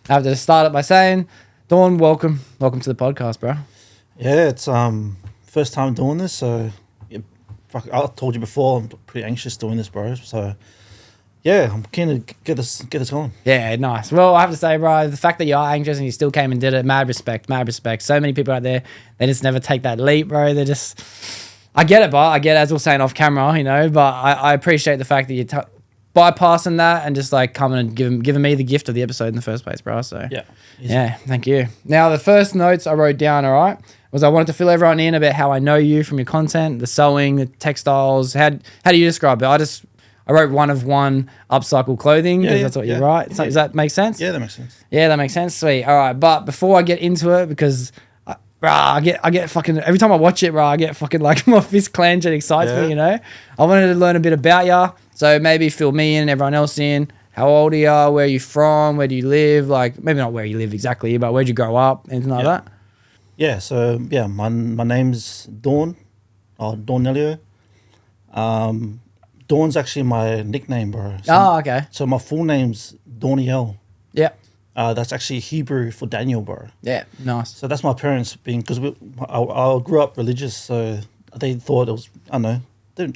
I have to start it by saying, Dawn, welcome to the podcast, bro. Yeah, it's first time doing this, so I told you before I'm pretty anxious doing this, bro. So yeah, I'm keen to get us going. Yeah, nice. Well, I have to say, bro, the fact that you are anxious and you still came and did it, mad respect. So many people out there, they just never take that leap, bro. They just, I get it, but I get it, as we we're saying off camera, you know, but I appreciate the fact that you're bypassing that and just like coming and giving me the gift of the episode in the first place, bro. So yeah, thank you. Now, the first notes I wrote down, all right, was I wanted to fill everyone in about how I know you from your content, the sewing, the textiles. How do you describe it? I wrote one upcycle clothing because that's what you write. So, does that make sense? Yeah, that makes sense. Yeah, that makes sense. Sweet. All right, but before I get into it, because I get fucking every time I watch it, bro, I get fucking like my fist clenched and excites me. You know, I wanted to learn a bit about ya, so maybe fill me in and everyone else in. How old are you? Where are you from? Where do you live? Like maybe not where you live exactly, but where'd you grow up? Anything like that? Yeah. So yeah, my name's Dawn, or Dawnelio. Dawn's actually my nickname, bro. So, okay. So my full name's Dawniel. Yeah. That's actually Hebrew for Daniel, bro. Yeah, nice. So that's my parents because I grew up religious, so they thought it was, I don't know.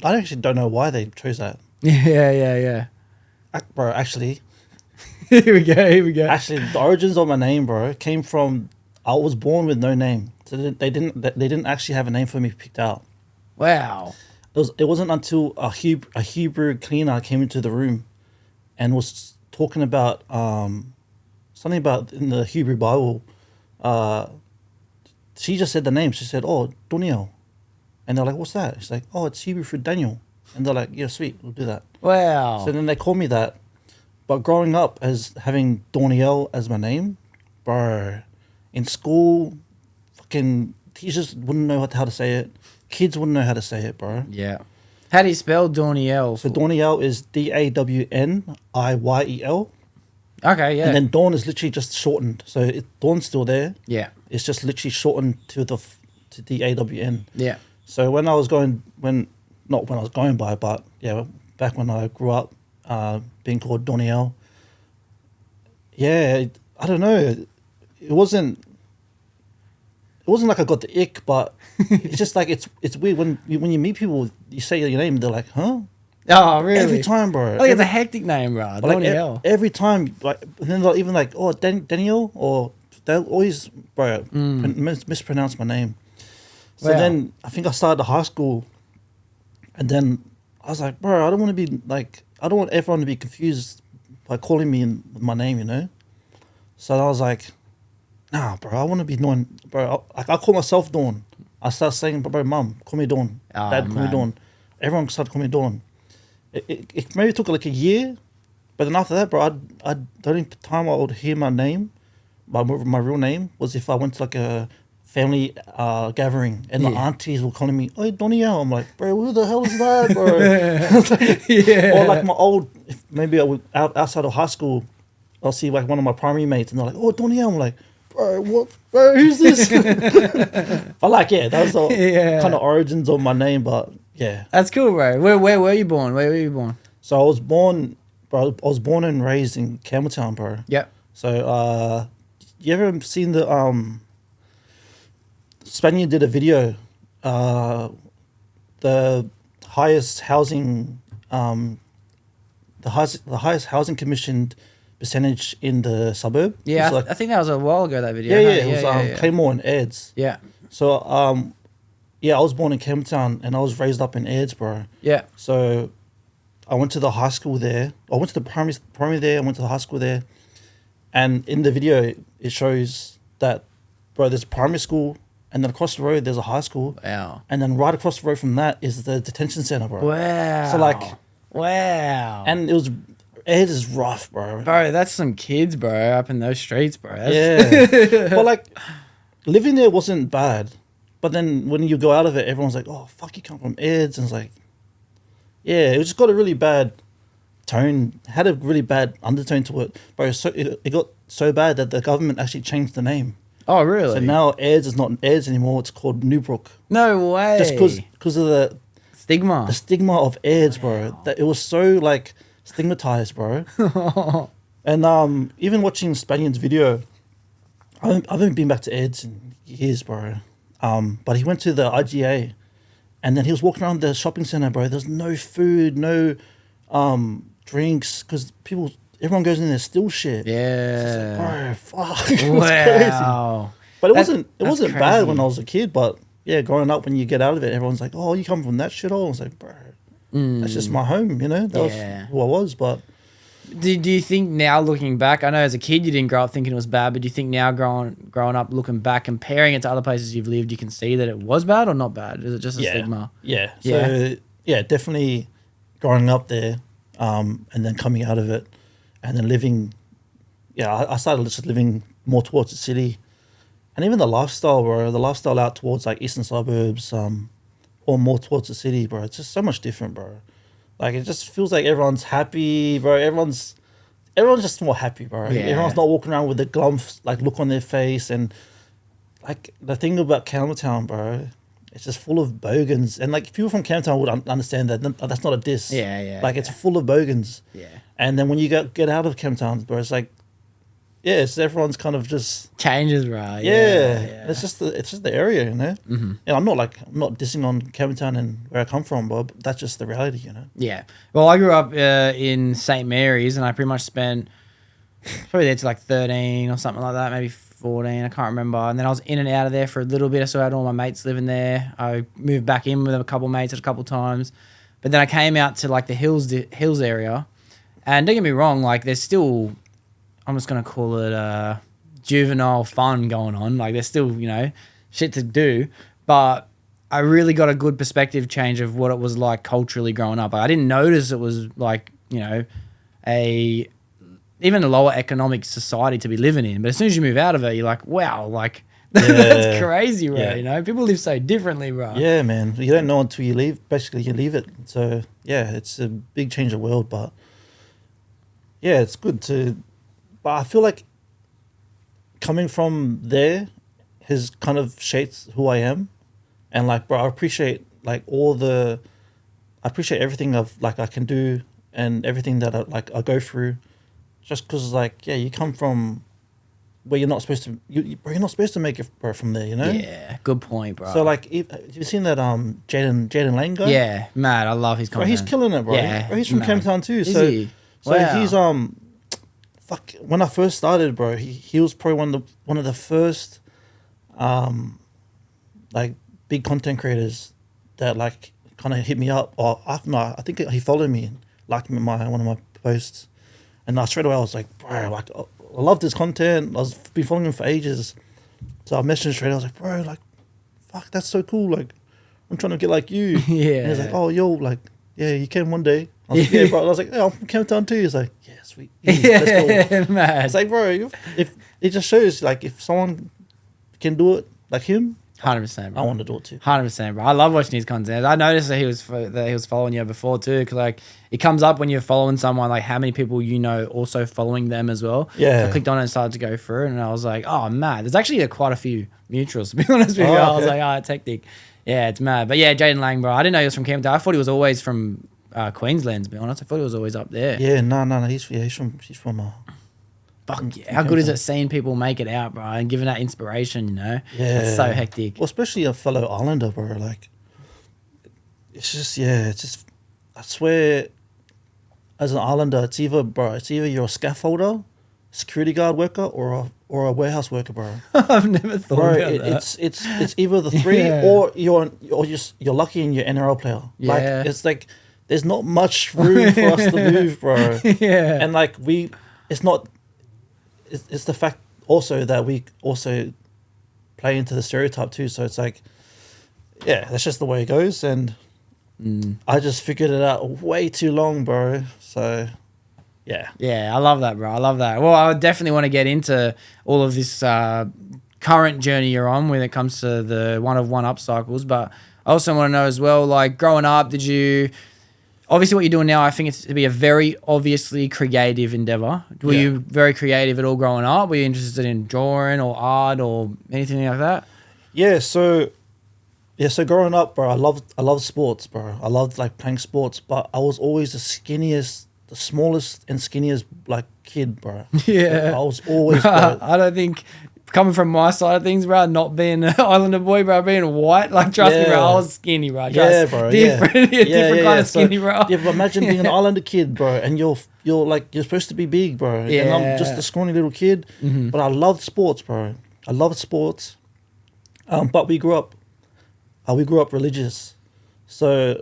I actually don't know why they chose that. Yeah. Bro, actually. Here we go. Actually, the origins of my name, bro, came from I was born with no name. So they didn't actually have a name for me picked out. Wow. It wasn't until a Hebrew cleaner came into the room and was talking about something about in the Hebrew Bible. She just said the name. She said, "Oh, Daniel," and they're like, "What's that?" She's like, "Oh, it's Hebrew for Daniel," and they're like, "Yeah, sweet, we'll do that." Wow. So then they called me that. But growing up as having Daniel as my name, bro, in school, fucking teachers wouldn't know how to say it. Kids wouldn't know how to say it, bro. Yeah. How do you spell Dawniel? So Dawniel is Dawniel. Okay, yeah. And then Dawn is literally just shortened. So Dawn's still there. Yeah. It's just literally shortened to Dawn. Yeah. So not when I was going by, but yeah, back when I grew up, being called Dawniel. Yeah, I don't know. It wasn't like I got the ick, but it's just like it's weird when you meet people, you say your name, they're like, huh? Oh, really? Every time, bro. Like it's a hectic name, bro. Like every time, like, and then they'll even like, oh, Daniel, or they'll always, bro, mispronounce my name. So then I think I started high school, and then I was like, bro, I don't want everyone to be confused by calling me my name, you know? So I was like, nah, bro, I want to be known, bro. I call myself Dawn. I started saying, bro, mum, call me Dawn. Dad, call me Dawn. Everyone started calling me Dawn. It maybe took like a year, but then after that, bro, the only time I would hear my name, my real name, was if I went to like a family gathering and the aunties were calling me, "Oh, Dawniel." I'm like, bro, who the hell is that, bro? Or like maybe I would outside of high school, I'll see like one of my primary mates and they're like, "Oh, Dawniel." I'm like, bro, what? Bro, who's this? But like, yeah, that was the kind of origins of my name, but yeah. That's cool, bro. Where were you born? Where were you born? So I was born and raised in Campbelltown, bro. Yep. So, you ever seen the Spaniard did a video, the highest housing, the highest housing commissioned percentage in the suburb. Yeah, like, I think that was a while ago, that video. Yeah, it was Claymore and Aids. Yeah. So I was born in Campbelltown and I was raised up in Aids, bro. Yeah. So I went to the high school there. I went to the primary there. I went to the high school there. And in the video, it shows that, bro, there's a primary school, and then across the road, there's a high school. Wow. And then right across the road from that is the detention center, bro. Wow. So, like... Wow. And it is rough, bro. Bro, that's some kids, bro, up in those streets, bro. Yeah. But, like, living there wasn't bad. But then when you go out of it, everyone's like, oh, fuck, you come from Aids. And it's like... Yeah, it just got a really bad tone, had a really bad undertone to it. Bro, so it got so bad that the government actually changed the name. Oh, really? So now Aids is not Aids anymore. It's called Newbrook. No way. Just because of the stigma. The stigma of Aids, bro. That it was so like stigmatized, bro. And even watching Spanion's video, I haven't been back to Ed's in years, bro. But he went to the IGA, and then he was walking around the shopping center, bro. There's no food, no drinks, because everyone goes in there steal shit. Yeah. Like, bro, fuck. It was crazy. Wow. But it wasn't bad crazy. when I was a kid. But yeah, growing up, when you get out of it, everyone's like, "Oh, you come from that shithole." I was like, "Bro, that's just my home," you know. That was who I was. But do you think now, looking back, I know as a kid you didn't grow up thinking it was bad, but do you think now growing up, looking back, comparing it to other places you've lived, you can see that it was bad or not bad? Is it just a stigma? Yeah. So yeah, definitely growing up there, and then coming out of it, and then living. Yeah, I started just living more towards the city. And even the lifestyle, bro, the lifestyle out towards like eastern suburbs, or more towards the city, bro, it's just so much different, bro. Like it just feels like everyone's happy, bro. Everyone's just more happy, bro. Yeah. Everyone's not walking around with a glum like look on their face, and like the thing about Campbelltown, bro, it's just full of bogans. And like people from Campbelltown would understand that. That's not a diss. Yeah. Like it's full of bogans. Yeah. And then when you get out of Campbelltown, bro, it's like, yeah, it's everyone's kind of just changes, bro. Yeah. It's just the area, you know. Mm-hmm. And I'm not dissing on Campbelltown and where I come from, but that's just the reality, you know. Yeah. Well, I grew up in St. Mary's, and I pretty much spent probably there to like 13 or something like that, maybe 14. I can't remember. And then I was in and out of there for a little bit. I still had all my mates living there. I moved back in with a couple of mates a couple of times, but then I came out to like the hills area, and don't get me wrong, like there's still, I'm just going to call it juvenile fun going on. Like there's still, you know, shit to do. But I really got a good perspective change of what it was like culturally growing up. I didn't notice it was like, you know, even a lower economic society to be living in. But as soon as you move out of it, you're like, wow, like that's crazy, bro. Yeah. You know, people live so differently, bro. Yeah, man. You don't know until you leave. Basically, you leave it. So, yeah, it's a big change of world. But, yeah, it's good to... But I feel like coming from there has kind of shaped who I am. And like, bro, I appreciate like I appreciate everything I can do and everything that I go through, just because like, yeah, you come from where you're not supposed to, you're not supposed to make it, bro, from there, you know? Yeah, good point, bro. So like, have you seen that Jaden Lane guy? Yeah, mad. I love his content. Bro, he's killing it, bro. Yeah, bro, he's from Campbelltown too. Is so he? So wow. he's fuck, when I first started, bro, he was probably one of the first like big content creators that like kind of hit me up. Or I think he followed me and liked one of my posts, and straight away I was like, bro, like I love this content. I've been following him for ages, so I messaged straight. I was like, bro, like, fuck, that's so cool. Like, I'm trying to get like you. Yeah. And he's like, oh, yo, like, yeah, you can one day. I was like, yeah, bro. And I was like, yeah, I'm from Campbelltown too. He's like, yeah, sweet. Let's go. Man. It's like, bro, if it just shows like if someone can do it like him, 100%, bro. I want to do it too. 100%, bro. I love watching his content. I noticed that he was following you before too, because like it comes up when you're following someone, like how many people you know also following them as well. Yeah. So I clicked on it and started to go through, and I was like, oh man, there's actually quite a few mutuals. To be honest with you, I was like, oh, it's hectic. Yeah, it's mad. But yeah, Jaden Lang, bro. I didn't know he was from Campbelltown. I thought he was always from Queensland. To be honest, I thought he was always up there. Yeah, no. He's from. Fuck yeah! How good is it seeing people make it out, bro, and giving that inspiration? You know, yeah, it's so hectic. Well, especially a fellow Islander, bro. Like, it's just. I swear, as an Islander, it's either you're a scaffolder, security guard worker, or a warehouse worker, bro. I've never thought about that. It's either the three, or you're lucky and you're an NRL player. Yeah. Like it's like there's not much room for us to move, bro. Yeah, and like it's not. It's the fact also that we also play into the stereotype too. So it's like, yeah, that's just the way it goes. And I just figured it out way too long, bro. So, yeah. Yeah, I love that, bro. I love that. Well, I would definitely want to get into all of this current journey you're on when it comes to the one-of-one upcycles. But I also want to know as well, like growing up, did you... Obviously, what you're doing now, I think it's to be a very obviously creative endeavor. Were you very creative at all growing up? Were you interested in drawing or art or anything like that? Yeah. So growing up, bro, I loved sports, bro. I loved like playing sports, but I was always the skinniest the smallest and skinniest like kid, bro. Yeah. I was always. Bro, I don't think coming from my side of things, bro, not being an Islander boy, bro, being white, like trust me, bro, I was skinny, bro. Yeah, bro. Different, different kind of skinny, bro. Yeah, but imagine being an Islander kid, bro, and you're supposed to be big, bro. Yeah. And I'm just a scrawny little kid, but I loved sports, bro. I loved sports. But we grew up religious, so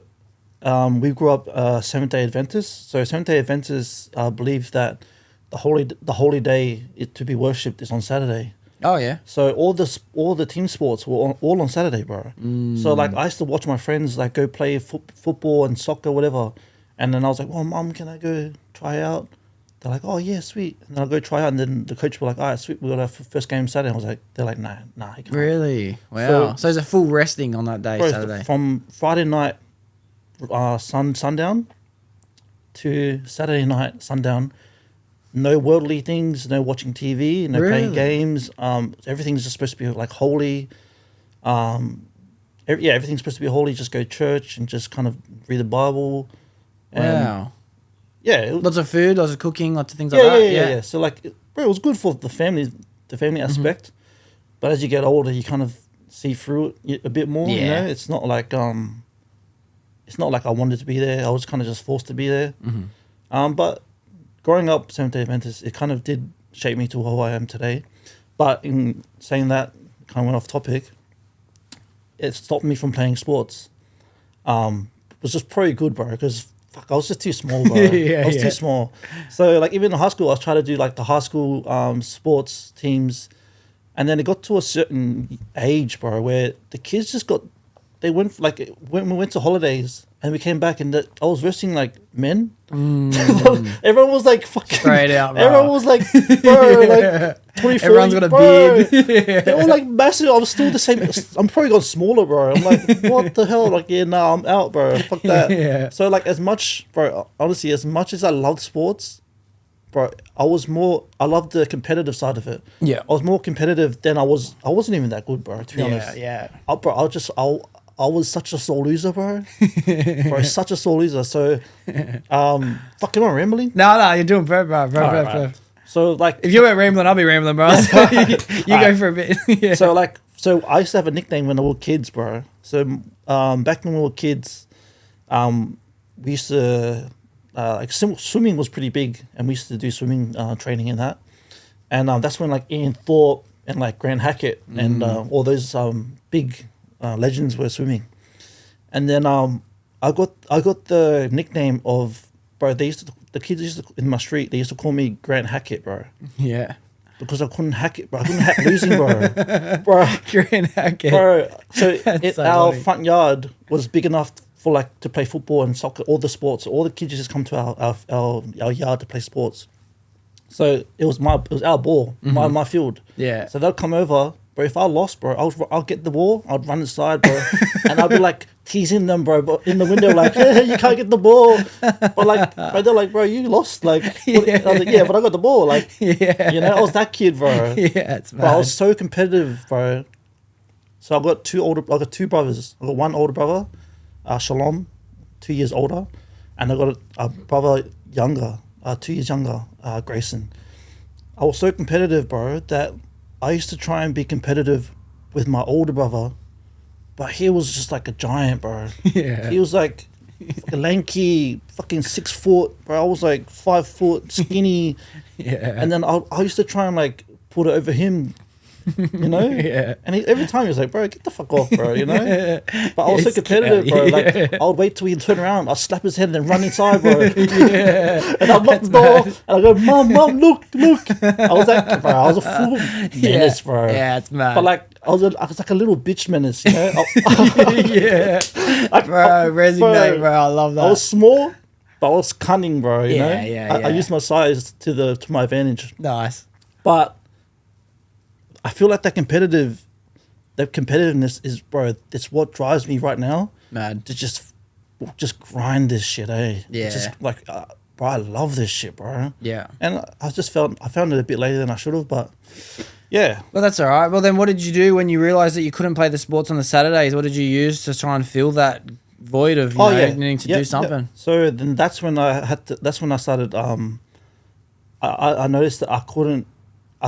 we grew up Seventh-day Adventists. So Seventh-day Adventists believe that the holy day to be worshipped is on Saturday. Oh yeah. So all the team sports were all on Saturday, bro. So like I used to watch my friends like go play football and soccer, whatever, and then I was like, "Well, mum, can I go try out?" They're like, "Oh yeah, sweet." And then I'll go try out, and then the coach will like, "All right, sweet, we got our first game Saturday." I was like, "They're like, nah, you can't." Really? Wow. So it's a full resting on that day, Bro, Saturday. from Friday night, sundown, to Saturday night sundown. No worldly things, no watching TV, no playing games. Everything's just supposed to be like holy. Everything's supposed to be holy. Just go to church and just kind of read the Bible. Wow. Yeah. Lots of food, lots of cooking, lots of things like that. Yeah. So like, bro, it was good for the family aspect. But as you get older, you kind of see through it a bit more. Yeah. You know, it's not like I wanted to be there. I was kind of just forced to be there. But growing up Seventh-day Adventist, it kind of did shape me to who I am today. But in saying that, kind of went off topic, it stopped me from playing sports. It was just probably good, bro, because I was just too small, bro. I was too small. So like even in high school, I was trying to do like the high school sports teams. And then it got to a certain age, bro, where the kids just they went, like, when we went to holidays and we came back and I was versing like men. Everyone was like fucking straight out, bro. Everyone was like, bro, like 24. Everyone's got a beard. They were like massive. I was still the same. I'm probably got smaller, bro. I'm like, what the hell? Like, yeah, nah, I'm out, bro. Fuck that. Yeah. So like, as much, bro, honestly, as much as I loved sports, bro, I loved the competitive side of it. Yeah. I was more competitive than I wasn't even that good, bro, to be honest. Yeah. I was such a sore loser, bro. Bro, such a sore loser. So, fucking am I rambling? No, you're doing bro. Right. So, like, if you weren't rambling, I'll be rambling, bro. So you go for a bit. Yeah. So I used to have a nickname when we were kids, bro. So, back when we were kids, we used to, like, swimming was pretty big, and we used to do swimming training in that. And that's when, like, Ian Thorpe and, like, Grant Hackett and all those big legends were swimming. And then I got the nickname of, bro, the kids in my street, they used to call me Grant Hackett, bro. Yeah. Because I couldn't hack it, bro. I couldn't hack losing, bro. Bro. Grant Hackett. Bro. So, our funny. front yard was big enough for like to play football and soccer, all the sports. All the kids just come to our yard to play sports. So it was our ball, my field. Yeah. So they'll come over, bro. If I lost, bro, I'll get the ball. I'd run inside, bro, and I'd be like teasing them, bro, but in the window, like, yeah, you can't get the ball. But like, bro, they're like, bro, you lost. Like, what? I was like, yeah, but I got the ball. Like, Yeah. you know, I was that kid, bro. Yeah, it's mad. But I was so competitive, bro. So I got two brothers. I got one older brother, Shalom, 2 years older, and I got a brother younger, 2 years younger, Grayson. I was so competitive, bro, that I used to try and be competitive with my older brother, but he was just like a giant, bro. Yeah. He was like a lanky, fucking 6 foot, bro. I was like 5 foot, skinny. Yeah. And then I used to try and like put it over him, you know? Yeah. And every time he was like, bro, get the fuck off, bro, you know? But I was so It's competitive, bro. scary, Like, yeah. I'll wait till he'd turn around, I'll slap his head and then run inside, bro. Yeah. And I'll lock the door, and I'll go, Mom, look. I was like, bro, I was a full menace, bro. Yeah, it's mad. But like, I was like a little bitch menace, you know? Yeah. Like, Bro, resonate, bro. I love that. I was small, but I was cunning, bro, you know? Yeah. I used my size to my advantage. Nice. But I feel like that competitiveness is, bro, it's what drives me right now Mad. to just grind this shit, eh? Yeah. Just like, bro, I love this shit, bro. Yeah. And I found it a bit later than I should have, but yeah. Well, that's all right. Well, then what did you do when you realized that you couldn't play the sports on the Saturdays? What did you use to try and fill that void of needing to do something. Yeah. So then that's when I started. I noticed that I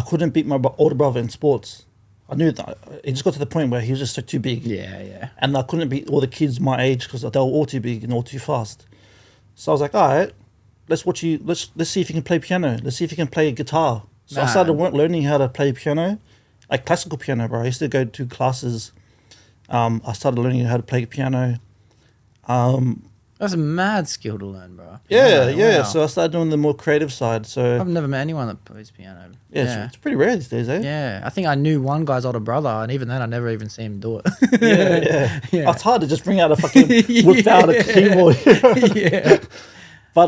couldn't beat my older brother in sports. I knew that it just got to the point where he was just too big. Yeah. And I couldn't beat all the kids my age because they were all too big and all too fast. So I was like, all right, let's see if you can play piano. Let's see if you can play guitar. So I started learning how to play piano, like classical piano, bro. I used to go to classes. I started learning how to play piano. That's a mad skill to learn, bro. Yeah. Wow. So I started doing the more creative side. So I've never met anyone that plays piano. yeah. It's pretty rare these days, eh? Yeah, I think I knew one guy's older brother, and even then, I never even seen him do it. Yeah. It's hard to just bring out a fucking whip out a keyboard. Yeah. But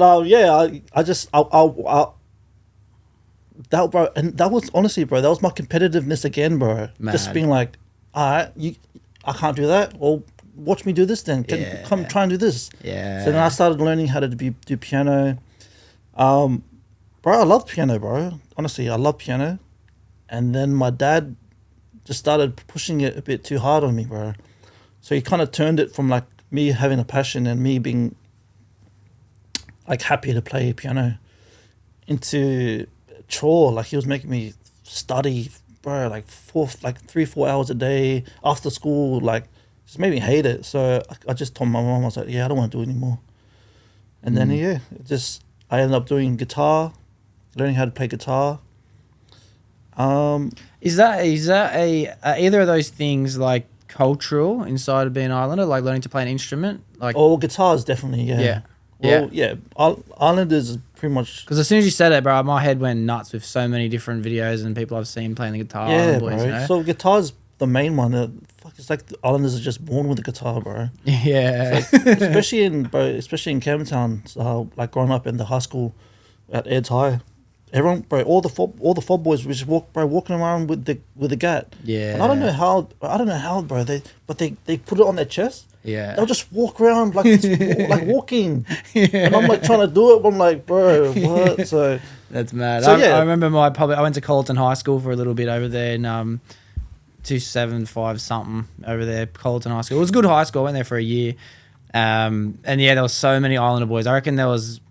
that, bro, and that was honestly, bro, that was my competitiveness again, bro. Mad. Just being like, all right, I can't do that. Well, watch me do this then. Come try and do this. Yeah. So then I started learning how to do piano. Bro, I love piano, bro. Honestly, I love piano. And then my dad just started pushing it a bit too hard on me, bro. So he kind of turned it from like me having a passion and me being like happy to play piano into chore. Like he was making me study, bro, like 3-4 hours a day after school, like just made me hate it. So I just told my mom, I was like, yeah, I don't want to do it anymore. And then I ended up doing guitar, learning how to play guitar. Is that either of those things like cultural inside of being an islander, like learning to play an instrument? Like, Guitar is definitely, yeah. Islanders is pretty much... Because as soon as you said it, bro, my head went nuts with so many different videos and people I've seen playing the guitar. Yeah, boys, bro. you know? So guitar's the main one. It's like the Islanders are just born with a guitar, bro. Yeah. especially in Campbelltown, like growing up in the high school at Ed's High. Everyone, bro, all the fob boys were just walking around with the gat. Yeah. And I don't know how, bro. They put it on their chest. Yeah. They'll just walk around like it's like walking. Yeah. And I'm like trying to do it. I'm like, bro, what? So that's mad. So, I remember I went to Colleton High School for a little bit over there in 275 something over there, Colleton High School. It was a good high school. I went there for a year. And yeah, there was so many Islander boys. I reckon there was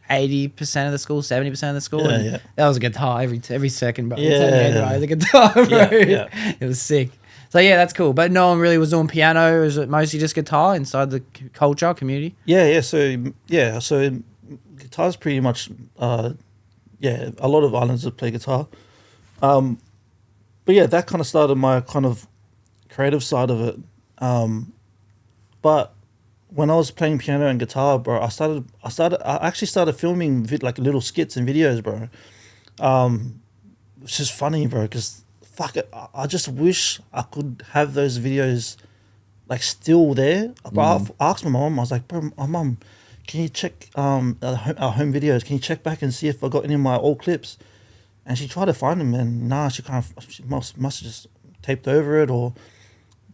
80% of the school, 70% of the school. Yeah. That was a guitar every second, bro. Yeah. The guitar, bro. Yeah. It was sick. So yeah, that's cool. But no one really was doing piano. Was it mostly just guitar inside the community? Yeah. So guitar's pretty much a lot of islanders play guitar. But yeah, that kind of started my kind of creative side of it. But when I was playing piano and guitar, bro, I actually started filming like little skits and videos, bro. Which is funny, bro, because fuck it, I just wish I could have those videos like still there. But I asked my mom, I was like, bro, mom, can you check our home videos? Can you check back and see if I got any of my old clips? And she tried to find them, and she must have just taped over it, or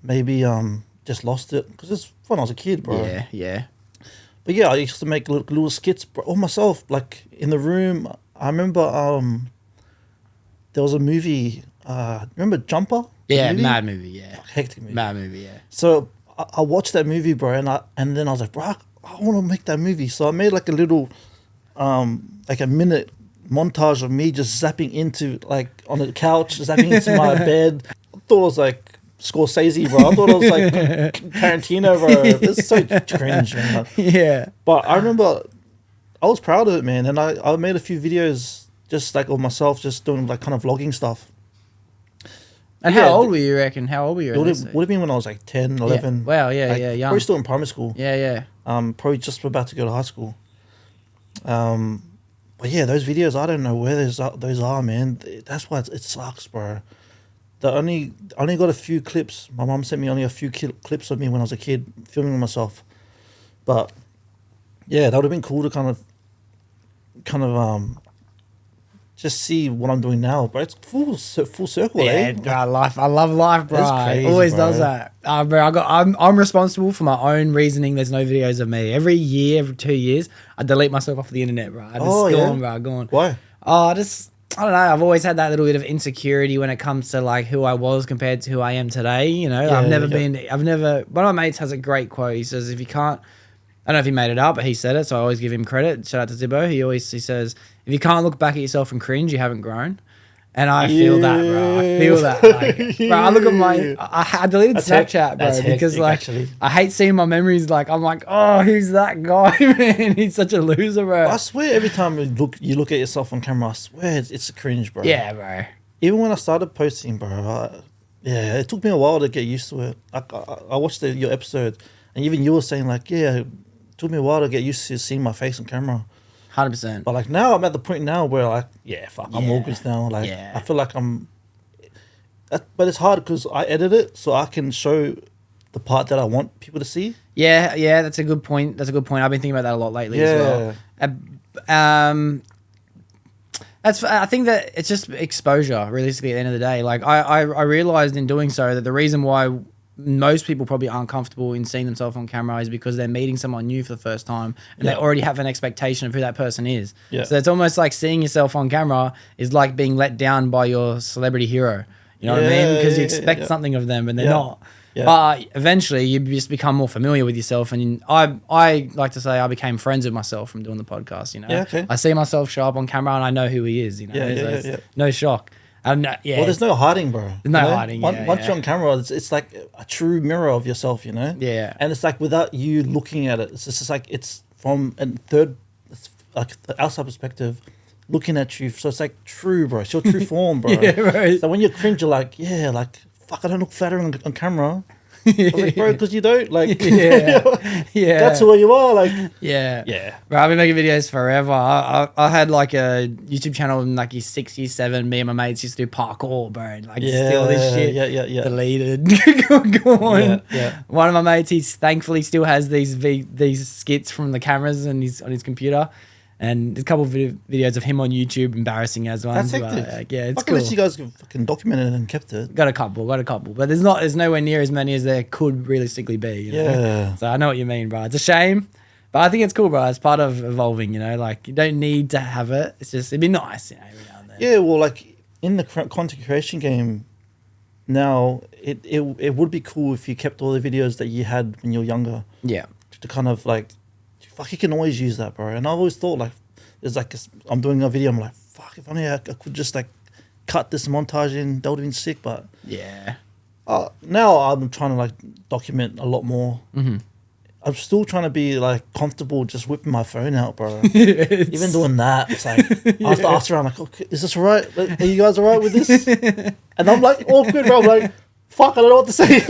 maybe just lost it, because it's when I was a kid, bro. Yeah. But yeah, I used to make little skits, bro, all myself, like in the room. I remember there was a movie. Remember Jumper? Yeah, mad movie. Yeah, hectic movie. Mad movie. Yeah. So I watched that movie, bro, and then I was like, bro, I want to make that movie. So I made like a little, like a minute montage of me just zapping into, like, on the couch, zapping into my bed. I thought it was like Scorsese, bro. I thought it was like Tarantino, bro. It's so cringe, man. Yeah. But I remember I was proud of it, man. And I made a few videos just like of myself, just doing like kind of vlogging stuff. And how old were you, reckon? How old were you? It would have been when I was like 10, 11. Yeah. Wow, yeah, like, young. Probably still in primary school. Yeah. Probably just about to go to high school. But yeah, those videos, I don't know where those are, man. That's why it sucks, bro. I only got a few clips. My mom sent me only a few clips of me when I was a kid filming myself. But yeah, that would have been cool to kind of just see what I'm doing now, but it's full circle. Yeah, bro, life. I love life, bro. That's crazy, Always bro. does that. Bro, I'm responsible for my own reasoning. There's no videos of me. Every year, every 2 years, I delete myself off the internet, bro. I just gone. Why? I don't know. I've always had that little bit of insecurity when it comes to like who I was compared to who I am today. You know, Yeah, one of my mates has a great quote. He says, if you can't, I don't know if he made it up, but he said it. So I always give him credit. Shout out to Zibbo. He says, if you can't look back at yourself and cringe, you haven't grown. And I feel that, bro. I feel that. Like, bro, I look at I deleted Snapchat, bro, because like actually. I hate seeing my memories. Like I'm like, oh, who's that guy, man? He's such a loser, bro. I swear, every time you look at yourself on camera, I swear it's a cringe, bro. Yeah, bro. Even when I started posting, bro, it took me a while to get used to it. I watched your episode, and even you were saying like, yeah, it took me a while to get used to seeing my face on camera. 100%. But like now, I'm at the point now where like, I'm all good now. Like I feel like but it's hard because I edit it so I can show the part that I want people to see. Yeah, that's a good point. I've been thinking about that a lot lately as well. I think that it's just exposure, realistically, at the end of the day. Like I realized in doing so that the reason why most people probably aren't comfortable in seeing themselves on camera is because they're meeting someone new for the first time and they already have an expectation of who that person is. Yeah. So it's almost like seeing yourself on camera is like being let down by your celebrity hero. You know what I mean? Because you expect something of them and they're not. Yeah. But eventually you just become more familiar with yourself. And I like to say I became friends with myself from doing the podcast, you know? Yeah, okay. I see myself show up on camera and I know who he is, you know? No shock. Well, there's no hiding, bro. There's no hiding. Once you're on camera, it's like a true mirror of yourself, you know? Yeah. And it's like without you looking at it, it's just like it's from it's like the outside perspective looking at you. So it's like true, bro. It's your true form, bro. Yeah, right. So when you cringe, you're like, fuck, I don't look flattering on camera. I was like, bro, because you don't, like, that's who you are, like, bro, I've been making videos forever. I had like a YouTube channel in like year 6, year 7. Me and my mates used to do parkour, bro, and like steal this shit. Deleted. Go on. One of my mates, he thankfully still has these skits from the cameras and he's on his computer. And there's a couple of videos of him on YouTube embarrassing as well. That's hectic. It's cool. At least you guys fucking documented it and kept it. Got a couple. But there's nowhere near as many as there could realistically be. You know? Yeah. So I know what you mean, bro. It's a shame. But I think it's cool, bro. It's part of evolving, you know? Like, you don't need to have it. It's just, it'd be nice, you know, every now and then. Yeah, well, like, in the content creation game now, it would be cool if you kept all the videos that you had when you were younger. Yeah. To kind of, like, fuck, you can always use that, bro. And I always thought, like, there's like, I'm doing a video, I'm like, fuck, if only I could just, like, cut this montage in, that would have been sick, but... Yeah. Now I'm trying to, like, document a lot more. Mm-hmm. I'm still trying to be, like, comfortable just whipping my phone out, bro. Even doing that, it's like, I have to ask around, like, okay, is this all right? Are you guys all right with this? And I'm, like, awkward, bro. I'm like, fuck, I don't know what to say.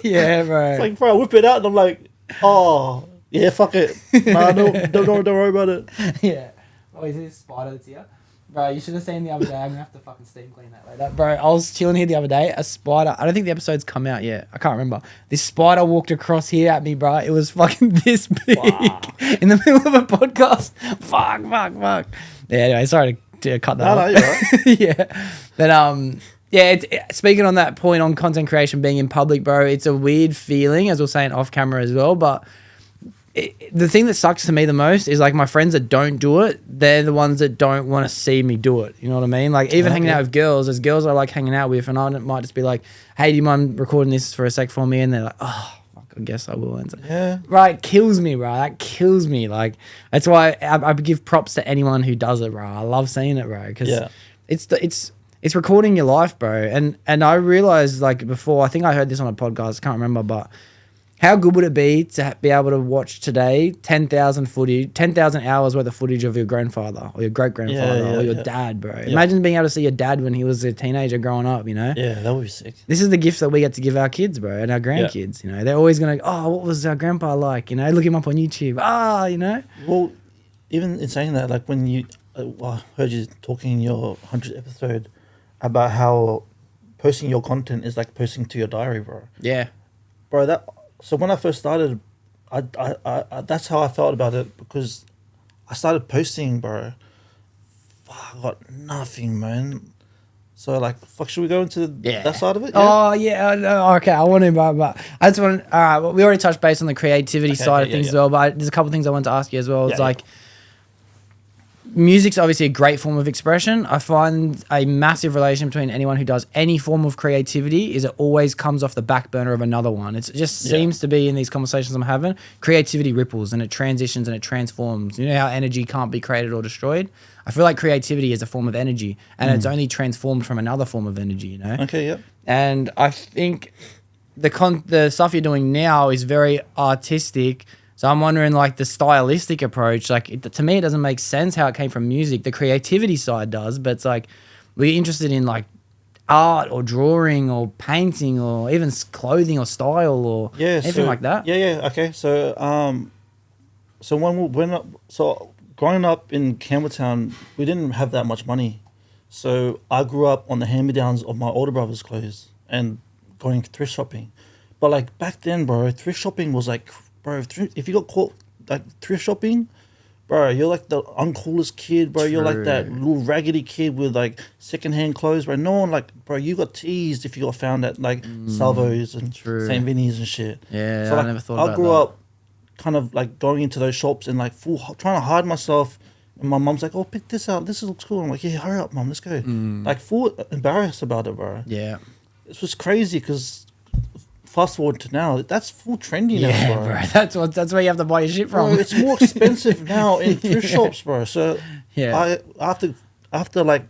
Yeah, bro. It's like, bro, I whip it out and I'm like, oh... Yeah, fuck it. Nah, don't worry about it. Yeah. Oh, is this spider that's here? Bro, you should have seen the other day. I'm going to have to fucking steam clean that later. Bro, I was chilling here the other day. A spider. I don't think the episode's come out yet. I can't remember. This spider walked across here at me, bro. It was fucking this big. Wow. In the middle of a podcast. Fuck. Yeah, anyway, sorry to cut that off. No, you're right. Yeah. But, speaking on that point on content creation being in public, bro, it's a weird feeling, as we're saying off camera as well, but... the thing that sucks to me the most is like my friends that don't do it, they're the ones that don't want to see me do it. You know what I mean? Like even hanging out with girls, there's girls I like hanging out with and I might just be like, hey, do you mind recording this for a sec for me? And they're like, oh, fuck, I guess I will. And so, right, kills me, bro. That kills me. Like that's why I give props to anyone who does it, bro. I love seeing it, bro, because it's recording your life, bro. And I realized like before, I think I heard this on a podcast, I can't remember, but how good would it be to be able to watch today 10,000 hours worth of footage of your grandfather or your great-grandfather or your dad, bro? Imagine being able to see your dad when he was a teenager growing up, you know? Yeah, that would be sick. This is the gift that we get to give our kids, bro, and our grandkids, you know? They're always going to, oh, what was our grandpa like? You know, look him up on YouTube. You know? Well, even in saying that, like when you, I heard you talking in your 100th episode about how posting your content is like posting to your diary, bro. Yeah. Bro, so when I first started, I that's how I felt about it because I started posting, bro. Fuck, I got nothing, man. So like, fuck, should we go into that side of it? Yeah? Oh yeah, no, okay. I want to, but I just want. All right, well, we already touched base on the creativity side of things as well. But there's a couple of things I wanted to ask you as well. It's like music's obviously a great form of expression. I find a massive relation between anyone who does any form of creativity is it always comes off the back burner of another one. It just seems to be in these conversations I'm having, creativity ripples and it transitions and it transforms. You know how energy can't be created or destroyed? I feel like creativity is a form of energy and it's only transformed from another form of energy, you know? Okay, yep. And I think the stuff you're doing now is very artistic. So I'm wondering, like, the stylistic approach, like, to me, it doesn't make sense how it came from music. The creativity side does, but it's like, we're interested in, like, art or drawing or painting or even clothing or style or anything like that. Yeah. Okay. So, growing up in Campbelltown, we didn't have that much money. So I grew up on the hand-me-downs of my older brother's clothes and going thrift shopping. But, like, back then, bro, thrift shopping was like... Bro, if you got caught like thrift shopping, bro, you're like the uncoolest kid, bro. True. You're like that little raggedy kid with like secondhand clothes, bro. No one bro, you got teased if you got found at like Salvos and St. Vinny's and shit. Yeah, so, like, I never thought about that. I grew up kind of like going into those shops and like trying to hide myself. And my mum's like, "Oh, pick this out. This looks cool." I'm like, "Yeah, hurry up, mum. Let's go." Like full embarrassed about it, bro. Yeah, it was crazy because. Fast forward to now, that's full trendy now, bro. That's where you have to buy your shit from. Bro, it's more expensive now in thrift shops, bro. So I have to like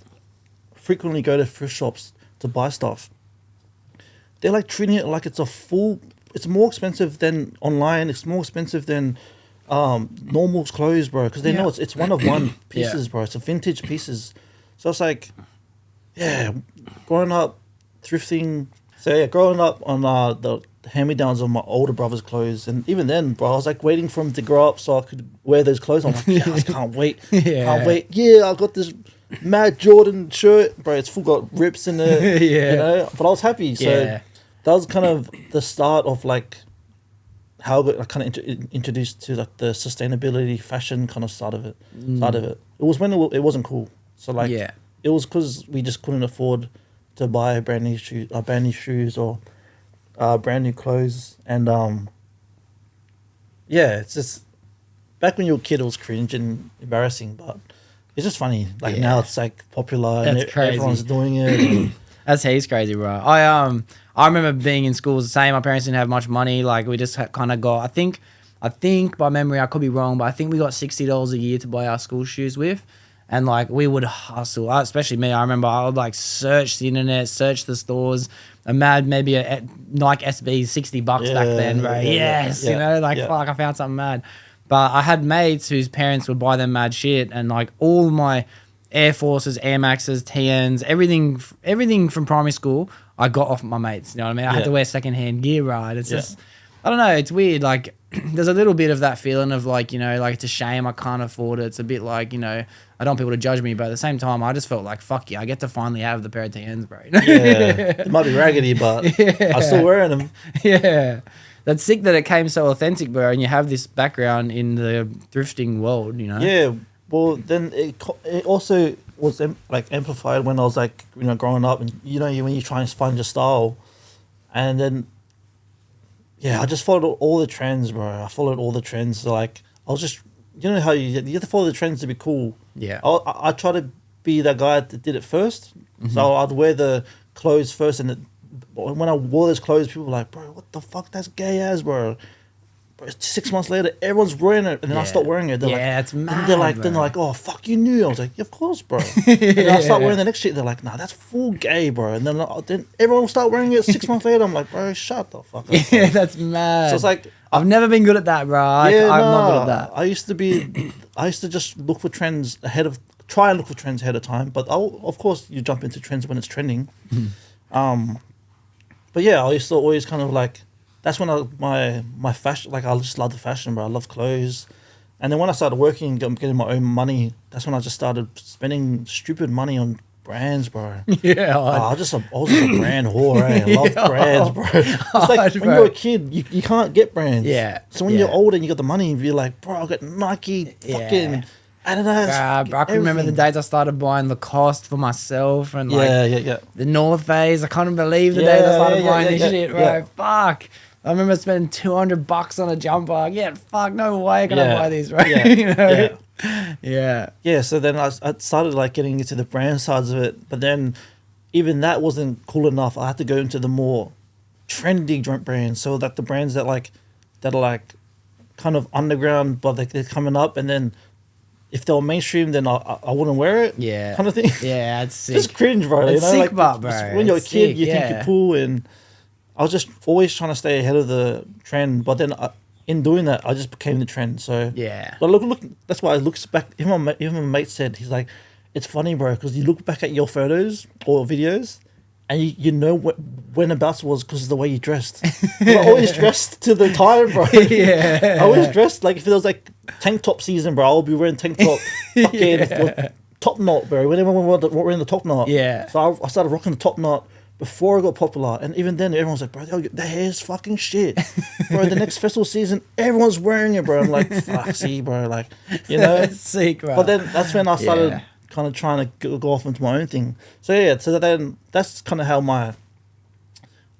frequently go to thrift shops to buy stuff. They're like treating it like it's it's more expensive than online. It's more expensive than normal clothes, bro. Because they know it's one of one pieces, bro. It's a vintage pieces. So it's like, growing up thrifting. So growing up on the hand-me-downs of my older brother's clothes, and even then, bro, I was like waiting for him to grow up so I could wear those clothes. I'm like, I can't wait, can't wait. Yeah, I got this mad Jordan shirt, bro. It's full got rips in it, you know. But I was happy. So that was kind of the start of like how I got kind of introduced to like the sustainability, fashion kind of side of it. It was when it wasn't cool. So like, it was because we just couldn't afford to buy brand new shoes or brand new clothes, and it's just back when you were a kid, it was cringe and embarrassing, but it's just funny. Like now, it's like popular and everyone's doing it. That's crazy, bro. I remember being in school the same. My parents didn't have much money. Like we just kind of got. I think by memory, I could be wrong, but I think we got $60 a year to buy our school shoes with. And like we would hustle, especially me. I remember I would like search the internet, search the stores. Maybe a Nike SB $60 back then, right? You know, like fuck, I found something mad. But I had mates whose parents would buy them mad shit, and like all my Air Forces, Air Maxes, TNs, everything from primary school, I got off my mates. You know what I mean? I had to wear secondhand gear, right? It's just, I don't know. It's weird. Like there's a little bit of that feeling of like, you know, like it's a shame I can't afford it. It's a bit like, you know, I don't want people to judge me, but at the same time, I just felt like, fuck yeah, I get to finally have the pair of TNs, bro. It might be raggedy, but I'm still wearing them. Yeah. That's sick that it came so authentic, bro, and you have this background in the thrifting world, you know? Yeah. Well, then it also was like amplified when I was like, you know, growing up, and you know, when you try and find your style, and then, I just followed all the trends, bro. I followed all the trends. So like, I was just, you know how you have to follow the trends to be cool. Yeah. I try to be that guy that did it first. So I'd wear the clothes first, and when I wore those clothes, people were like, bro, what the fuck? That's gay ass, bro. 6 months later, everyone's wearing it, and then I stopped wearing it. They're like, it's mad. And they're like, oh fuck, you knew. I was like, yeah, of course, bro. And then I start wearing the next shit. They're like, nah, that's full gay, bro. And then everyone will start wearing it 6 months later. I'm like, bro, shut the fuck up. Yeah, that's mad. So it's like, I've never been good at that, bro. I'm not good at that. I used to just look for trends try and look for trends ahead of time. But of course, you jump into trends when it's trending. But yeah, I used to always kind of like. That's when my fashion, like I just love the fashion, bro. I love clothes. And then when I started working, getting my own money, that's when I just started spending stupid money on brands, bro. Yeah. I was just a brand whore, I loved brands, bro. It's like when you're a kid, you can't get brands. Yeah. So when you're older and you got the money, you're like, bro, I got Nike, fucking Adidas. Bro, I can remember the days I started buying Lacoste for myself and like the North Face. I can't believe the days I started buying this shit, bro. Fuck. I remember spending $200 on a jumper. Yeah, fuck, no way can I buy these, right? Yeah. Yeah. Yeah, so then I started like getting into the brand sides of it, but then even that wasn't cool enough. I had to go into the more trendy brands, so that the brands that are like kind of underground, but they're coming up, and then if they were mainstream, then I wouldn't wear it. Yeah. Kind of thing. Yeah, it's sick. Just cringe, bro. It's sick, like but, bro. when you're a It's kid, sick, you think yeah. you're cool, and I was just always trying to stay ahead of the trend. But then in doing that, I just became the trend. So Yeah. But look. That's why I looks back. Even my mate said, he's like, it's funny, bro, because you look back at your photos or videos, and you know when abouts was because of the way you dressed. I always dressed to the time, bro. Yeah. I always dressed like if it was like tank top season, bro. I'll be wearing tank top, fucking top knot, bro. Whenever we're wearing the top knot, Yeah. So I started rocking the top knot before I got popular, and even then everyone's like, bro, the hair's fucking shit, bro. The next festival season, everyone's wearing it, bro. I'm like, fuck, see, bro, like, you know, That's sick, bro. But then that's when I started. Yeah. Kind of trying to go off into my own thing. So yeah, so then that's kind of how my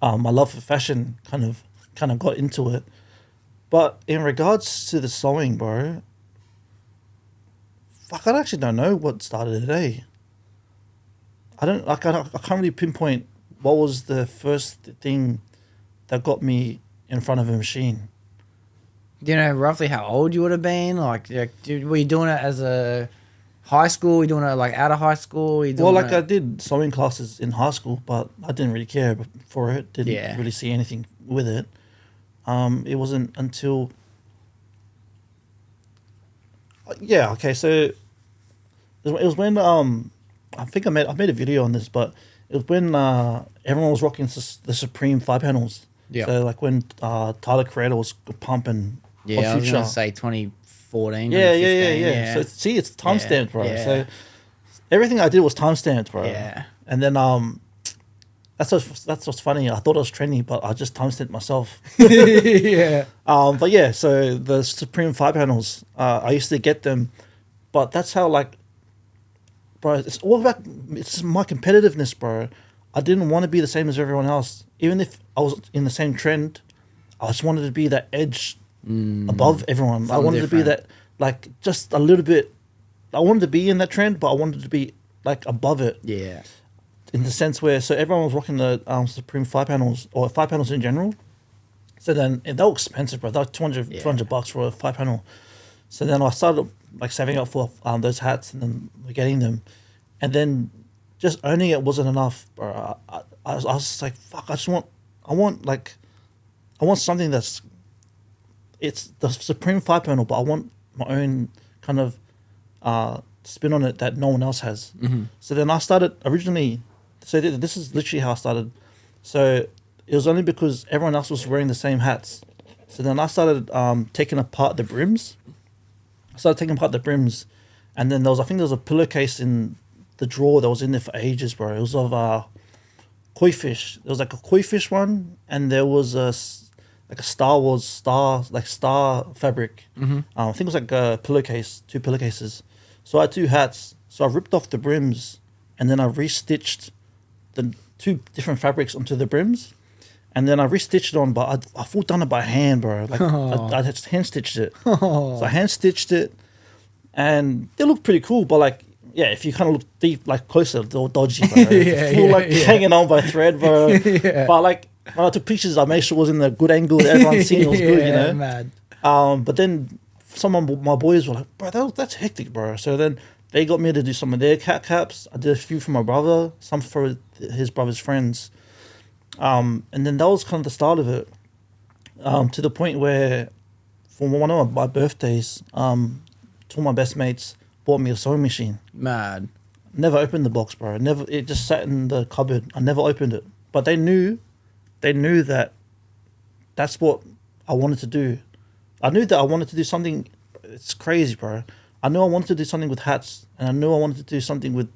my love for fashion kind of got into it. But in regards to the sewing, bro, fuck, I actually don't know what started today. I can't really pinpoint what was the first thing that got me in front of a machine. Do you know roughly how old you would have been? Like were you doing it as a high school? Were you doing it like out of high school? Well, like I did sewing classes in high school, but I didn't really care for it. Didn't really see anything with it. It wasn't until so it was when I think I made a video on this, but it was when everyone was rocking the Supreme 5 panels. Yeah. So like when Tyler Creator was pumping. Yeah, I was gonna say 2014. Yeah. So see, it's timestamped, bro. Yeah. So everything I did was timestamped, bro. Yeah. And then that's what's funny. I thought it was trendy, but I just timestamped myself. Yeah. But yeah, so the Supreme 5 panels, I used to get them, but that's how like, bro, it's my competitiveness, bro. I didn't want to be the same as everyone else, even if I was in the same trend. I just wanted to be that edge above everyone. I wanted to be that, like, just a little bit. I wanted to be in that trend, but I wanted to be like above it. Yeah. In the sense where, so everyone was rocking the Supreme 5 panels or 5 panels in general. So then, and they were expensive, bro. They were $200 for a 5 panel. So then I started like saving up for those hats, and then getting them, and then just owning it wasn't enough, bro. I was just like, fuck. I want something that's. It's the Supreme 5 panel, but I want my own kind of spin on it that no one else has. Mm-hmm. So then I started originally. So this is literally how I started. So it was only because everyone else was wearing the same hats. So then I started taking apart the brims. And then I think there was a pillowcase in the drawer that was in there for ages, bro. It was of koi fish. There was like a koi fish one, and there was like a Star Wars star fabric. Mm-hmm. I think it was like a pillowcase, 2 pillowcases. So I had 2 hats. So I ripped off the brims, and then I restitched the 2 different fabrics onto the brims, and then I restitched it on. But I full done it by hand, bro. Like I just hand stitched it. So I hand stitched it, and they look pretty cool. But like, yeah, if you kind of look deep, like closer, they're all dodgy, bro. Hanging on by thread, bro. Yeah. But like, when I took pictures, I made sure it was in the good angle that everyone's seen it was good, you know. Mad. But then my boys were like, bro, that's hectic, bro. So then they got me to do some of their cat caps. I did a few for my brother, some for his brother's friends. And then that was kind of the start of it. To the point where, for one of my birthdays, 2 of my best mates bought me a sewing machine. Mad. Never opened the box, bro. It just sat in the cupboard. I never opened it. But they knew that that's what I wanted to do. I knew that I wanted to do something. It's crazy, bro. I knew I wanted to do something with hats, and I knew I wanted to do something with,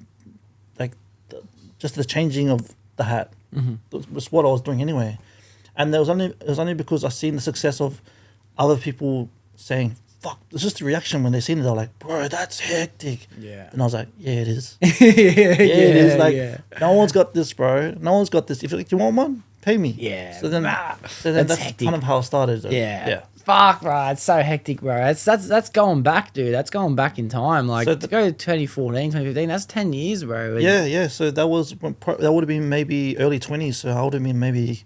like, just the changing of the hat. Mm-hmm. That's what I was doing anyway. And it was only because I seen the success of other people saying, fuck, it's just the reaction when they seen it. They're like, bro, that's hectic. Yeah. And I was like, yeah, it is. It is. Like, no one's got this, bro. No one's got this. If you want one, pay me. Yeah. So then that's that's hectic. kind of how it started. Yeah. Fuck, bro. It's so hectic, bro. That's going back, dude. That's going back in time. Like, So to go to 2014, 2015, that's 10 years, bro. Yeah. So that would have been maybe early 20s. So I would have been maybe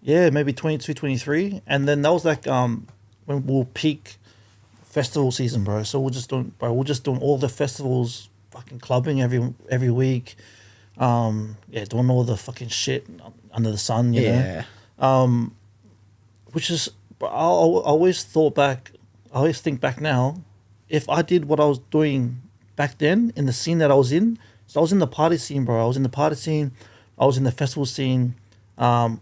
22, 23. And then that was like when we'll peak festival season, bro. So we're just doing all the festivals, fucking clubbing every week. Doing all the fucking shit under the sun, you know. Which is, I always think back now, if I did what I was doing back then in the scene that I was in. So I was in the party scene, bro. I was in the party scene. I was in the festival scene. Our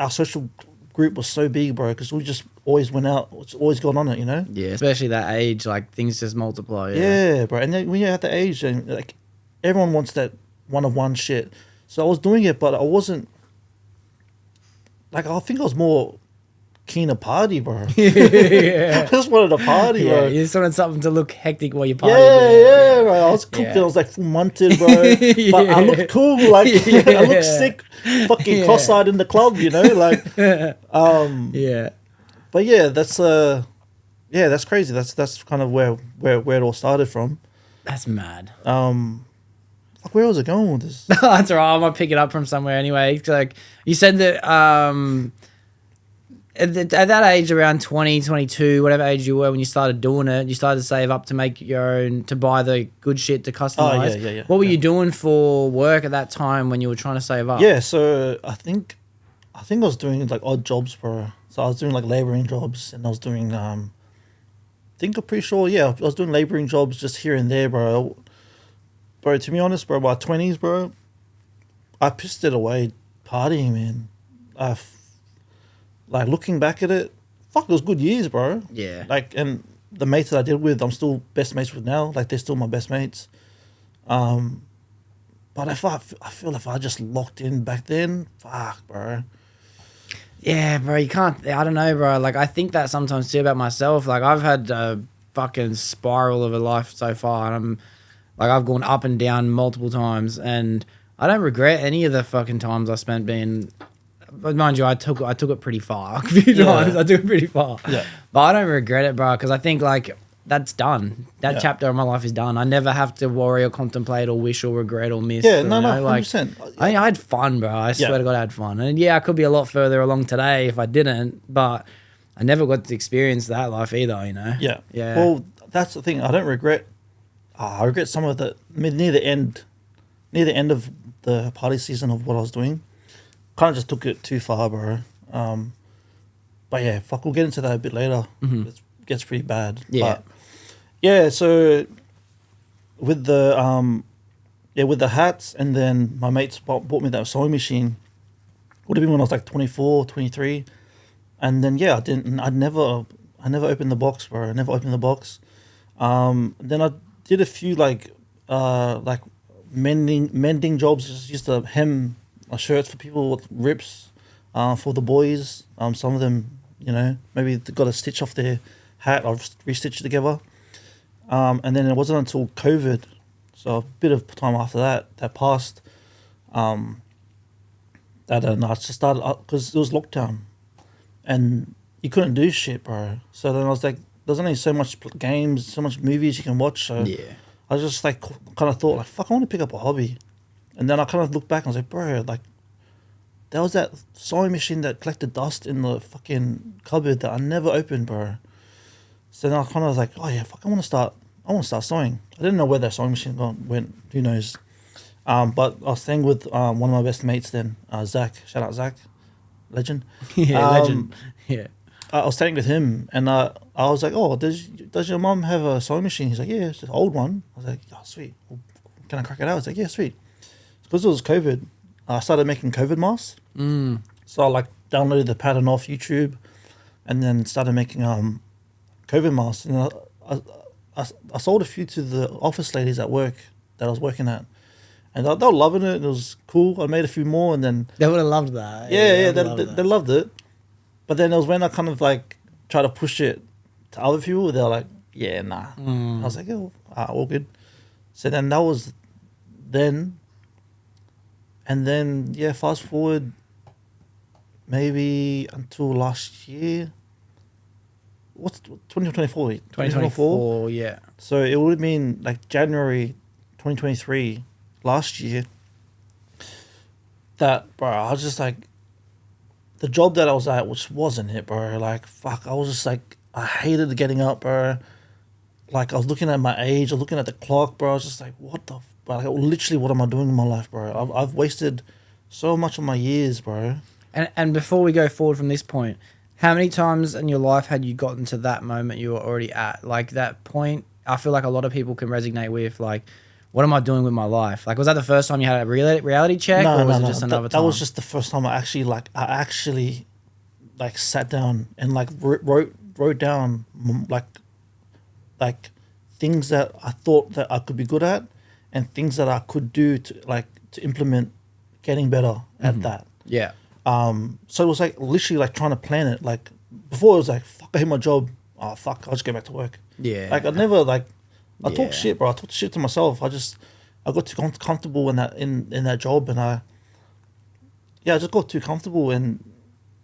social group was so big, bro, because we just always went out. It's always gone on it, you know? Yeah, especially that age, like, things just multiply. Yeah, bro. And then when you're at the age, and like, everyone wants that one-of-one shit. So I was doing it, but I wasn't, like, I think I was more keen to party, bro. I just wanted to party, bro. You just wanted something to look hectic while you party. Yeah, bro. I was cooked. I was like full munted, bro. But I looked cool. Like, I looked sick, fucking cross-eyed in the club, you know? Like, But yeah, that's crazy. That's kind of where it all started from. That's mad. Where was it going with this? That's all right. I might pick it up from somewhere anyway. Like, you said that at that age, around 20, 22, whatever age you were when you started doing it, you started to save up to make your own, to buy the good shit to customize. Yeah. What were you doing for work at that time when you were trying to save up? Yeah, so I think I was doing like odd jobs, bro. So I was doing like laboring jobs, and I was doing I'm pretty sure, I was doing laboring jobs just here and there, bro. Bro, to be honest, bro, my 20s, bro, I pissed it away partying, man. Like, looking back at it, it was good years, bro. Yeah. Like, and the mates that I did with, I'm still best mates with now. Like, they're still my best mates. But I feel if I just locked in back then, fuck, bro. Yeah, bro, you can't, I don't know, bro. Like, I think that sometimes too about myself. Like, I've had a fucking spiral of a life so far, and I've gone up and down multiple times, and I don't regret any of the fucking times I spent being, but mind you, I took it pretty far. A few times, I took it pretty far. Yeah. But I don't regret it, bro, because I think, like, that's done. That chapter of my life is done. I never have to worry or contemplate or wish or regret or miss. Yeah, or, no, 100%. Like, I had fun, bro. I swear to God, I had fun. And yeah, I could be a lot further along today if I didn't, but I never got to experience that life either, you know? Yeah. Yeah. Well, that's the thing. I don't regret. I regret some of the near the end of the party season of what I was doing. Kind of just took it too far, bro. But yeah, we'll get into that a bit later. Mm-hmm. It gets pretty bad. Yeah. But yeah, so with the hats, and then my mates bought me that sewing machine. Would have been when I was like 24, 23. And then I never opened the box, bro. I never opened the box. Then I did a few like mending jobs. Just used to hem shirts for people with rips, for the boys. Some of them, you know, maybe they got a stitch off their hat. I've restitched it together. And then it wasn't until COVID, so a bit of time after that passed, that I just started, because it was lockdown, and you couldn't do shit, bro. So then I was like, there's only so much games, so much movies you can watch. So I just like kind of thought like, fuck, I want to pick up a hobby. And then I kind of looked back and I was like, bro, like, there was that sewing machine that collected dust in the fucking cupboard that I never opened, bro. So then I kind of was like, oh yeah, fuck, I want to start sewing. I didn't know where that sewing machine went, who knows. But I was staying with one of my best mates then, Zach. Shout out Zach, legend. Legend. Yeah. I was staying with him, and I was like, oh, does your mum have a sewing machine? He's like, yeah, it's just an old one. I was like, oh, sweet. Well, can I crack it out? He's like, yeah, sweet. Because it was COVID, I started making COVID masks. So I like downloaded the pattern off YouTube, and then started making COVID masks. And I sold a few to the office ladies at work that I was working at, and they were loving it. It was cool. I made a few more, and then they would have loved that. They loved it. But then it was when I kind of like try to push it to other people. They're like, yeah, nah. I was like, oh, all good. So then that was then. And then, fast forward maybe until last year. what's 2024? 2024, yeah. So it would have been like January 2023 last year. That, bro, I was just like, the job that I was at, which wasn't it, bro. Like, fuck, I was just like, I hated getting up, bro. Like, I was looking at my age, I was looking at the clock, bro. I was just like, what the, bro? Like, literally, what am I doing in my life, bro? I've wasted so much of my years, bro. And before we go forward from this point, how many times in your life had you gotten to that moment you were already at? Like, that point, I feel like a lot of people can resonate with, like, what am I doing with my life? Like, was that the first time you had a reality check, or was it just another time? That was just the first time I actually sat down and like wrote down like things that I thought that I could be good at, and things that I could do to implement getting better at that. Yeah. So it was like literally like trying to plan it. Like before it was like, fuck, I hate my job. Oh fuck, I'll just go back to work. Yeah. Like I never like. I talk shit, bro. I talk shit to myself. I got too comfortable in that job, and I just got too comfortable. And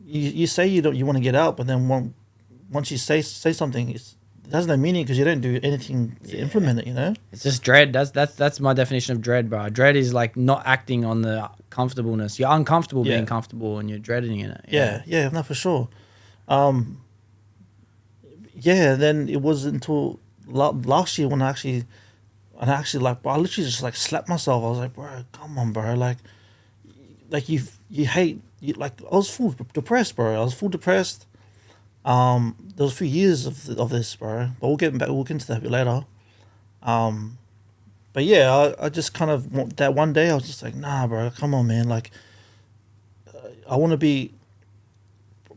you say you want to get out, but then once you say something, it has no meaning because you don't do anything to implement it. You know, it's just dread. That's my definition of dread, bro. Dread is like not acting on the comfortableness. You're uncomfortable being comfortable, and you're dreading it. Yeah, no, for sure. Then it was until last year when I actually like, bro, I literally just like slapped myself. I was like, bro, come on, bro, like you hate you, like I was full depressed, bro. I was full depressed. There was a few years of this, bro, but we'll get into that a bit later. But yeah, I just kind of that one day I was just like, nah, bro, come on, man, like I want to be.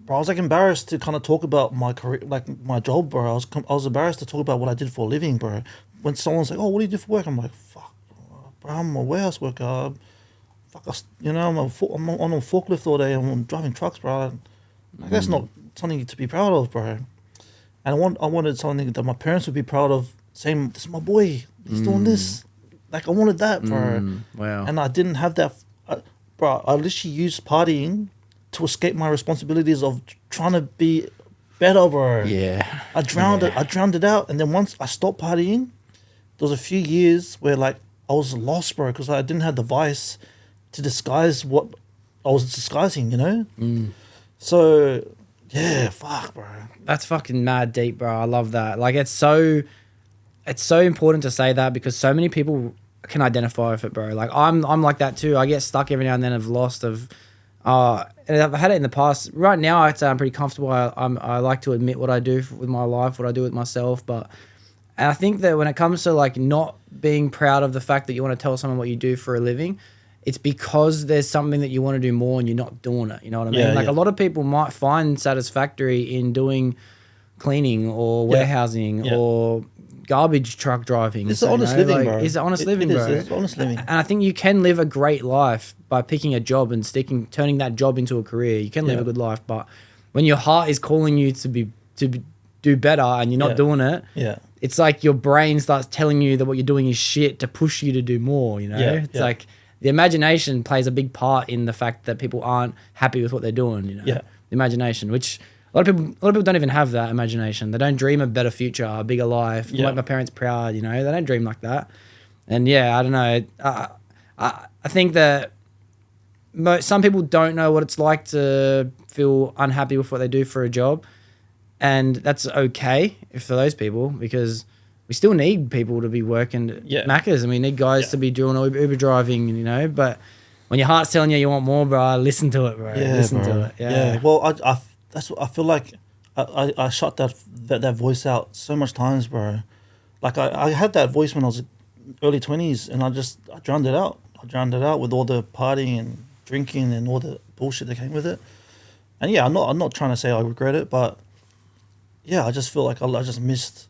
Bro, I was like embarrassed to kind of talk about my career, like my job, bro. I was embarrassed to talk about what I did for a living, bro. When someone's like, "Oh, what do you do for work?" I'm like, "Fuck, bro, I'm a warehouse worker. Fuck, I'm on a forklift all day. I'm driving trucks, bro. Like, that's not something to be proud of, bro." And I wanted something that my parents would be proud of, saying, "This is my boy. He's doing this." Like I wanted that, bro. Wow. And I didn't have that, bro. I literally used partying to escape my responsibilities of trying to be better, bro. Yeah. I drowned it out. And then once I stopped partying, there was a few years where like I was lost, bro, because I didn't have the vice to disguise what I was disguising, you know? So, yeah, fuck, bro. That's fucking mad deep, bro. I love that. Like, it's so important to say that because so many people can identify with it, bro. Like, I'm like that too. I get stuck every now and then and I've had it in the past. Right now, I'd say I'm pretty comfortable. I like to admit what I do with my life, what I do with myself. But and I think that when it comes to like not being proud of the fact that you want to tell someone what you do for a living, it's because there's something that you want to do more and you're not doing it. You know what I mean? Yeah, like a lot of people might find satisfactory in doing cleaning or warehousing or garbage truck driving. It's honest living, bro. It's honest living, bro. It's honest living. And I think you can live a great life by picking a job and turning that job into a career. You can live a good life, but when your heart is calling you to do better and you're not doing it, it's like your brain starts telling you that what you're doing is shit to push you to do more. You know, it's like the imagination plays a big part in the fact that people aren't happy with what they're doing. You know, the imagination, which. A lot of people don't even have that imagination. They don't dream a better future, a bigger life, make my parents proud, you know. They don't dream like that. And yeah, I don't know. I think that some people don't know what it's like to feel unhappy with what they do for a job. And that's okay for those people because we still need people to be working Maccas and we need guys to be doing Uber driving, you know. But when your heart's telling you want more, bro, listen to it, bro. Listen to it. Yeah. Well, that's what I feel like. I shut that voice out so much times, bro. Like I had that voice when I was early 20s, and I drowned it out. I drowned it out with all the partying and drinking and all the bullshit that came with it. And yeah, I'm not trying to say I regret it, but yeah, I just feel like I just missed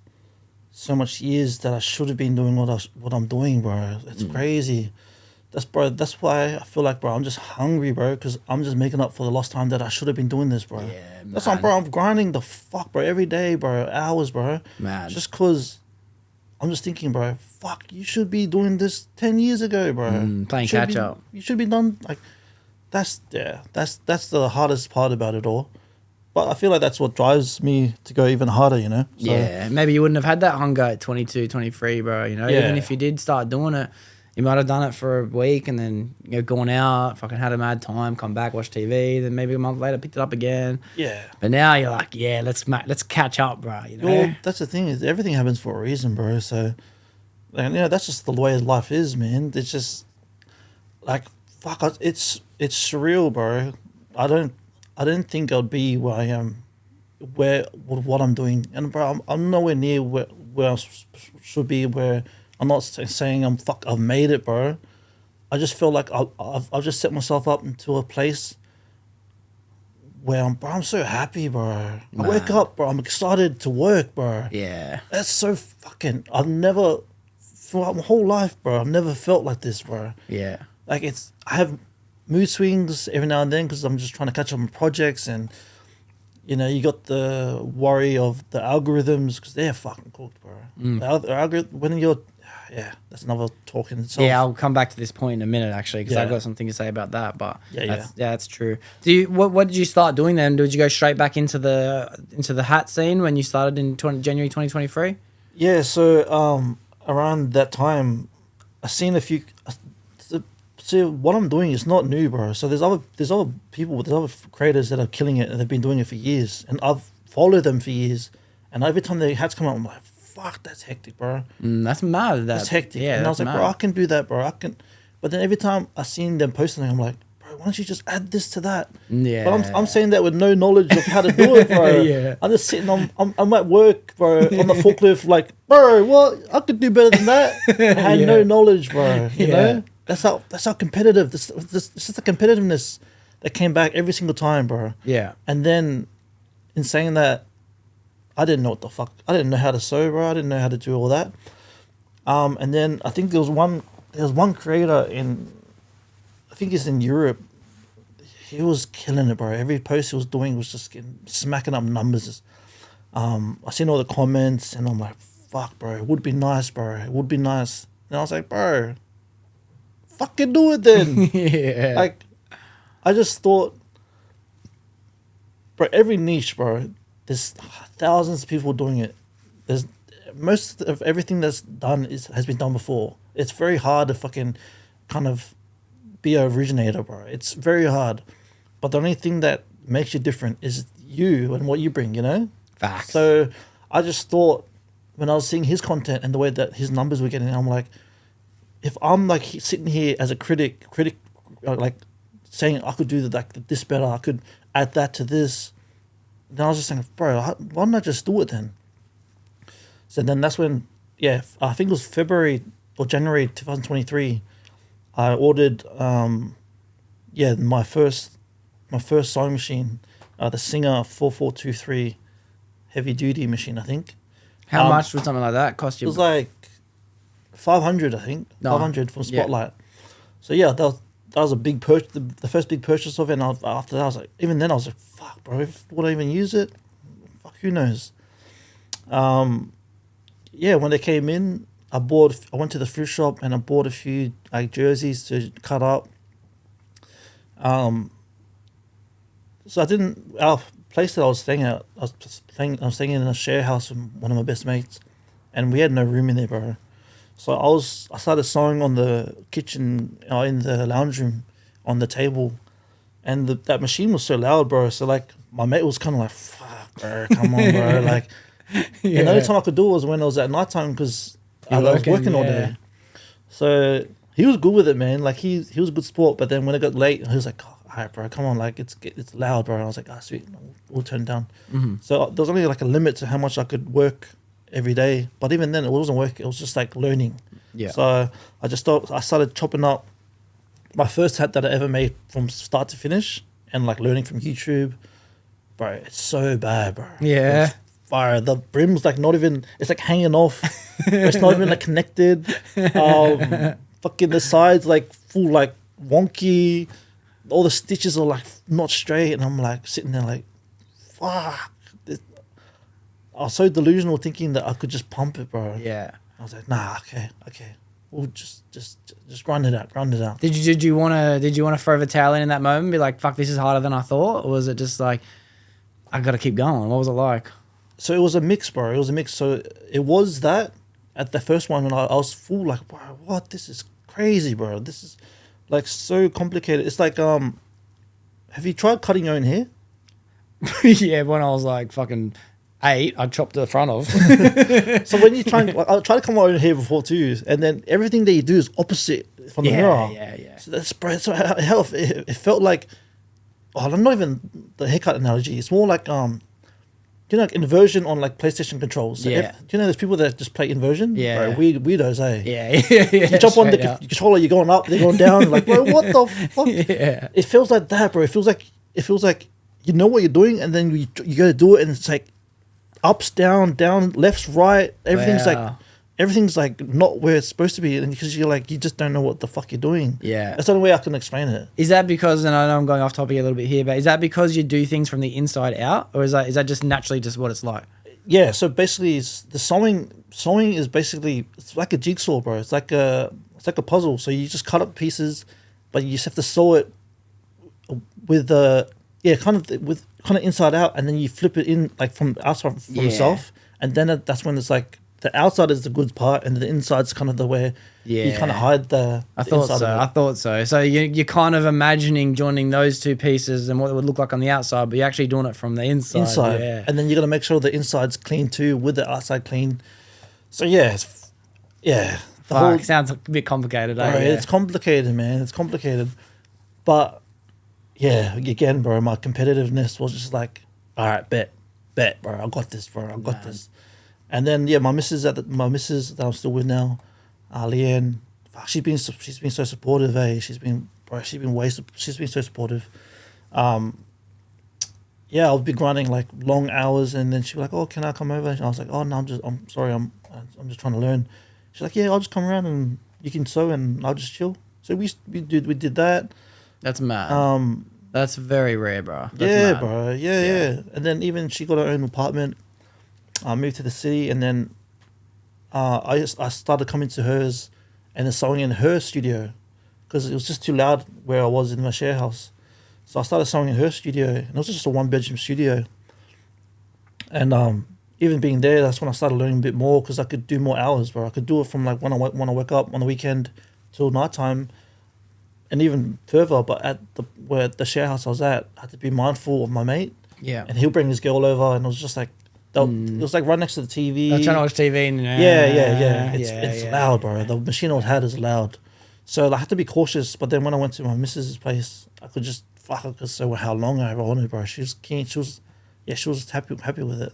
so much years that I should have been doing what I'm doing, bro. It's crazy. That's why I feel like, bro, I'm just hungry, bro, because I'm just making up for the lost time that I should have been doing this, bro. Yeah, that's why, bro, I'm grinding the fuck, bro, every day, bro, hours, bro. Man. Just because I'm just thinking, bro, fuck, you should be doing this 10 years ago, bro. Playing catch up. You should be done, like, that's the hardest part about it all. But I feel like that's what drives me to go even harder, you know? So, Yeah, maybe you wouldn't have had that hunger at 22, 23, bro. You know, Yeah. even if you did start doing it, you might have done it for a week and then gone out, fucking had a mad time, come back, watch TV, then maybe a month later picked it up again. Yeah. But now you're like, yeah, let's catch up, bro. You know, Well, that's the thing, is everything happens for a reason, bro. So, and, you know, that's just the way life is, man. It's just like, fuck, it's surreal, bro. I don't think I'd be where I am, what I'm doing, and bro, I'm nowhere near where I should be. Where I'm not saying I've made it, bro. I just feel like I've just set myself up into a place where I'm so happy, bro. I wake up, bro. I'm excited to work, bro. yeah, That's so fucking. I've never, throughout my whole life, bro, I've never felt like this, bro. yeah, Like I have mood swings every now and then because I'm just trying to catch up on projects, and you know, you got the worry of the algorithms because they're fucking cooked, bro. The algorithm, when you're, yeah, that's another talk in itself. yeah. I'll come back to this point in a minute, actually, because I've Yeah. got something to say about that. But Yeah, that's true. What did you start doing then? Did you go straight back into the hat scene when you started in January 2023? Yeah, so around that time, I seen a few. So what I'm doing is not new, bro. So there's other people, there's other creators that are killing it, and they've been doing it for years, and I've followed them for years. And every time their hats come out, I'm like, fuck, that's hectic, bro. That's mad. That's hectic. Yeah, and I was that's like, mad. bro, I can do that, bro. I can. But then every time I seen them post something, I'm like, bro, why don't you just add this to that? Yeah. But I'm saying that with no knowledge of how to do it, bro. Yeah. I'm just sitting I'm at work, bro, on the forklift, like, bro, what? I could do better than that. I had no knowledge, bro. You know? That's how competitive. This is the competitiveness that came back every single time, bro. Yeah. And then, in saying that, I didn't know what the fuck. I didn't know how to sew, bro. I didn't know how to do all that. And then I think there was one creator I think he's in Europe. He was killing it, bro. Every post he was doing was just smacking up numbers. I seen all the comments, and I'm like, fuck, bro. It would be nice, bro. It would be nice. And I was like, bro, fucking do it then. Yeah. Like, I just thought, bro, every niche, bro, there's thousands of people doing it. There's most of everything that's done has been done before. It's very hard to fucking kind of be an originator, bro. It's very hard. But the only thing that makes you different is you and what you bring, you know? Facts. So I just thought, when I was seeing his content and the way that his numbers were getting, I'm like, if I'm like sitting here as a critic, like saying I could do this better, I could add that to this, then I was just saying, bro, why don't I just do it then? So then that's when, I think it was February or January 2023, I ordered, my first sewing machine, the Singer 4423 heavy duty machine, I think. How much would something like that cost you? It was like 500, I think. No. 500 from Spotlight. So yeah, that was a big purchase, the first big purchase of it. And after that, I was like, even then I was like, fuck, bro, would I even use it? Fuck, who knows? When they came in, I went to the thrift shop and I bought a few like jerseys to cut up. So our place that I was staying at, I was staying in a share house with one of my best mates, and we had no room in there, bro. So I started sewing on the kitchen, in the lounge room, on the table, and that machine was so loud, bro. So like my mate was kind of like, "Fuck, bro, come on, bro." Like, and the only time I could do it was when it was at nighttime because I was working all day. So he was good with it, man. Like he was a good sport. But then when it got late, he was like, "Oh, all right, bro, come on, like it's loud, bro." And I was like, "Ah, sweet, we'll turn it down." Mm-hmm. So there was only like a limit to how much I could work every day. But even then, it wasn't work. It was just like learning. Yeah. So I started chopping up my first hat that I ever made from start to finish, and like learning from YouTube. Bro, it's so bad, bro. Yeah. It's fire. The brim's like not even. It's like hanging off. It's not even like connected. Fucking the sides like full like wonky. All the stitches are like not straight, and I'm like sitting there like, fuck. I was so delusional thinking that I could just pump it, bro. Yeah. I was like, nah, okay. We'll just grind it out. Did you want to throw the towel in that moment and be like, fuck, this is harder than I thought? Or was it just like, I got to keep going. What was it like? So it was a mix, bro. It was a mix. So it was that at the first one, and I was full like, bro, what? This is crazy, bro. This is like so complicated. It's like, have you tried cutting your own hair? Yeah, when I was like fucking 8, I chopped the front off. So when you try, I try to cut my own hair before too, and then everything that you do is opposite from the mirror. Yeah. So that's, bro. So hell, it felt like, oh, I'm not even the haircut analogy. It's more like you know, like inversion on like PlayStation controls. So Yeah. do you know there's people that just play inversion? Yeah. Bro, weirdos, eh? Yeah. You jump on the controller, you're going up, they're going down. Like, bro, what the fuck? Yeah. It feels like that, bro. It feels like you know what you're doing, and then you go to do it, and it's like ups, down, lefts, right. Everything's like not where it's supposed to be, and because you're like, you just don't know what the fuck you're doing. Yeah. That's the only way I can explain it. Is that because, and I know I'm going off topic a little bit here, but is that because you do things from the inside out, or is that just naturally just what it's like? Yeah, so basically, the sewing is basically, it's like a jigsaw, bro. It's like a puzzle. So you just cut up pieces, but you just have to sew it with kind of inside out, and then you flip it in like from outside from yourself, and then that's when it's like the outside is the good part, and the inside's kind of the way you kind of hide the. I thought so. So you're kind of imagining joining those two pieces and what it would look like on the outside, but you're actually doing it from the inside. Yeah. And then you got to make sure the inside's clean too, with the outside clean. So Sounds a bit complicated. Bro, it's complicated, man. It's complicated, but yeah, again, bro, my competitiveness was just like, all right, bet, bro, I got this, bro, I got this. And then my missus that I'm still with now, Leanne, fuck, she's been so supportive, eh? She's been so supportive. I'll be grinding like long hours, and then she'd be like, "Oh, can I come over?" And I was like, "Oh no, I'm sorry, I'm just trying to learn." She's like, "Yeah, I'll just come around and you can sew and I'll just chill." So we did that. That's mad. That's very rare, bro. That's mad. Bro. Yeah. And then even she got her own apartment. I moved to the city, and then I started coming to hers and then sewing in her studio because it was just too loud where I was in my share house. So I started sewing in her studio, and it was just a 1-bedroom studio. And even being there, that's when I started learning a bit more because I could do more hours, bro. I could do it from like when I wake up on the weekend till nighttime, and even further. But where the share house I was at, I had to be mindful of my mate. Yeah. And he'll bring his girl over, and it was just like, it was like right next to the TV. I was trying to watch TV. And, It's loud, bro. The machine I had is loud. So I had to be cautious. But then when I went to my missus's place, I could just so how long I ever wanted, bro. She was keen. She was happy with it.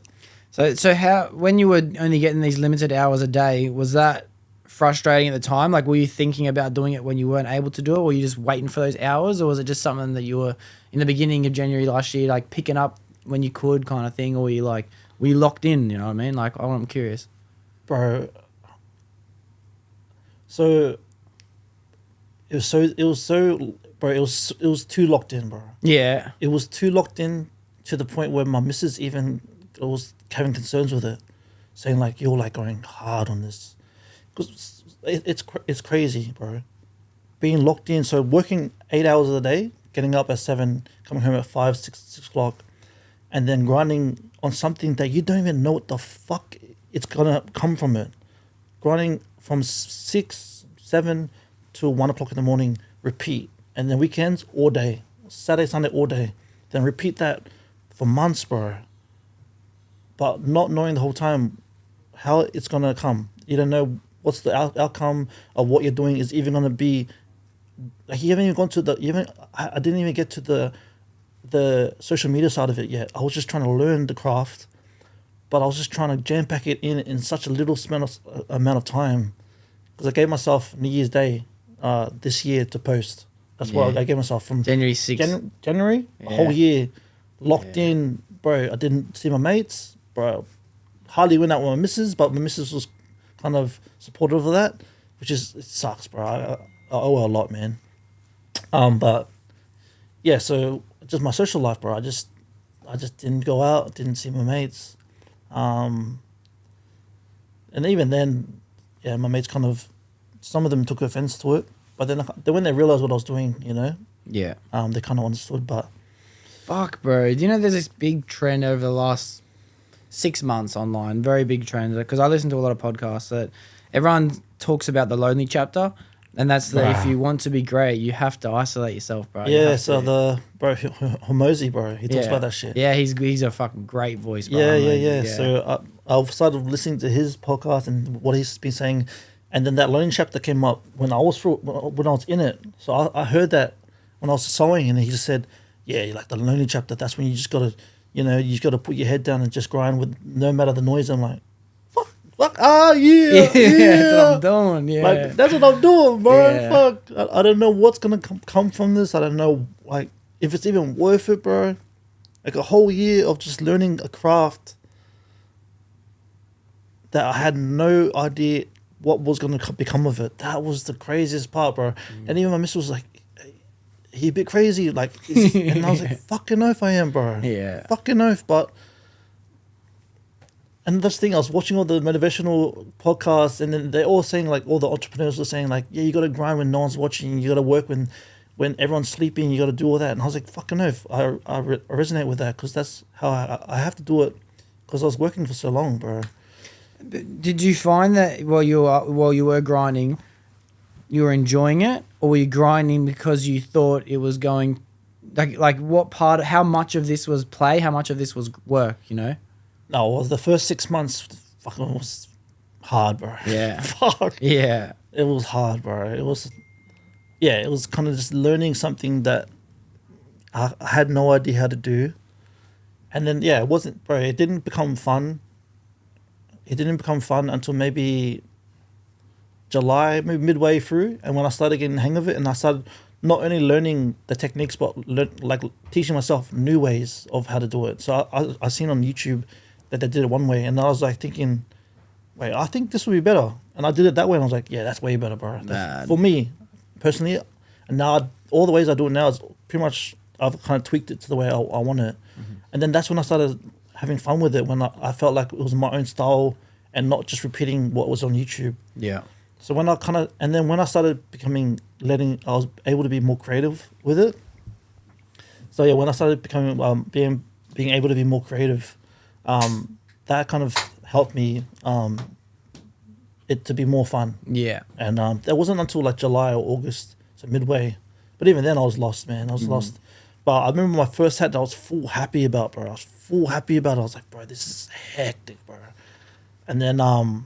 So how, when you were only getting these limited hours a day, was that frustrating at the time? Like, were you thinking about doing it when you weren't able to do it, or were you just waiting for those hours, or was it just something that you were in the beginning of January last year, like picking up when you could kind of thing, or were you locked in? You know what I mean? Like, I'm curious, bro. So it was too locked in, bro. Yeah, it was too locked in to the point where my missus even was having concerns with it, saying like, you're like going hard on this, because it's crazy, bro. Being locked in, so working 8 hours a day, getting up at 7, coming home at 5, 6 o'clock, and then grinding on something that you don't even know what the fuck it's gonna come from it. Grinding from 6, 7 to 1 o'clock in the morning, repeat, and then weekends all day, Saturday, Sunday all day, then repeat that for months, bro. But not knowing the whole time how it's gonna come. You don't know what's the outcome of what you're doing is even gonna be. Like, you haven't even gone to I didn't even get to the social media side of it yet. I was just trying to learn the craft, but I was just trying to jam pack it in such a little amount of time, because I gave myself New Year's Day this year to post. That's what I gave myself from January 6th. January, a whole year, locked in, bro. I didn't see my mates, bro. Hardly went out with my missus, but my missus was kind of supportive of that, which it sucks, bro. I owe her a lot, man. But yeah, so just my social life, bro. I just didn't go out, didn't see my mates, and even then, yeah, my mates kind of, some of them took offense to it, but then when they realized what I was doing, you know, yeah, they kind of understood. But Fuck, bro. Do you know there's this big trend over the last 6 months online, very big trend, because I listen to a lot of podcasts that everyone talks about the lonely chapter, and that's that if you want to be great, you have to isolate yourself, bro. Yeah, so the bro Hormozy, bro, he talks about that shit. Yeah, he's a fucking great voice, bro. Yeah. So I've started listening to his podcast and what he's been saying, and then that lonely chapter came up when I was in it. So I heard that when I was sewing, and he just said, yeah, like the lonely chapter, that's when you just gotta, you just gotta put your head down and just grind with no matter the noise. I'm like, fuck, yeah. That's what I'm doing, yeah. Like, that's what I'm doing, bro. Yeah. Fuck. I don't know what's gonna come from this. I don't know, like, if it's even worth it, bro. Like a whole year of just learning a craft that I had no idea what was gonna become of it. That was the craziest part, bro. And even my miss was like, he a bit crazy, like, and I was like, fucking oath I am, bro. Yeah. Fucking oath, but. And this thing, I was watching all the motivational podcasts, and then they're all saying, like, all the entrepreneurs were saying, like, yeah, you got to grind when no one's watching, you got to work when everyone's sleeping, you got to do all that. And I was like, fucking oath, I resonate with that, because that's how I have to do it, because I was working for so long, bro. Did you find that while you were grinding, you were enjoying it, or were you grinding because you thought it was going, like what part, how much of this was play, how much of this was work, No, well, the first 6 months fucking was hard, bro. Yeah. Fuck. Yeah. It was hard, bro. It was kind of just learning something that I had no idea how to do. And then, it wasn't, bro, it didn't become fun. It didn't become fun until maybe July, maybe midway through. And when I started getting the hang of it, and I started not only learning the techniques, but teaching myself new ways of how to do it. So I seen on YouTube that they did it one way, and I was like thinking, wait, I think this would be better. And I did it that way, and I was like, yeah, that's way better, bro. For me, personally. And now all the ways I do it now is pretty much, I've kind of tweaked it to the way I want it. Mm-hmm. And then that's when I started having fun with it, when I felt like it was my own style and not just repeating what was on YouTube. Yeah. So when I started I was able to be more creative with it. So yeah, when I started becoming, being able to be more creative, that kind of helped me, it to be more fun. Yeah. And that wasn't until like July or August, so midway. But even then I was lost, man. I was lost. But I remember my first hat that I was full happy about, bro. I was like, bro, this is hectic, bro. And then I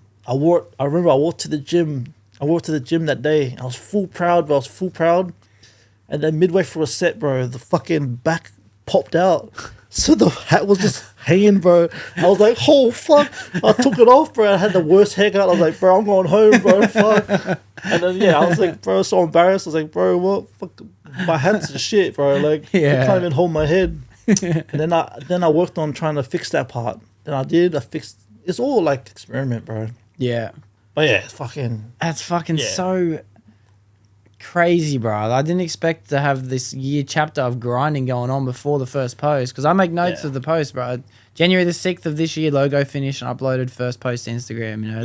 remember I walked to the gym that day. I was full proud, bro. And then midway through a set, bro, the fucking back popped out. So the hat was just hanging, bro. I was like, oh, fuck. I took it off, bro. I had the worst haircut. I was like, bro, I'm going home, bro. Fuck. And then, I was like, bro, so embarrassed. I was like, bro, what? Fuck. My hat's shit, bro. Like, I can't even hold my head. And then I worked on trying to fix that part. Then I fixed. It's all like experiment, bro. Yeah. But yeah, that's fucking so crazy, bro. I didn't expect to have this year chapter of grinding going on before the first post, because I make notes of the post, bro. January the 6th of this year, logo finished, and uploaded first post to Instagram,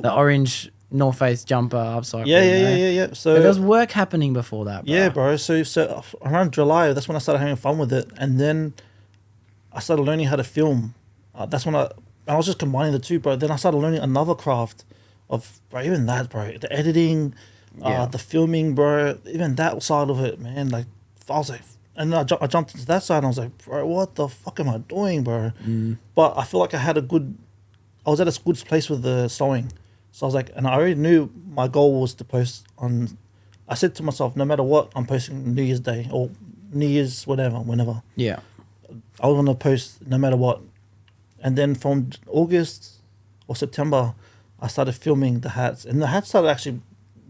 the orange North Face jumper upcycling. Yeah. So but there was work happening before that, bro. Yeah, bro. So around July, that's when I started having fun with it, and then I started learning how to film. That's when I was just combining the two, bro. Then I started learning another craft of, bro, even that, bro, the editing, the filming, bro, even that side of it, man. Like, I was like, and then I jumped into that side, and I was like, bro, what the fuck am I doing, bro? But I feel like I was at a good place with the sewing. So I was like, and I already knew my goal was to post on, I said to myself, no matter what, I'm posting New Year's Day or New Year's whenever. Yeah. I was going to post no matter what. And then from August or September, I started filming the hats, and the hats started actually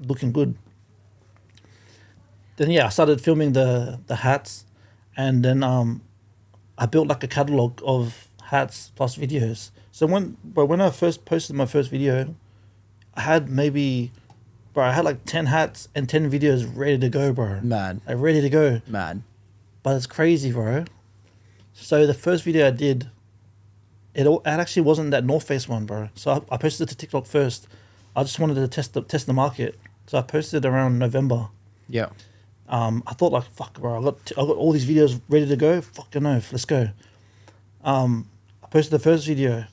looking good. Then I started filming the hats, and then I built like a catalog of hats plus videos. So when I first posted my first video, I had like 10 hats and 10 videos ready to go, bro. Mad. Like ready to go. Mad. But it's crazy, bro. So the first video I did, it actually wasn't that North Face one, bro. So I posted it to TikTok first. I just wanted to test the market. So I posted around November. Yeah. I thought like, fuck, bro, I got all these videos ready to go. Fucking no, let's go. I posted the first video.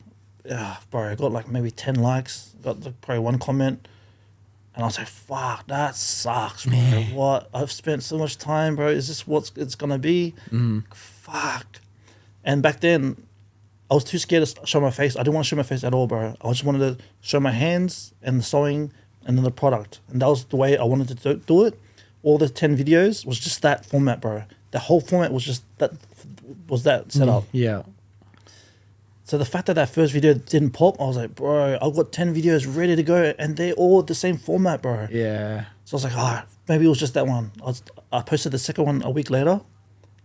Bro, I got like maybe 10 likes. Got like probably one comment. And I was like, fuck, that sucks, bro. What? I've spent so much time, bro. Is this what it's going to be? Fuck. And back then, I was too scared to show my face. I didn't want to show my face at all, bro. I just wanted to show my hands and the sewing and then the product. And that was the way I wanted to do it. All the 10 videos was just that format, bro. The whole format was just that set up. Yeah. So the fact that that first video didn't pop, I was like, bro, I've got 10 videos ready to go and they're all the same format, bro. Yeah. So I was like, maybe it was just that one. I posted the second one a week later.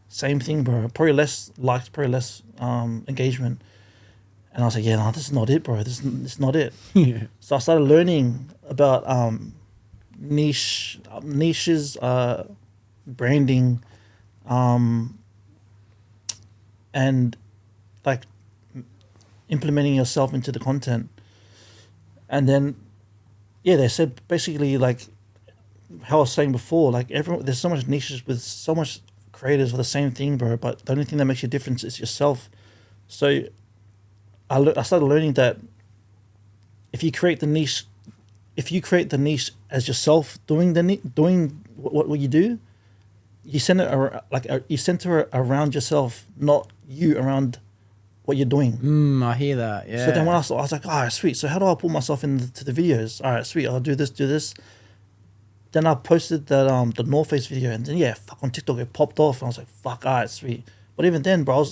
Same thing, bro. Probably less likes, probably less engagement. And I was like, yeah, no, this is not it, bro. This is not it. Yeah. So I started learning about niches, branding, and like implementing yourself into the content. And then, yeah, they said basically like how I was saying before, like there's so much niches with so much creators for the same thing, bro. But the only thing that makes you different is yourself. So I started learning that if you create the niche as yourself, doing what you do, you center around yourself, not you around what you're doing. I hear that. Yeah. So then when I was like, all right, sweet. So how do I put myself into the videos? All right, sweet. I'll do this. Then I posted that the North Face video, and then on TikTok it popped off, and I was like, fuck, all right, sweet. But even then, bro,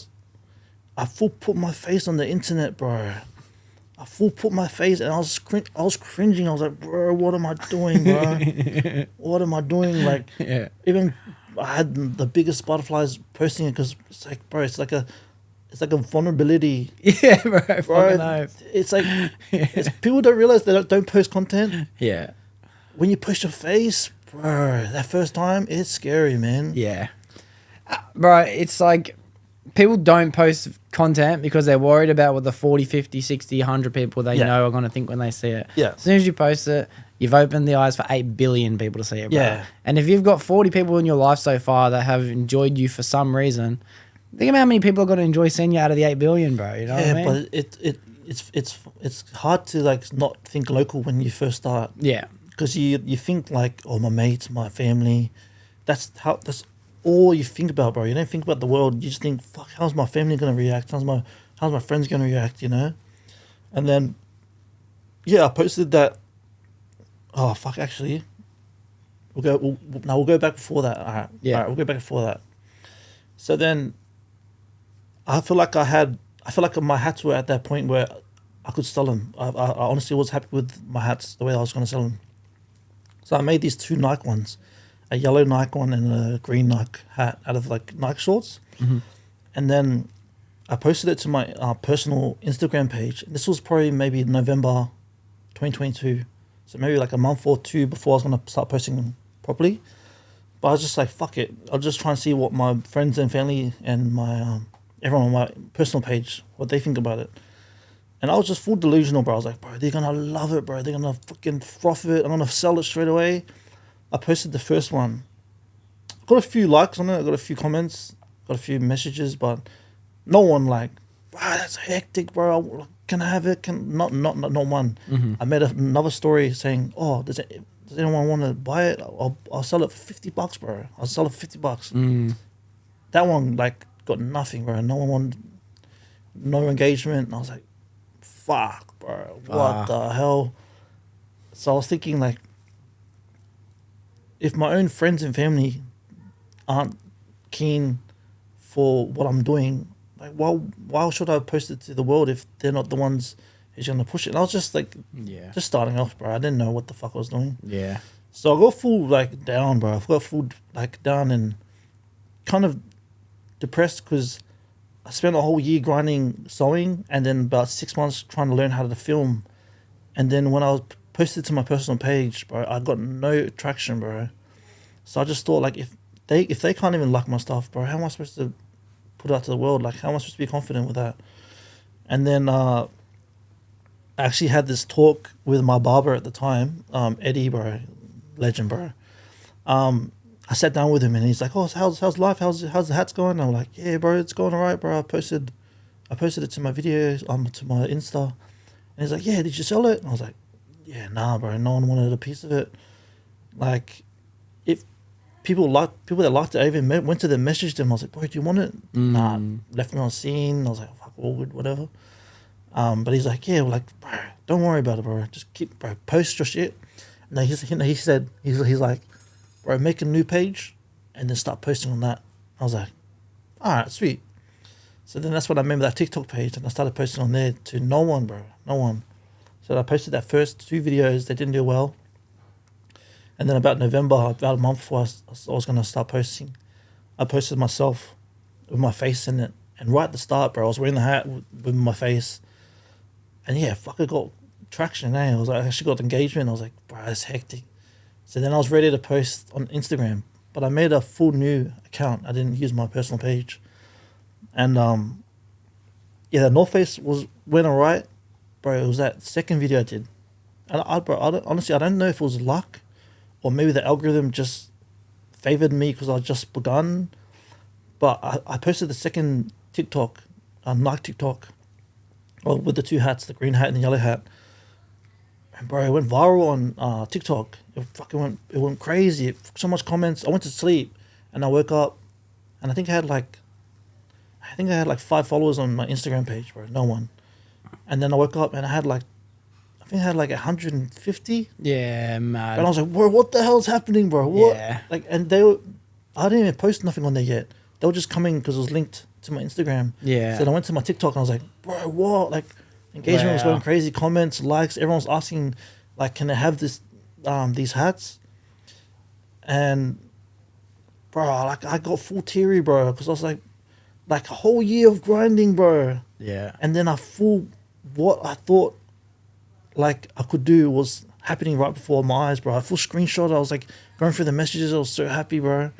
I full put my face on the internet, bro. I full put my face, and I was cringing. I was like, bro, what am I doing, bro? What am I doing? Like, even I had the biggest butterflies posting it because it's like, bro, it's like a vulnerability. Yeah, bro. It's like people don't realize they don't post content. Yeah. When you push your face, bro, that first time, it's scary, man. Yeah. Bro, it's like people don't post content because they're worried about what the 40, 50, 60, 100 people they know are going to think when they see it. Yeah. As soon as you post it, you've opened the eyes for 8 billion people to see it, bro. Yeah. And if you've got 40 people in your life so far that have enjoyed you for some reason, think about how many people are going to enjoy seeing you out of the 8 billion, bro. You know what I mean? But it's hard to like not think local when you first start. Yeah. Because you think like, oh, my mates, my family, that's all you think about, bro. You don't think about the world. You just think, fuck, how's my family gonna react? How's my friends gonna react? You know. And then, I posted that. Oh fuck! Actually, we'll go back before that. All right. Yeah. All right, we'll go back before that. So then, I feel like my hats were at that point where I could sell them. I honestly was happy with my hats, the way I was gonna sell them. So I made these 2 Nike ones, a yellow Nike one and a green Nike hat out of like Nike shorts. Mm-hmm. And then I posted it to my personal Instagram page. This was probably maybe November 2022. So maybe like a month or 2 before I was going to start posting them properly. But I was just like, fuck it. I'll just try and see what my friends and family and my everyone on my personal page, what they think about it. And I was just full delusional, bro. I was like, bro, they're going to love it, bro. They're going to fucking froth it. I'm going to sell it straight away. I posted the first one. Got a few likes on it. I got a few comments. Got a few messages, but no one like, bro, that's hectic, bro. Can I have it? Not one. Mm-hmm. I made another story saying, oh, does anyone want to buy it? I'll sell it for $50, bro. I'll sell it for $50. Mm. That one like got nothing, bro. No one wanted, no engagement. And I was like, fuck, bro. What the hell? So I was thinking like, if my own friends and family aren't keen for what I'm doing, like why should I post it to the world if they're not the ones who's gonna push it? And I was just like, just starting off, bro. I didn't know what the fuck I was doing. Yeah. So I got full like down, bro. I got full like down and kind of depressed because I spent a whole year grinding sewing and then about 6 months trying to learn how to film. And then when I was posted to my personal page, bro, I got no traction, bro. So I just thought like if they can't even like my stuff, bro, how am I supposed to put it out to the world? Like how am I supposed to be confident with that? And then I actually had this talk with my barber at the time, Eddie, bro, legend, bro. I I sat down with him and he's like, "Oh, so how's life? How's the hats going?" I'm like, "Yeah, bro, it's going alright, bro. I posted it to my videos, to my Insta." And he's like, "Yeah, did you sell it?" And I was like, "Yeah, nah, bro. No one wanted a piece of it. Like, if people that liked it, I even went to them, messaged them. I was like, bro, do you want it?" Nah, left me on scene. I was like, fuck, all good, whatever. But he's like, "Yeah, like, bro, don't worry about it, bro. Just post your shit." And he said, he's like, "Bro, make a new page and then start posting on that." I was like, "All right, sweet." So then that's when I remember that TikTok page, and I started posting on there to no one, bro, no one. So I posted that first 2 videos. They didn't do well. And then about November, about a month before I was going to start posting, I posted myself with my face in it. And right at the start, bro, I was wearing the hat with my face. And yeah, fuck, I got traction, eh? I actually got engagement. I was like, bro, that's hectic. So then I was ready to post on Instagram. But I made a full new account. I didn't use my personal page. And yeah, the North Face went alright. Bro, it was that second video I did. And honestly, I don't know if it was luck or maybe the algorithm just favored me because I just begun. But I posted the second TikTok, Nike TikTok, with the 2 hats, the green hat and the yellow hat. And bro, it went viral on TikTok. It went crazy. So much comments. I went to sleep and I woke up and I think I had like 5 followers on my Instagram page, bro. No one. And then I woke up and I think I had like 150. Yeah, mad. And I was like, bro, what the hell's happening, bro? What? Yeah. Like, and I didn't even post nothing on there yet. They were just coming because it was linked to my Instagram. Yeah. So then I went to my TikTok and I was like, bro, what? Like, engagement was going crazy, comments, likes. Everyone was asking, like, can I have these hats? And, bro, like, I got full teary, bro, because I was like a whole year of grinding, bro. Yeah. And then what I thought like I could do was happening right before my eyes, bro. I full screenshot. I was like going through the messages. I was so happy, bro.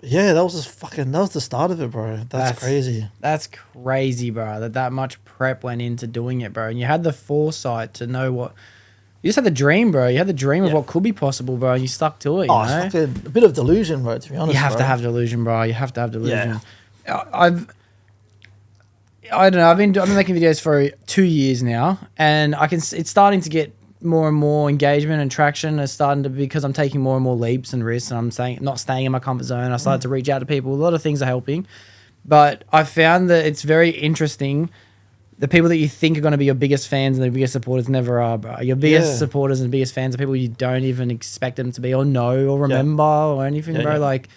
Yeah, that was the start of it, bro. That's crazy. That's crazy, bro. That much prep went into doing it, bro. And you had the foresight to know what. You just had the dream, bro. You had the dream of what could be possible, bro. And you stuck to it. You know? It's fucking a bit of delusion, bro. To be honest, you have to have delusion, bro. You have to have delusion. Yeah. I don't know. I've been making videos for 2 years now, and it's starting to get more and more engagement and traction. It's starting to because I'm taking more and more leaps and risks, and I'm not staying in my comfort zone. I started to reach out to people. A lot of things are helping, but I found that it's very interesting. The people that you think are going to be your biggest fans and the biggest supporters never are, bro. Your biggest supporters and biggest fans are people you don't even expect them to be or know or remember or anything, bro. Like,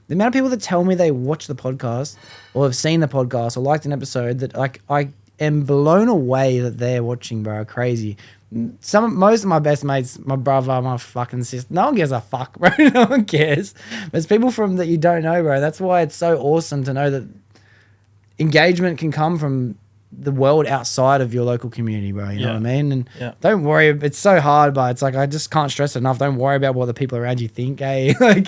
the amount of people that tell me they watch the podcast or have seen the podcast or liked an episode that, like, I am blown away that they're watching, bro. Crazy. Most of my best mates, my brother, my fucking sister, no one gives a fuck, bro. No one cares. There's people that you don't know, bro. That's why it's so awesome to know that engagement can come from the world outside of your local community, bro. You know what I mean? And don't worry. It's so hard, but it's like, I just can't stress it enough. Don't worry about what the people around you think, eh? Like,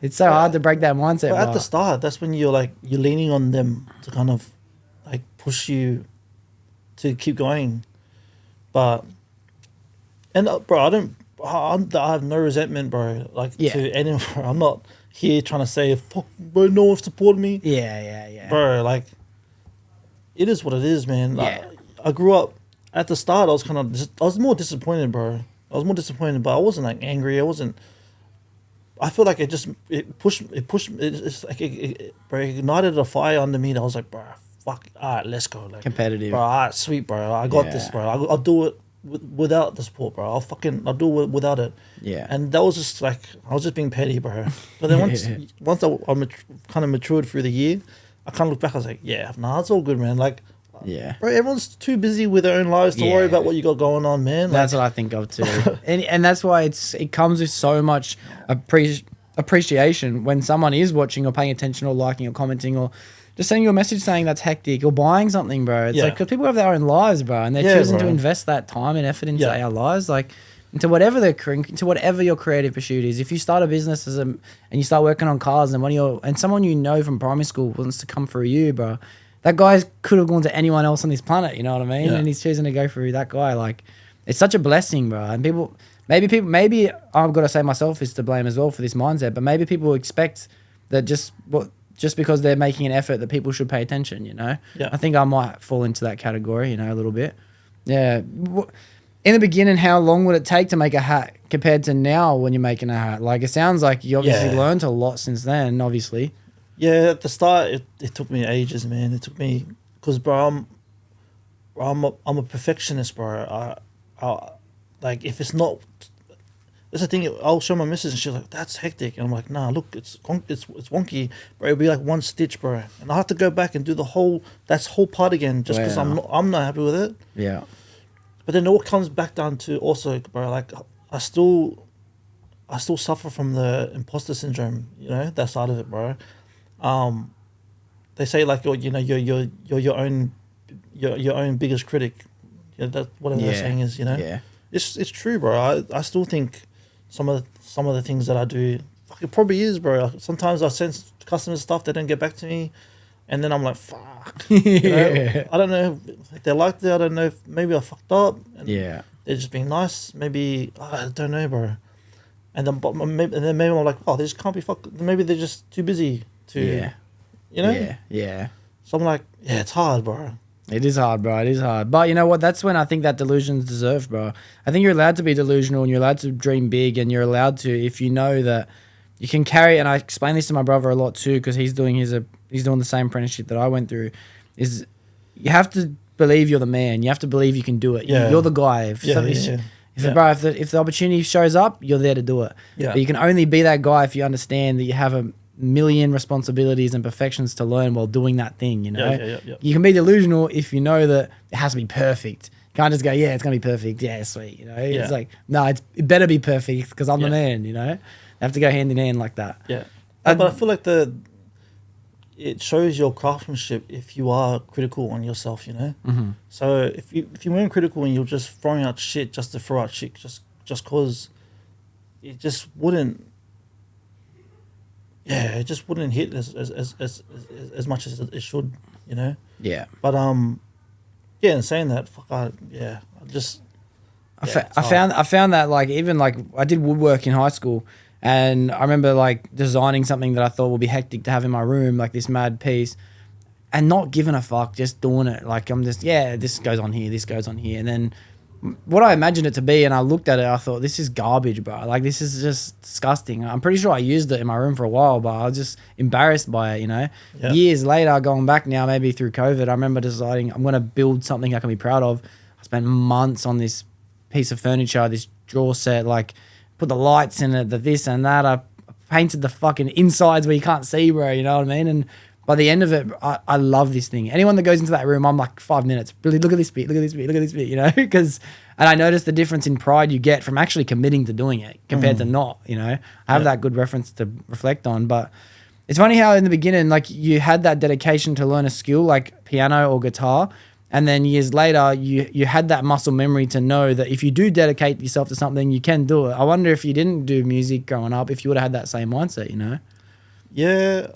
it's so hard to break that mindset. But at the start, that's when you're leaning on them to kind of like push you to keep going. But, and bro, I have no resentment, bro. Like, to anyone. I'm not here trying to say, fuck, bro, no one supported me. Yeah. Bro, like, it is what it is, man. Like, I grew up at the start. I was more disappointed, bro. I was more disappointed, but I wasn't like angry. I feel like it ignited a fire under me. That I was like, bro, fuck, all right, let's go. Like, competitive, bro. All right, sweet, bro. I got this, bro. I'll do it without the support, bro. I'll do it without it. Yeah. And that was just like, I was just being petty, bro. But then once I kind of matured through the year, I kind of look back. I was like, nah, it's all good, man. Like, bro, everyone's too busy with their own lives to worry about what you got going on, man. Like, that's what I think of too, and that's why it comes with so much appreciation when someone is watching or paying attention or liking or commenting or just sending you a message saying that's hectic or buying something, bro. It's like, because people have their own lives, bro, and they're choosing to invest that time and effort into our lives, like, into whatever your creative pursuit is. If you start a business and you start working on cars and someone you know from primary school wants to come through you, bro, that guy could have gone to anyone else on this planet, you know what I mean? And he's choosing to go through that guy. Like, it's such a blessing, bro. And people maybe I've got to say myself is to blame as well for this mindset, but maybe people expect that just because they're making an effort that people should pay attention, you know? Yeah. I think I might fall into that category, you know, a little bit. Yeah. In the beginning, how long would it take to make a hat compared to now when you're making a hat? Like, it sounds like you obviously learned a lot since then, obviously. Yeah, at the start, it took me ages, man. It took me, because, bro, I'm a perfectionist, bro. I like, if it's not, that's the thing. I'll show my missus and she's like, "That's hectic," and I'm like, "Nah, look, it's wonky, bro. It'll be like one stitch, bro, and I have to go back and do the whole part again just because I'm not happy with it." Yeah. But then it all comes back down to also, bro, like I still suffer from the imposter syndrome, you know, that side of it, bro. They say like, you know, you're your own biggest critic. Yeah, that's whatever that saying is, you know. Yeah. It's true, bro. I still think some of the things that I do, fuck, it probably is, bro. Like, sometimes I send customers stuff, they don't get back to me, and then I'm like, fuck. You know? I don't know if they liked it. I don't know if maybe I fucked up. And they're just being nice. Maybe I don't know, bro. And then maybe I'm like, oh, they just can't be fucked. Maybe they're just too busy to, you know. Yeah. So I'm like, yeah, it's hard, bro. It is hard, bro. It is hard. But you know what? That's when I think that delusion's deserved, bro. I think you're allowed to be delusional and you're allowed to dream big and you're allowed to, if you know that you can carry, and I explain this to my brother a lot too, because he's doing the same apprenticeship that I went through, is you have to believe you're the man. You have to believe you can do it. Yeah. You're the guy. If the opportunity shows up, you're there to do it. Yeah. But you can only be that guy if you understand that you have a million responsibilities and perfections to learn while doing that thing, you know? Yeah. You can be delusional if you know that it has to be perfect. You can't just go, yeah, it's going to be perfect. Yeah, sweet, you know? It's like, no, it better be perfect because I'm the man, you know? They have to go hand in hand like that. Yeah. But I feel like it shows your craftsmanship if you are critical on yourself, you know? Mm-hmm. So if you weren't critical and you're just throwing out shit just to throw out shit just cause it just wouldn't hit as much as it should, you know? Yeah. But in saying that, I found that like even like I did woodwork in high school, and I remember like designing something that I thought would be hectic to have in my room, like this mad piece, and not giving a fuck, just doing it. Like I'm just, this goes on here, this goes on here, and then what I imagined it to be, and I looked at it, I thought, this is garbage, bro. Like, this is just disgusting. I'm pretty sure I used it in my room for a while, but I was just embarrassed by it, you know? Yeah. Years later, going back now, maybe through COVID, I remember deciding I'm going to build something I can be proud of. I spent months on this piece of furniture, this drawer set, like, put the lights in it, the this and that. I painted the fucking insides where you can't see, bro, you know what I mean? And by the end of it, I love this thing. Anyone that goes into that room, I'm like 5 minutes. Really, look at this bit, you know? And I noticed the difference in pride you get from actually committing to doing it compared to not, you know? I have that good reference to reflect on. But it's funny how in the beginning, like you had that dedication to learn a skill like piano or guitar. And then years later, you had that muscle memory to know that if you do dedicate yourself to something, you can do it. I wonder if you didn't do music growing up, if you would have had that same mindset, you know? Yeah,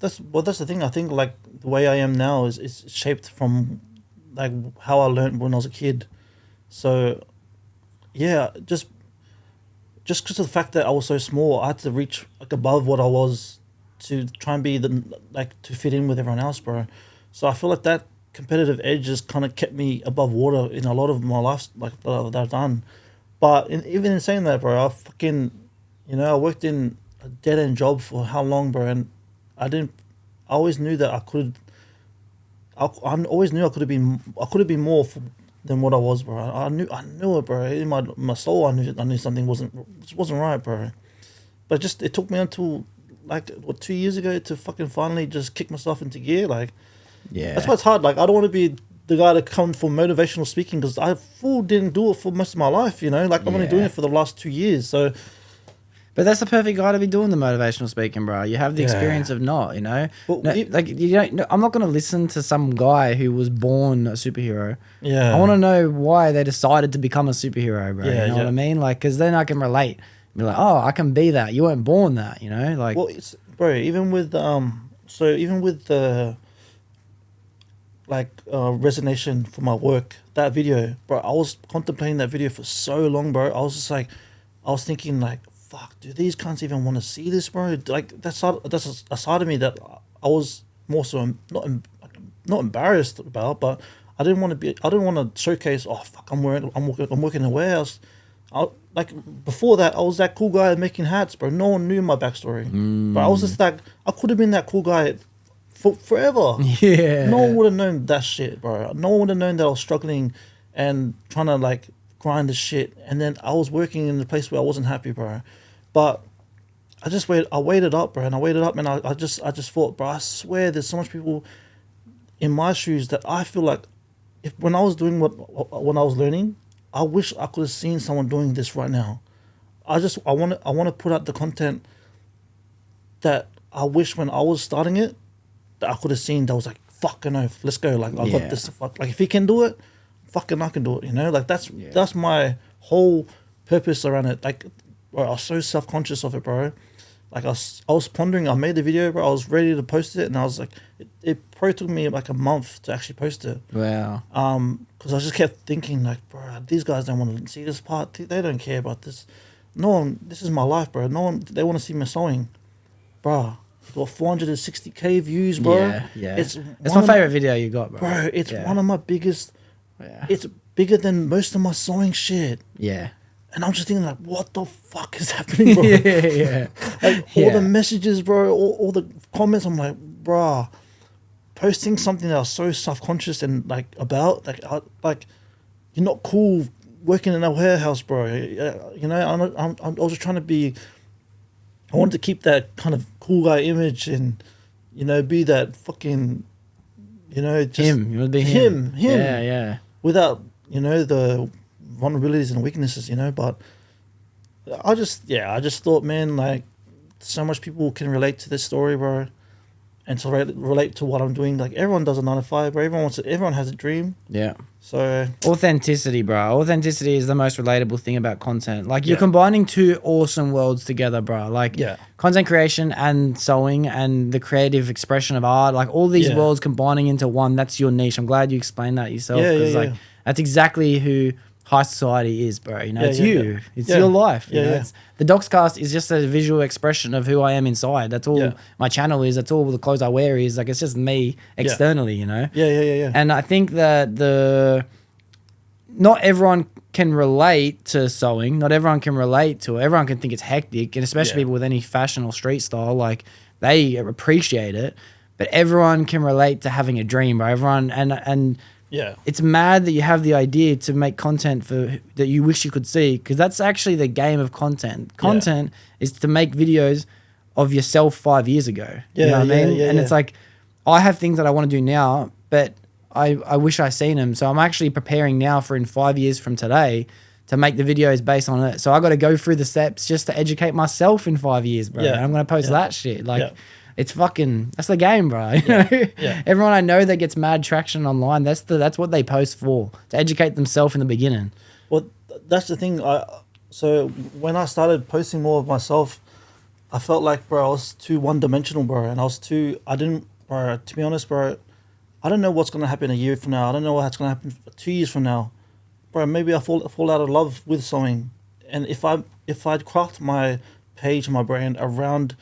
that's the thing. I think like the way I am now is shaped from like how I learned when I was a kid. So yeah, just because of the fact that I was so small, I had to reach like above what I was to try and be to fit in with everyone else, bro. So I feel like that competitive edge just kind of kept me above water in a lot of my life, like that I've done. But even in saying that, bro, I worked in a dead end job for how long, bro? And I always knew that I could have been more than what I was, bro. I knew it, bro. In my soul, I knew something wasn't right, bro. But it took me until 2 years ago to fucking finally just kick myself into gear. Like, yeah, that's why it's hard. Like, I don't want to be the guy to come for motivational speaking because I didn't do it for most of my life. You know, like I'm only doing it for the last 2 years. So. But that's the perfect guy to be doing the motivational speaking, bro. You have the experience of not, you know. Well, I'm not going to listen to some guy who was born a superhero. Yeah. I want to know why they decided to become a superhero, bro. You know what I mean? Like, because then I can relate. Be like, oh, I can be that. You weren't born that, you know. Like, well, even with the resignation for my work, that video, bro. I was contemplating that video for so long, bro. I was just like, I was thinking like, fuck, do these cunts even want to see this, bro? Like that's a side of me that I was more so not embarrassed about, but I didn't want to showcase. Oh fuck, I'm working in a warehouse. Like before that, I was that cool guy making hats, bro. No one knew my backstory, but I was just like, I could have been that cool guy forever. Yeah. No one would have known that shit, bro. No one would have known that I was struggling and trying to like grind this shit, and then I was working in a place where I wasn't happy, bro. But I waited up, bro, and I just thought, bro, I swear there's so much people in my shoes that I feel like if when I was doing when I was learning, I wish I could have seen someone doing this right now. I want to put out the content that I wish when I was starting it that I could have seen that was like, fucking oath, let's go. Like I got this, fuck, like if he can do it, fucking I can do it, you know? Like that's my whole purpose around it. Like, bro, I was so self-conscious of it, bro. Like I was pondering, I made the video, bro, I was ready to post it, and I was like, it probably took me like a month to actually post it. Wow. Because I just kept thinking like, bro, these guys don't want to see this part, they don't care about this. No one, this is my life, bro. No one, they want to see me sewing. Bro, it got 460k views, bro. Yeah. It's my favorite video you got, bro. Bro, it's one of my biggest. Yeah. It's bigger than most of my sewing shit. Yeah. And I'm just thinking like, what the fuck is happening, bro? Yeah. Like all the messages, bro, all the comments. I'm like, bro, posting something that I was so self-conscious and like about, like you're not cool working in a warehouse, bro. You know, I was just trying to be. I wanted to keep that kind of cool guy image and, you know, be that fucking, you know, just him. You want to be him. Yeah. Without, you know, the vulnerabilities and weaknesses, you know. But I just thought, man, like so much people can relate to this story, bro, and to relate to what I'm doing. Like everyone does a 9 to 5, bro. Everyone has a dream. Yeah. So authenticity, bro. Authenticity is the most relatable thing about content. Like you're combining two awesome worlds together, bro. Like content creation and sewing and the creative expression of art. Like all these worlds combining into one. That's your niche. I'm glad you explained that yourself. Because like that's exactly who High Society is, bro. You know, it's you. It's your life. You know? It's, the Doxcast is just a visual expression of who I am inside. That's all my channel is. That's all the clothes I wear is. Like, it's just me externally, you know? Yeah. And I think that not everyone can relate to sewing. Not everyone can relate to it. Everyone can think it's hectic, and especially people with any fashion or street style, like, they appreciate it. But everyone can relate to having a dream, bro. Everyone, and it's mad that you have the idea to make content that you wish you could see, because that's actually the game of content. Content is to make videos of yourself 5 years ago. You know what I mean? And it's like, I have things that I want to do now, but I wish I seen them. So I'm actually preparing now for in 5 years from today to make the videos based on it. So I got to go through the steps just to educate myself in 5 years, bro. And I'm going to post that shit. Like, it's fucking, that's the game, bro. You know? Everyone I know that gets mad traction online, that's what they post for, to educate themselves in the beginning. Well, that's the thing. So when I started posting more of myself, I felt like, bro, I was too one-dimensional, bro. And bro, to be honest, bro, I don't know what's going to happen a year from now. I don't know what's going to happen 2 years from now. Bro, maybe I fall out of love with sewing. And if I'd craft my page, my brand around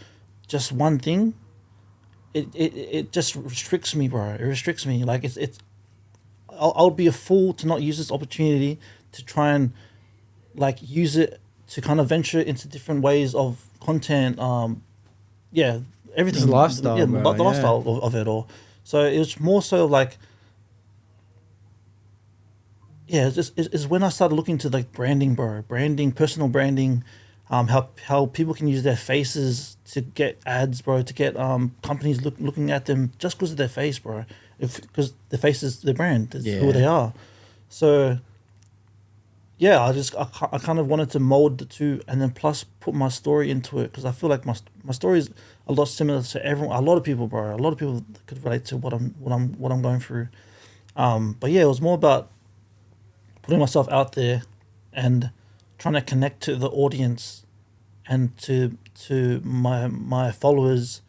just one thing, it just restricts me, bro. It restricts me. Like I'll be a fool to not use this opportunity to try and like use it to kind of venture into different ways of content. Everything. It's lifestyle, bro. The lifestyle of it all. So it was more so like, it's when I started looking to like branding, bro. Branding, personal branding. How people can use their faces to get ads, bro, to get companies looking at them just because of their face, bro. Because the face is their brand, it's who they are. So, I kind of wanted to mold the two, and then plus put my story into it, because I feel like my story is a lot similar to everyone. A lot of people, bro. A lot of people could relate to what I'm going through. But yeah, it was more about putting myself out there and trying to connect to the audience and to my followers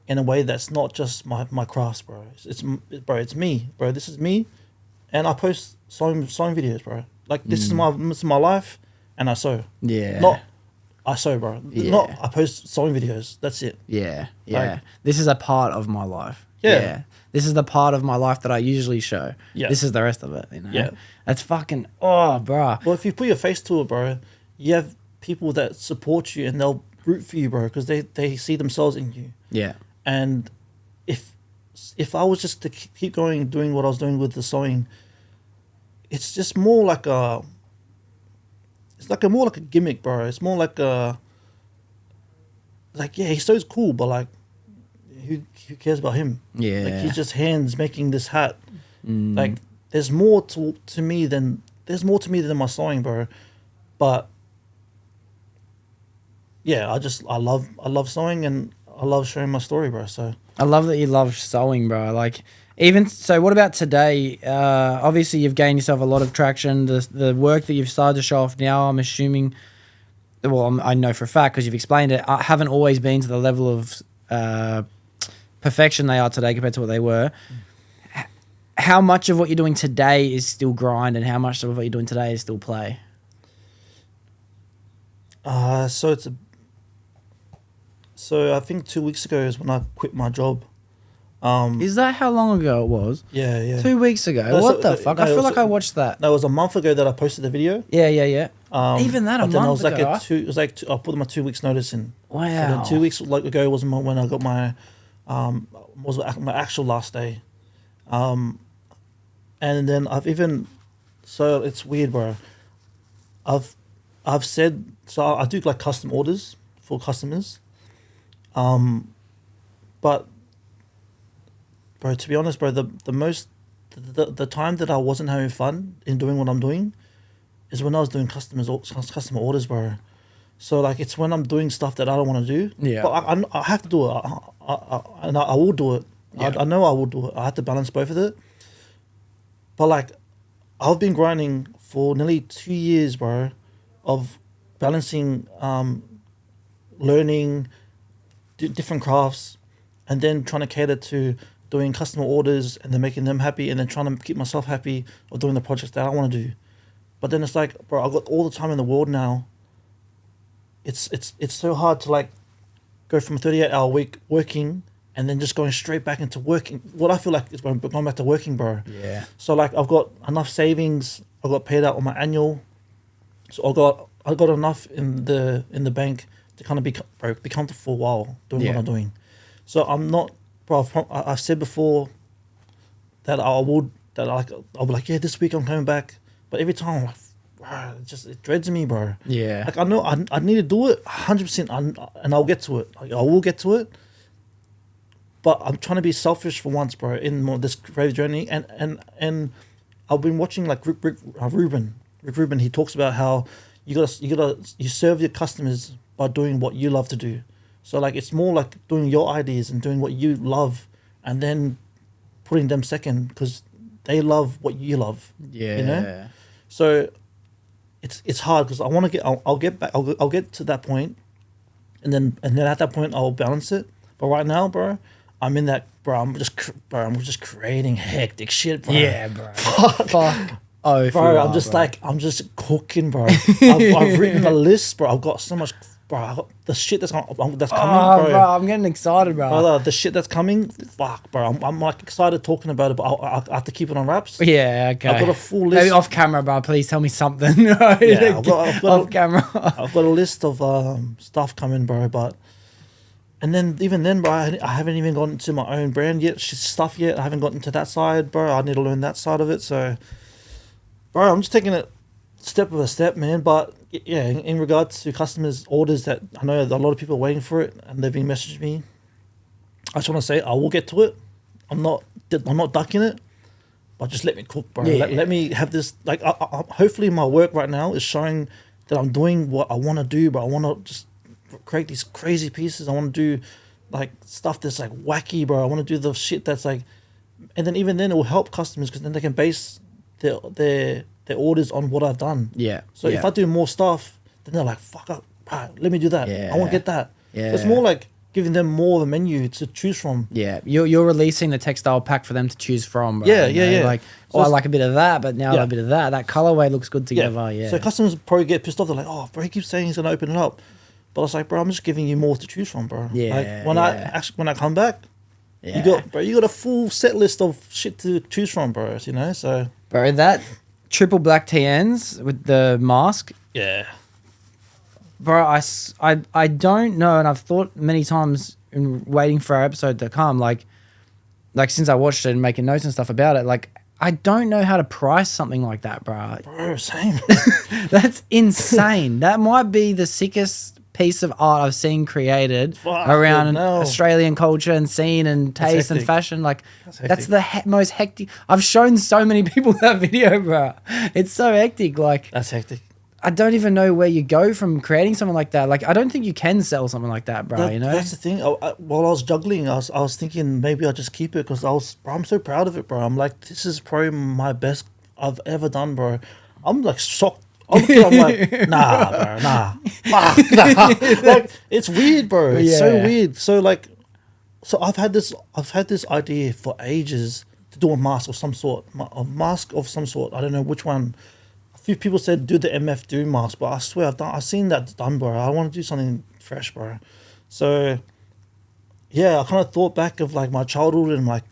in a way that's not just my crafts, bro. It's me, bro. This is me, and I post sewing videos, bro. Like this is my life, and I sew. Yeah. Not I sew, bro. Yeah. Not I post sewing videos. That's it. Yeah. Like- This is a part of my life. Yeah. This is the part of my life that I usually show. Yeah. This is the rest of it. You know? Yeah. That's fucking, oh, bro. Well, if you put your face to it, bro, you have people that support you and they'll root for you, bro, because they see themselves in you. Yeah. And if I was just to keep going doing what I was doing with the sewing, it's just more like a more like a gimmick, bro. It's more like a yeah, he sews cool, but like who cares about him? Yeah. Like he's just hands making this hat. Like there's more to me than my sewing, bro. But yeah, I love sewing and I love sharing my story, bro. So I love that you love sewing, bro. Like, even so, what about today? Obviously, you've gained yourself a lot of traction. The work that you've started to show off now, I'm assuming, well, I know for a fact because you've explained it, I haven't always been to the level of perfection they are today compared to what they were. How much of what you're doing today is still grind, and how much of what you're doing today is still play? So I think 2 weeks ago is when I quit my job. Is that how long ago it was? Yeah. 2 weeks ago. No, What so- the fuck? no, I feel it was- like I watched that. No, it was a month ago that I posted the video. Yeah. Even that a but then I month was ago. I put my 2 weeks notice in. Wow. And then 2 weeks ago was when I got my actual last day. And then so it's weird, bro. I've said, so I do like custom orders for customers. But bro, to be honest, bro, the time that I wasn't having fun in doing what I'm doing is when I was doing customer orders, bro. So like it's when I'm doing stuff that I don't want to do. Yeah. But I have to do it. And I will do it. Yeah. I know I will do it. I have to balance both of it. But like I've been grinding for nearly 2 years, bro, of balancing learning different crafts and then trying to cater to doing customer orders and then making them happy and then trying to keep myself happy of doing the projects that I want to do. But then it's like, bro, I've got all the time in the world now. It's so hard to like go from a 38-hour week working and then just going straight back into working. What I feel like is going back to working, bro. Yeah. So like I've got enough savings. I got paid out on my annual. So I got enough in the bank to kind of be comfortable for a while doing what I'm doing. So I'm not, bro. I've said before that I'll be like, yeah, this week I'm coming back. But every time I'm like, bro, it dreads me, bro. Yeah. Like I know I need to do it 100%, and I'll get to it. Like, I will get to it. But I'm trying to be selfish for once, bro, in this crazy journey. And I've been watching like Rick Rubin. He talks about how you serve your customers by doing what you love to do. So like it's more like doing your ideas and doing what you love, and then putting them second because they love what you love. Yeah. You know. So it's hard because I want to get. I'll get back. I'll get to that point, and then at that point I'll balance it. But right now, bro, I'm in that. Bro, I'm just creating hectic shit, bro. Yeah, bro. Fuck. Oh, bro, I'm just cooking, bro. I've written a list, bro. I've got so much, bro. I got the shit that's coming, bro. I'm getting excited, bro. Brother, the shit that's coming, fuck, bro. I'm like excited talking about it, but I have to keep it on wraps. Yeah, okay. I've got a full list. Maybe off camera, bro. Please tell me something. Yeah, I've got off camera. I've got a list of stuff coming, bro. But and then even then, bro, I haven't even gotten to my own brand stuff yet. I haven't gotten to that side, bro. I need to learn that side of it. So, bro, I'm just taking it step by step, man. But yeah, in regards to customers' orders that I know a lot of people are waiting for it and they've been messaging me, I just want to say I will get to it. I'm not ducking it, but just let me cook, bro. Yeah. Let me have this. Like, hopefully, my work right now is showing that I'm doing what I want to do, but I want to just create these crazy pieces. I want to do like stuff that's like wacky, bro. I want to do the shit that's like, and then even then it will help customers because then they can base their orders on what I've done. Yeah. So if I do more stuff, then they're like, fuck up, right, let me do that. Yeah. I want to get that. Yeah. So it's more like giving them more of a menu to choose from. Yeah, you're releasing the textile pack for them to choose from. Bro, Yeah, you know? yeah. Like, So I like a bit of that, but now I like a bit of that. That colorway looks good together. Yeah. So customers probably get pissed off. They're like, oh, bro, he keeps saying he's going to open it up. But I was like, bro, I'm just giving you more to choose from, bro. Yeah, Like when I come back, Yeah. you got a full set list of shit to choose from, bro. You know, so Bro, that triple black TNs with the mask, yeah, bro, I don't know, and I've thought many times in waiting for our episode to come, like since I watched it and making notes and stuff about it, like I don't know how to price something like that, bro. bro, same. That's insane. That might be the sickest piece of art I've seen created around Australian culture and scene and taste and fashion. Like that's the most hectic. I've shown so many people that video, bro. It's so hectic. Like That's hectic. I don't even know where you go from creating something like that. Like I don't think you can sell something like that, bro. You know, that's the thing. While I was juggling, I was thinking maybe I'll just keep it because I'm so proud of it, bro. I'm like, this is probably my best I've ever done, bro. I'm like shocked. I'm like, nah, bro, nah. Fuck, nah. Like it's weird, bro. It's so weird. So like, I've had this idea for ages to do a mask of some sort. I don't know which one. A few people said do the MF Doom mask, but I swear I've seen that done, bro. I want to do something fresh, bro. So yeah, I kind of thought back of like my childhood and like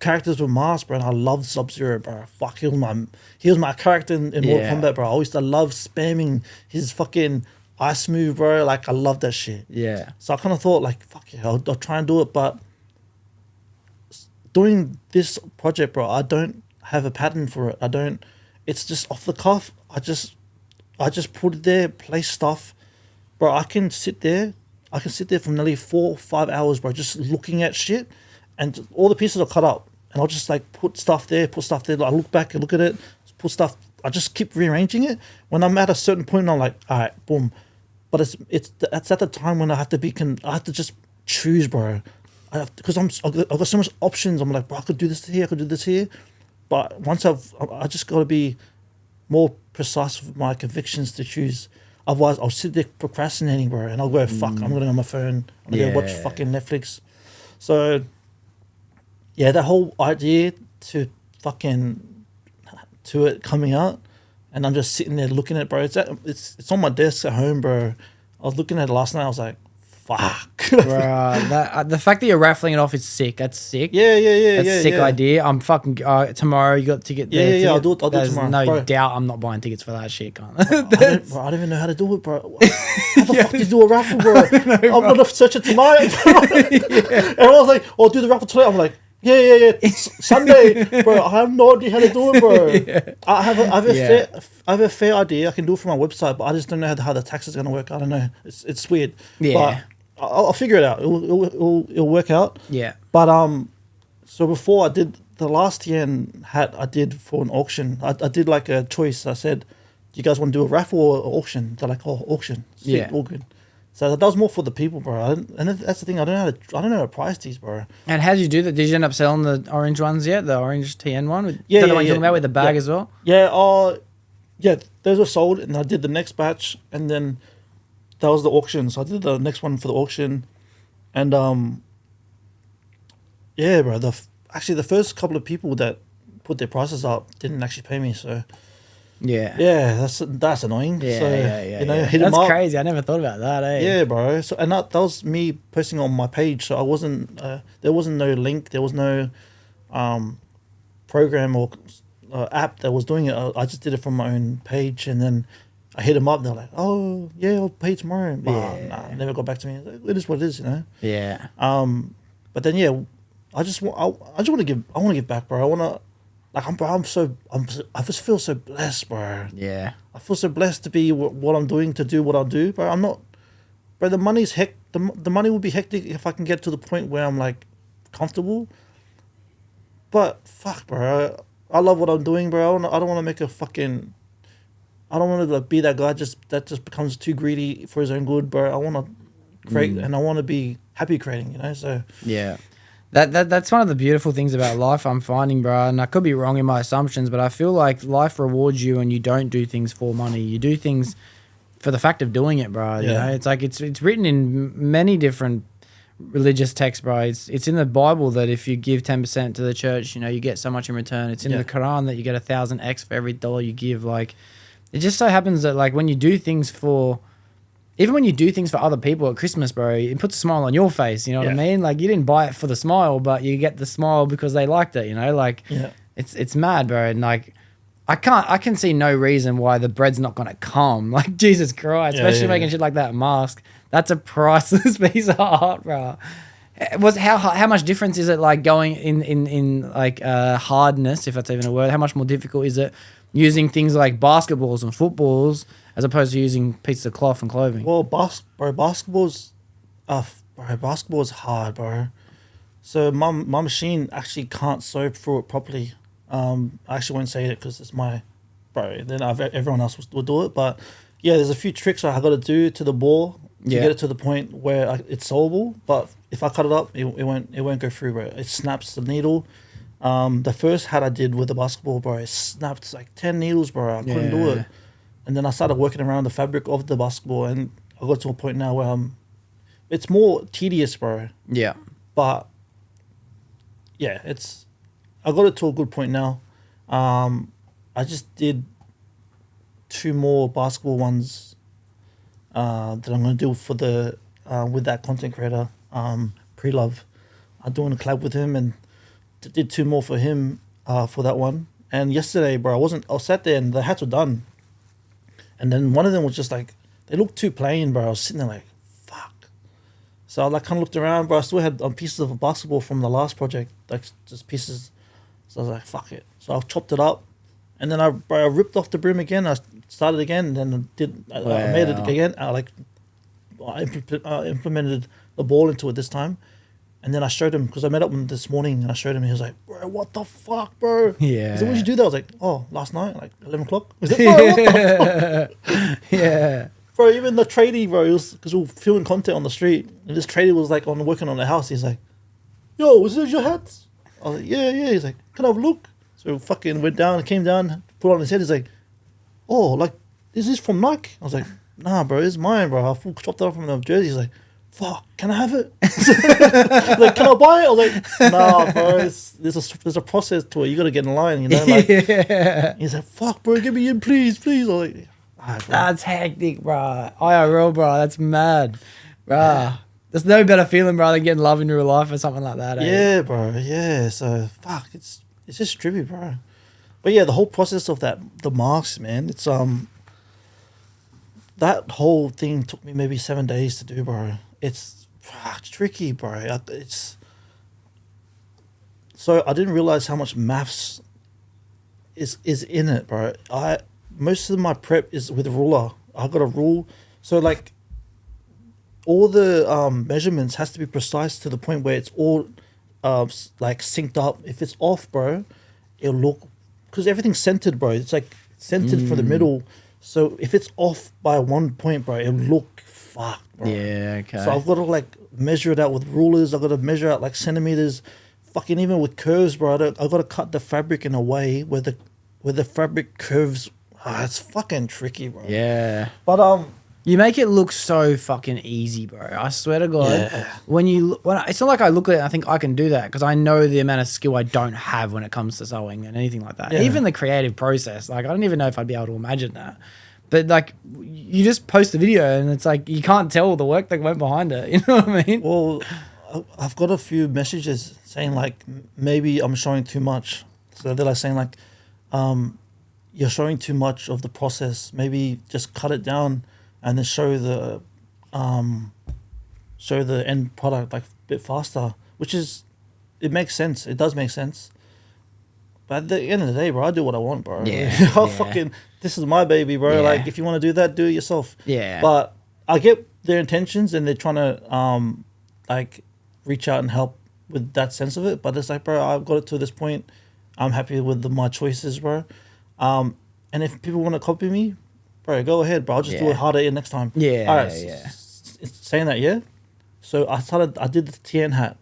characters with masks, bro. And I loved Sub-Zero, bro. Fuck, he was my character in Mortal Kombat, bro. I used to love spamming his fucking ice move, bro. Like I love that shit. Yeah. So I kind of thought like, fuck yeah, I'll try and do it, but doing this project, bro, I don't have a pattern for it. It's just off the cuff. I just put it there, play stuff. Bro, I can sit there for nearly 4 or 5 hours, bro, just looking at shit. And all the pieces are cut up. And I'll just like put stuff there. Like, I look back and look at it, put stuff. I just keep rearranging it. When I'm at a certain point, I'm like, all right, boom. But it's at the time when I have to just choose, bro. Because I've got so much options. I'm like, bro, I could do this here, I could do this here. But once I just got to be more precise with my convictions to choose. Otherwise, I'll sit there procrastinating, bro, and I'll go, fuck, I'm going to go on my phone. I'm going to go watch fucking Netflix. So, yeah, that whole idea to it coming out, and I'm just sitting there looking at it, bro. It's on my desk at home, bro. I was looking at it last night. I was like, fuck. Bro, the fact that you're raffling it off is sick. That's sick. Yeah. That's a sick idea. I'm fucking tomorrow. You got to get there. Yeah. I'll do it tomorrow. There's no bro. doubt I'm not buying tickets for that shit, cunt. I don't even know how to do it, bro. How the fuck do you do a raffle, bro? I'm gonna search it tonight. And I was like, "Oh, do the raffle tonight." I'm like, "Yeah. It's Sunday, bro. I have no idea how to do it, bro. I have a fair idea. I can do it from my website, but I just don't know how the tax is gonna work. I don't know. It's weird. Yeah. But I'll figure it out. It'll work out. Yeah. But so before I did the last TN hat I did for an auction. I did like a choice. I said, "Do you guys want to do a raffle or auction?" They're like, "Oh, auction." Sweet, all good. So that was more for the people, bro. And that's the thing. I don't know how to price these, bro. And how did you do that? Did you end up selling the orange ones yet? The orange TN one? Is that the one you're talking about with the bag as well? Yeah. Yeah. Those were sold, and I did the next batch, and then that was the auction. So I did the next one for the auction, and yeah, bro. Actually, the first couple of people that put their prices up didn't actually pay me. So yeah, that's annoying. Yeah, so, yeah. You know, hit them up. That's crazy. I never thought about that. Yeah, bro. So and that was me posting on my page. So I wasn't. There wasn't no link. There was no program or app that was doing it. I just did it from my own page, and then I hit them up. And they're like, "Oh, yeah, I'll pay tomorrow." But nah, never got back to me. It is what it is, you know. Yeah. But then I just want to give back, bro. I want to, like, I just feel so blessed, bro. Yeah. I feel so blessed to be what I'm doing, to do what I do, bro. I'm not, bro. The money's the money will be hectic if I can get to the point where I'm like comfortable. But fuck, bro. I love what I'm doing, bro. I don't want to make a fucking. I don't want to like be that guy that just becomes too greedy for his own good, bro. I want to create and I want to be happy creating, you know. So yeah, that's one of the beautiful things about life I'm finding, bro. And I could be wrong in my assumptions, but I feel like life rewards you and you don't do things for money. You do things for the fact of doing it, bro. You know, it's like it's written in many different religious texts, bro. It's in the Bible that if you give 10% to the church, you know, you get so much in return. It's in the Quran that you get 1,000x for every dollar you give. Like, it just so happens that like when you do things for even when you do things for other people at Christmas, bro, it puts a smile on your face. You know what I mean? Like, you didn't buy it for the smile, but you get the smile because they liked it. You know, like, it's mad, bro. And like, I can see no reason why the bread's not gonna come. Like, Jesus Christ, especially making shit like that mask. That's a priceless piece of art, bro. How much difference is it, like, going in like hardness, if that's even a word? How much more difficult is it using things like basketballs and footballs as opposed to using pieces of cloth and clothing? Well, basketball's hard, bro. So my machine actually can't sew through it properly. I actually won't say it because it's my bro. Then everyone else will do it. But yeah, there's a few tricks I got to do to the ball to get it to the point where it's sewable. But if I cut it up, it won't go through, bro. It snaps the needle. The first hat I did with the basketball, bro, it snapped like 10 needles, bro. I couldn't do it. And then I started working around the fabric of the basketball, and I got to a point now where it's more tedious, bro. Yeah. But yeah, I got it to a good point now. I just did 2 more basketball ones that I'm gonna do for the with that content creator, Pre-Love. I'm doing a collab with him and did 2 more for him for that one. And yesterday, bro, I was sat there and the hats were done. And then one of them was just like, they looked too plain, bro. I was sitting there like, fuck. So I like kind of looked around, bro. I still had pieces of a basketball from the last project, like just pieces. So I was like, fuck it. So I chopped it up, and then I ripped off the brim again. I started again, and then I made it again. I implemented the ball into it this time. And then I showed him, because I met up with him this morning, and I showed him, and he was like, bro, what the fuck, bro? Yeah. He said, when'd you do that? I was like, oh, last night, like 11 o'clock. I was like, bro, what the fuck? Yeah. Bro, even the tradie, bro, because we were filming content on the street, and this tradie was like working on the house. He's like, yo, was this your hats? I was like, yeah. He's like, can I have a look? So we fucking went down, came down, put it on his head. He's like, oh, like, is this from Nike? I was like, nah, bro, it's mine, bro. I chopped it off from the jersey. He's like, fuck, can I have it? Like, can I buy it? I was like, nah, bro, there's a process to it. You got to get in line, you know? Like, he's like, fuck, bro, get me in, please. I was like, that's hectic, bro. IRL, bro. That's mad, bro. There's no better feeling, bro, than getting love in real life or something like that. Yeah, bro. Yeah. So fuck, it's just trippy, bro. But yeah, the whole process of the marks, man. It's that whole thing took me maybe 7 days to do, bro. It's tricky, bro. So I didn't realize how much maths is in it, bro. Most of my prep is with a ruler. I got a rule. So like all the measurements has to be precise to the point where it's all like synced up. If it's off, bro, it'll look, because everything's centered, bro. It's like centered for the middle. So if it's off by 1 point, bro, it'll look fucked, bro. Yeah, okay. So I've got to like measure it out with rulers. I've got to measure out like centimeters. Fucking even with curves, bro. I've got to cut the fabric in a way where the fabric curves. It's fucking tricky, bro. Yeah. But you make it look so fucking easy, bro. I swear to God. Yeah. When it's not like I look at it and I think I can do that, because I know the amount of skill I don't have when it comes to sewing and anything like that. Yeah. Even the creative process, like I don't even know if I'd be able to imagine that. But like, you just post the video and it's like you can't tell the work that went behind it. You know what I mean? Well, I've got a few messages saying like maybe I'm showing too much. So they're like saying like, you're showing too much of the process. Maybe just cut it down and then show the end product like a bit faster. Which it makes sense. It does make sense. But at the end of the day, bro, I do what I want, bro. Yeah. Fucking, this is my baby, bro. Yeah. Like, if you want to do that, do it yourself. Yeah. But I get their intentions and they're trying to like reach out and help with that sense of it. But it's like, bro, I've got it to this point. I'm happy with my choices, bro. And if people want to copy me, bro, go ahead, bro. I'll just do it harder next time. Yeah. All right. Yeah. Saying that, yeah. So I did the TN hat.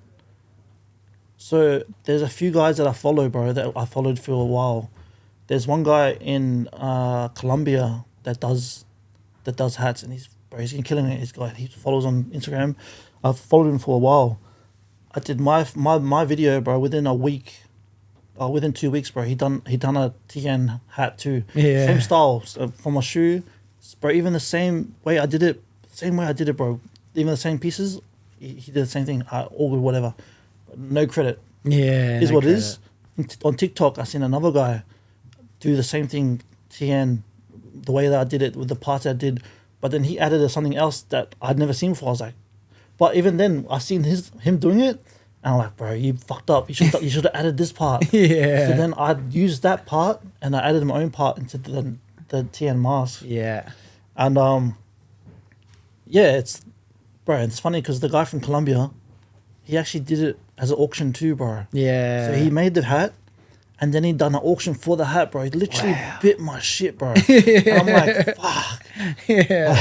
So there's a few guys that I follow, bro, that I followed for a while. There's one guy in Colombia that does hats, and he's been killing it. He follows on Instagram. I've followed him for a while. I did my video, bro, within a week. Within 2 weeks, bro. He done a TN hat too. Yeah. Same style from a shoe, bro. Even the same way I did it same way I did it, bro. Even the same pieces, he did the same thing. All good, whatever. No credit. Yeah. Is no what credit. it is. On TikTok, I seen another guy do the same thing, TN, the way that I did it with the parts I did, but then he added something else that I'd never seen before. I was like, but even then, I seen him doing it, and I'm like, bro, you fucked up. You should have added this part. Yeah. So then I used that part and I added my own part into the TN mask. Yeah. And yeah, it's funny because the guy from Colombia, he actually did it as an auction too, bro. Yeah. So he made the hat, and then he done an auction for the hat, bro. He literally bit my shit, bro. Yeah. And I'm like, fuck. Yeah.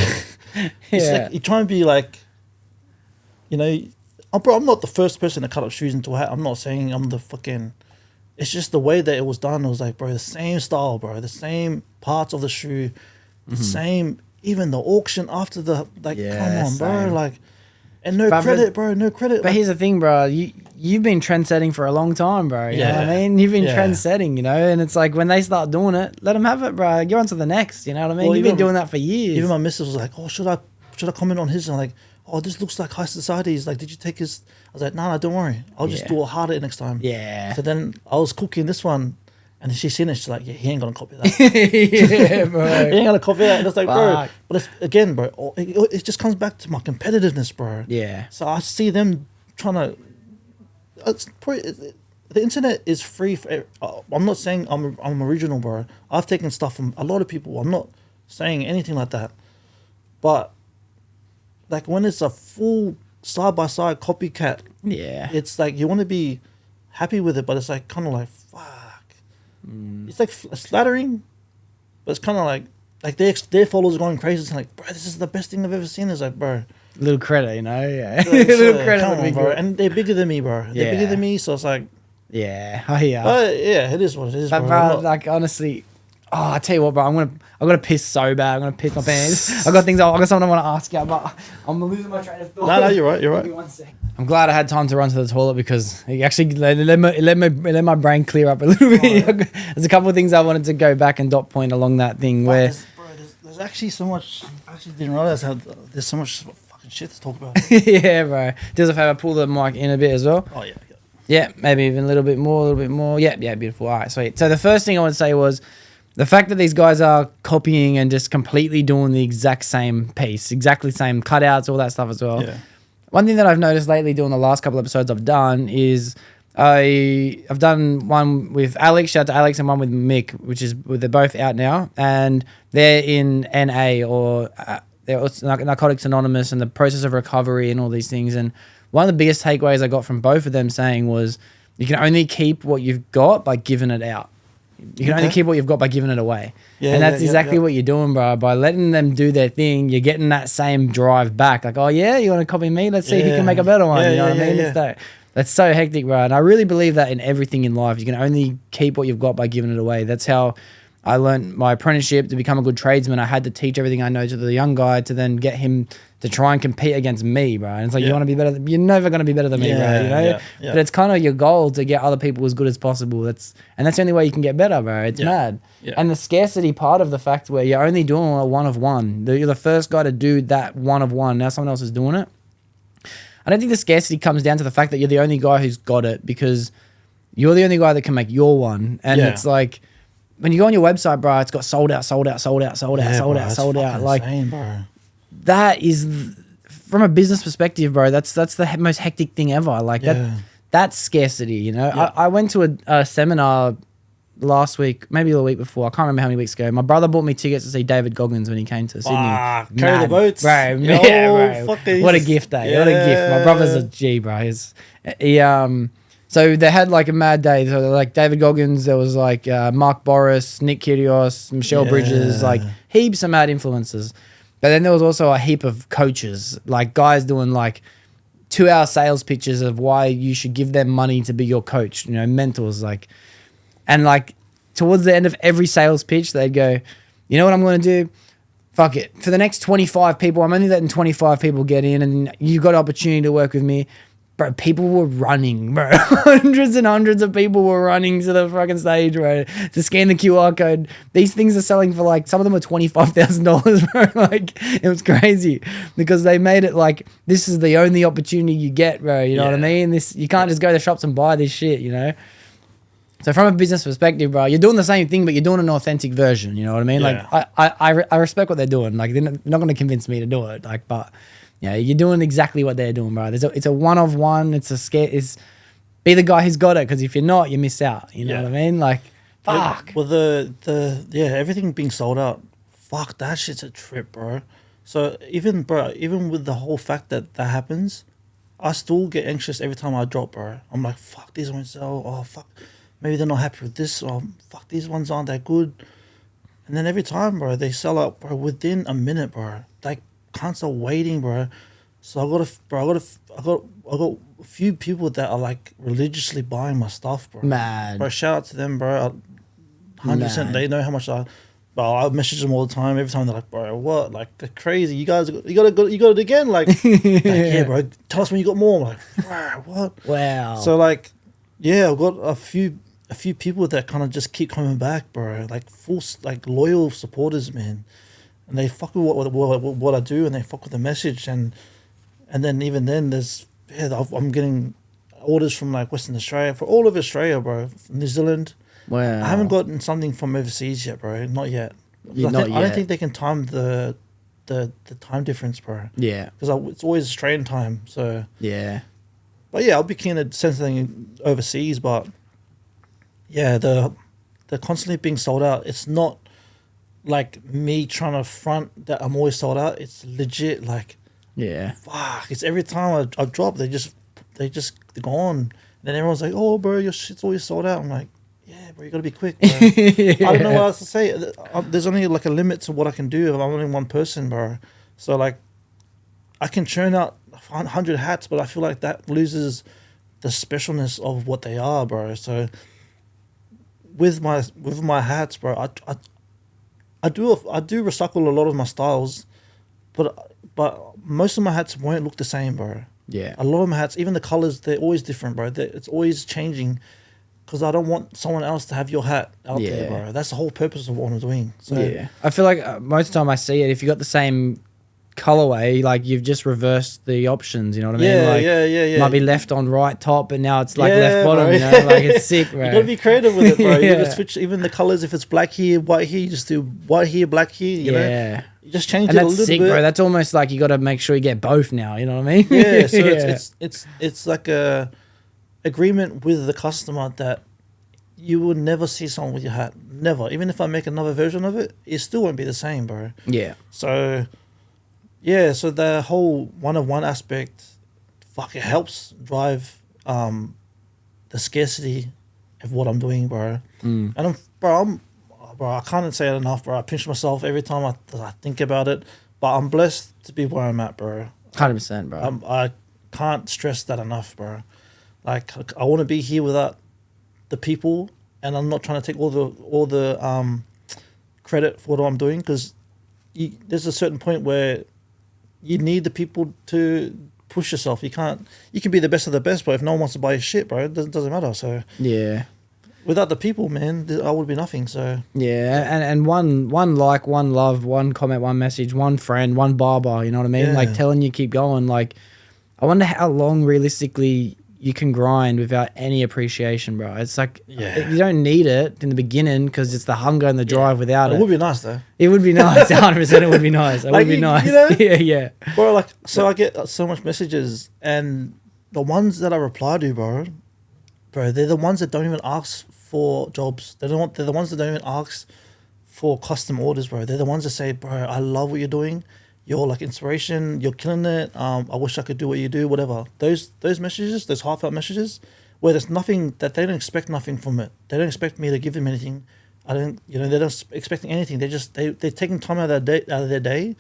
It's Yeah. like you're trying to be like, you know, bro, I'm not the first person to cut up shoes into a hat. I'm not saying I'm the fucking. It's just the way that it was done. It was like, bro, the same style, bro, the same parts of the shoe, the same. Even the auction after the Yeah, come on, bro, same. like, and no But- credit, bro, no credit. But here's the thing, bro. You've been trend setting for a long time, bro. You know what I mean? You've been trend setting, you know, and it's like when they start doing it, let them have it, bro. You're on to the next. You know what I mean? Well, You've been even- doing that for years. Even my missus was like, oh, should I comment on his? And I'm like, oh, this looks like high society. He's like, did you take his? I was like, no, don't worry. I'll just Yeah. do it harder next time. Yeah. So then I was cooking this one, and she seen it. She's like, yeah, he ain't gonna copy that. Yeah, he bro. ain't gonna copy that. And it's like, bro. Fuck. But it's, again, bro, it just comes back to my competitiveness, bro. Yeah. So I see them trying to. It's probably, the internet is free for. I'm not saying I'm original, bro. I've taken stuff from a lot of people. I'm not saying anything like that, but like when it's a full side by side copycat, Yeah. it's like you want to be happy with it, but it's like kind of like fuck. It's like flattering, but it's kind of like their followers are going crazy. It's like, bro, this is the best thing I've ever seen. It's like, bro, Little credit, you know? Yeah. it's, Little credit come would be on, bro. good. And they're bigger than me, bro. They're bigger Yeah. than me, so it's like, Yeah. Oh, yeah. yeah, it is what it is, But bro. bro, I'm not- like honestly, I tell you what, bro, I'm gonna piss so bad. I'm gonna piss my pants. I got something I want to ask you, but I'm losing my train of thought. No, you're right. You're Give me right. 1 sec. I'm glad I had time to run to the toilet because it actually let my brain clear up a little bit. There's a couple of things I wanted to go back and dot point along that thing where. There's actually so much. I actually didn't realize how there's so much fucking shit to talk about. Yeah, bro. Do us a favor, pull the mic in a bit as well. Oh yeah. Yeah, maybe even a little bit more. Yeah, beautiful. All right, sweet. So the first thing I want to say was the fact that these guys are copying and just completely doing the exact same piece, exactly same cutouts, all that stuff as well. Yeah. One thing that I've noticed lately doing the last couple episodes I've done is I've done one with Alex, shout out to Alex, and one with Mick, they're both out now, and they're in NA or they're also Narcotics Anonymous and the process of recovery and all these things. And one of the biggest takeaways I got from both of them saying was you can only keep what you've got by giving it out. You can only keep what you've got by giving it away. Yeah, and that's yeah, exactly yeah. what you're doing, bro. By letting them do their thing, you're getting that same drive back. Like, oh, yeah, you want to copy me? Let's see who can make a better one. Yeah, you know yeah, what I mean? yeah. That's so hectic, bro. And I really believe that in everything in life. You can only keep what you've got by giving it away. That's how I learned my apprenticeship to become a good tradesman. I had to teach everything I know to the young guy to then get him to try and compete against me, bro. And it's like, you want to be better. You're never going to be better than me, bro. You know? Yeah. But it's kind of your goal to get other people as good as possible. That's the only way you can get better, bro. It's mad. Yeah. And the scarcity part of the fact where you're only doing a one of one. You're the first guy to do that one of one. Now someone else is doing it. I don't think the scarcity comes down to the fact that you're the only guy who's got it because you're the only guy that can make your one. And it's like when you go on your website, bro, it's got sold out. Like insane, bro. that is from a business perspective, bro. That's the most hectic thing ever. Like that's scarcity, you know. Yeah. I went to a seminar last week, maybe the week before. I can't remember how many weeks ago. My brother bought me tickets to see David Goggins when he came to Sydney. Carry the Mad, boats, bro. Yo, Yeah, bro. fucking What a Jesus. gift, eh? What a gift. My brother's a G, bro. So they had like a mad day. So like David Goggins, there was like Mark Boris, Nick Kyrgios, Michelle Bridges, like heaps of mad influencers. But then there was also a heap of coaches, like guys doing like 2-hour sales pitches of why you should give them money to be your coach, you know, mentors, like. And like towards the end of every sales pitch, they'd go, you know what I'm going to do? Fuck it. For the next 25 people, I'm only letting 25 people get in and you've got an opportunity to work with me. bro, people were running, bro. Hundreds and hundreds of people were running to the fucking stage, bro, to scan the QR code. These things are selling for like, some of them are $25,000, bro. Like, it was crazy because they made it like, this is the only opportunity you get, bro. You know what I mean? This, you can't just go to shops and buy this shit, you know? So from a business perspective, bro, you're doing the same thing, but you're doing an authentic version. You know what I mean? Yeah. Like, I respect what they're doing. Like, they're not going to convince me to do it. Like, but yeah, you're doing exactly what they're doing, bro. It's a one of one. It's a scare. It's be the guy who's got it, because if you're not, you miss out. You know what I mean? Like, fuck. Well, everything being sold out. Fuck, that shit's a trip, bro. So even with the whole fact that happens, I still get anxious every time I drop, bro. I'm like, fuck, these won't sell. Oh, fuck. Maybe they're not happy with this. Or fuck, these ones aren't that good. And then every time, bro, they sell out, bro, within a minute, bro. Like, can't stop waiting, bro. So I got a few people that are like religiously buying my stuff, bro. Mad. Bro, shout out to them, bro. 100%. They know how much I message them all the time. Every time they're like, bro, what? Like, they're crazy. You got it again. Like, yeah, bro. Tell us when you got more. I'm like, bro, what? Wow. So like, yeah, I've got a few people that kind of just keep coming back, bro. Like like loyal supporters, man. And they fuck with what I do, and they fuck with the message, and then even then I'm getting orders from like Western Australia, for all of Australia, bro. New Zealand. Wow. I haven't gotten something from overseas yet, bro. Not yet. I don't think they can time the time difference, bro. Yeah. Because it's always Australian time. So yeah. But yeah, I'll be keen to send something overseas. But yeah, they're constantly being sold out. It's not like me trying to front that I'm always sold out. It's legit like, yeah, fuck. It's every time I drop, they're gone. And then everyone's like, oh, bro, your shit's always sold out. I'm like, yeah, bro, you gotta be quick, bro. I don't know what else to say. There's only like a limit to what I can do if I'm only one person, bro. So like, I can churn out 100 hats, but I feel like that loses the specialness of what they are, bro. So with my hats, bro, I do recycle a lot of my styles, but most of my hats won't look the same, bro. Yeah. A lot of my hats, even the colors, they're always different, bro. It's always changing, because I don't want someone else to have your hat out there, bro. That's the whole purpose of what I'm doing. So yeah, I feel like most of the time I see it, if you got the same colorway, like you've just reversed the options, you know what I mean? Like, yeah. might be left on right top, but now it's like left bro. bottom, you know? Like, it's sick, bro. You gotta be creative with it, bro. You Yeah. gotta switch even the colors. If it's black here, white here, you just do white here, black here, you know? You just change and it a that's little sick, bit. bro. That's almost like you got to make sure you get both now, you know what I mean? Yeah, so it's like a agreement with the customer that you will never see someone with your hat. Never. Even if I make another version of it, it still won't be the same, bro. Yeah. So yeah, so the whole one-of-one aspect, fuck, it helps drive the scarcity of what I'm doing, bro. And I can't say it enough, bro. I pinch myself every time I think about it, but I'm blessed to be where I'm at, bro. 100%, bro. I can't stress that enough, bro. Like, I want to be here without the people, and I'm not trying to take all the credit for what I'm doing, because there's a certain point where you need the people to push yourself. You can be the best of the best, but if no one wants to buy your shit, bro, it doesn't matter. So yeah, without the people, man, I would be nothing. So yeah, and one like, one love, one comment, one message, one friend, one barber, you know what I mean? Yeah. Like, telling you keep going. Like, I wonder how long realistically you can grind without any appreciation, bro. It's like, you don't need it in the beginning, because it's the hunger and the drive without it. It would be nice, though. It would be nice. 100%. It would be nice. It Like, would be nice. you know? Yeah. Bro, like, so I get so much messages, and the ones that I reply to, bro, they're the ones that don't even ask for jobs. They're the ones that don't even ask for custom orders, bro. They're the ones that say, bro, I love what you're doing. You're like inspiration. You're killing it. I wish I could do what you do. Whatever. Those messages, those heartfelt messages, where there's nothing, that they don't expect nothing from it. They don't expect me to give them anything. They're not expecting anything. They're taking time out of their day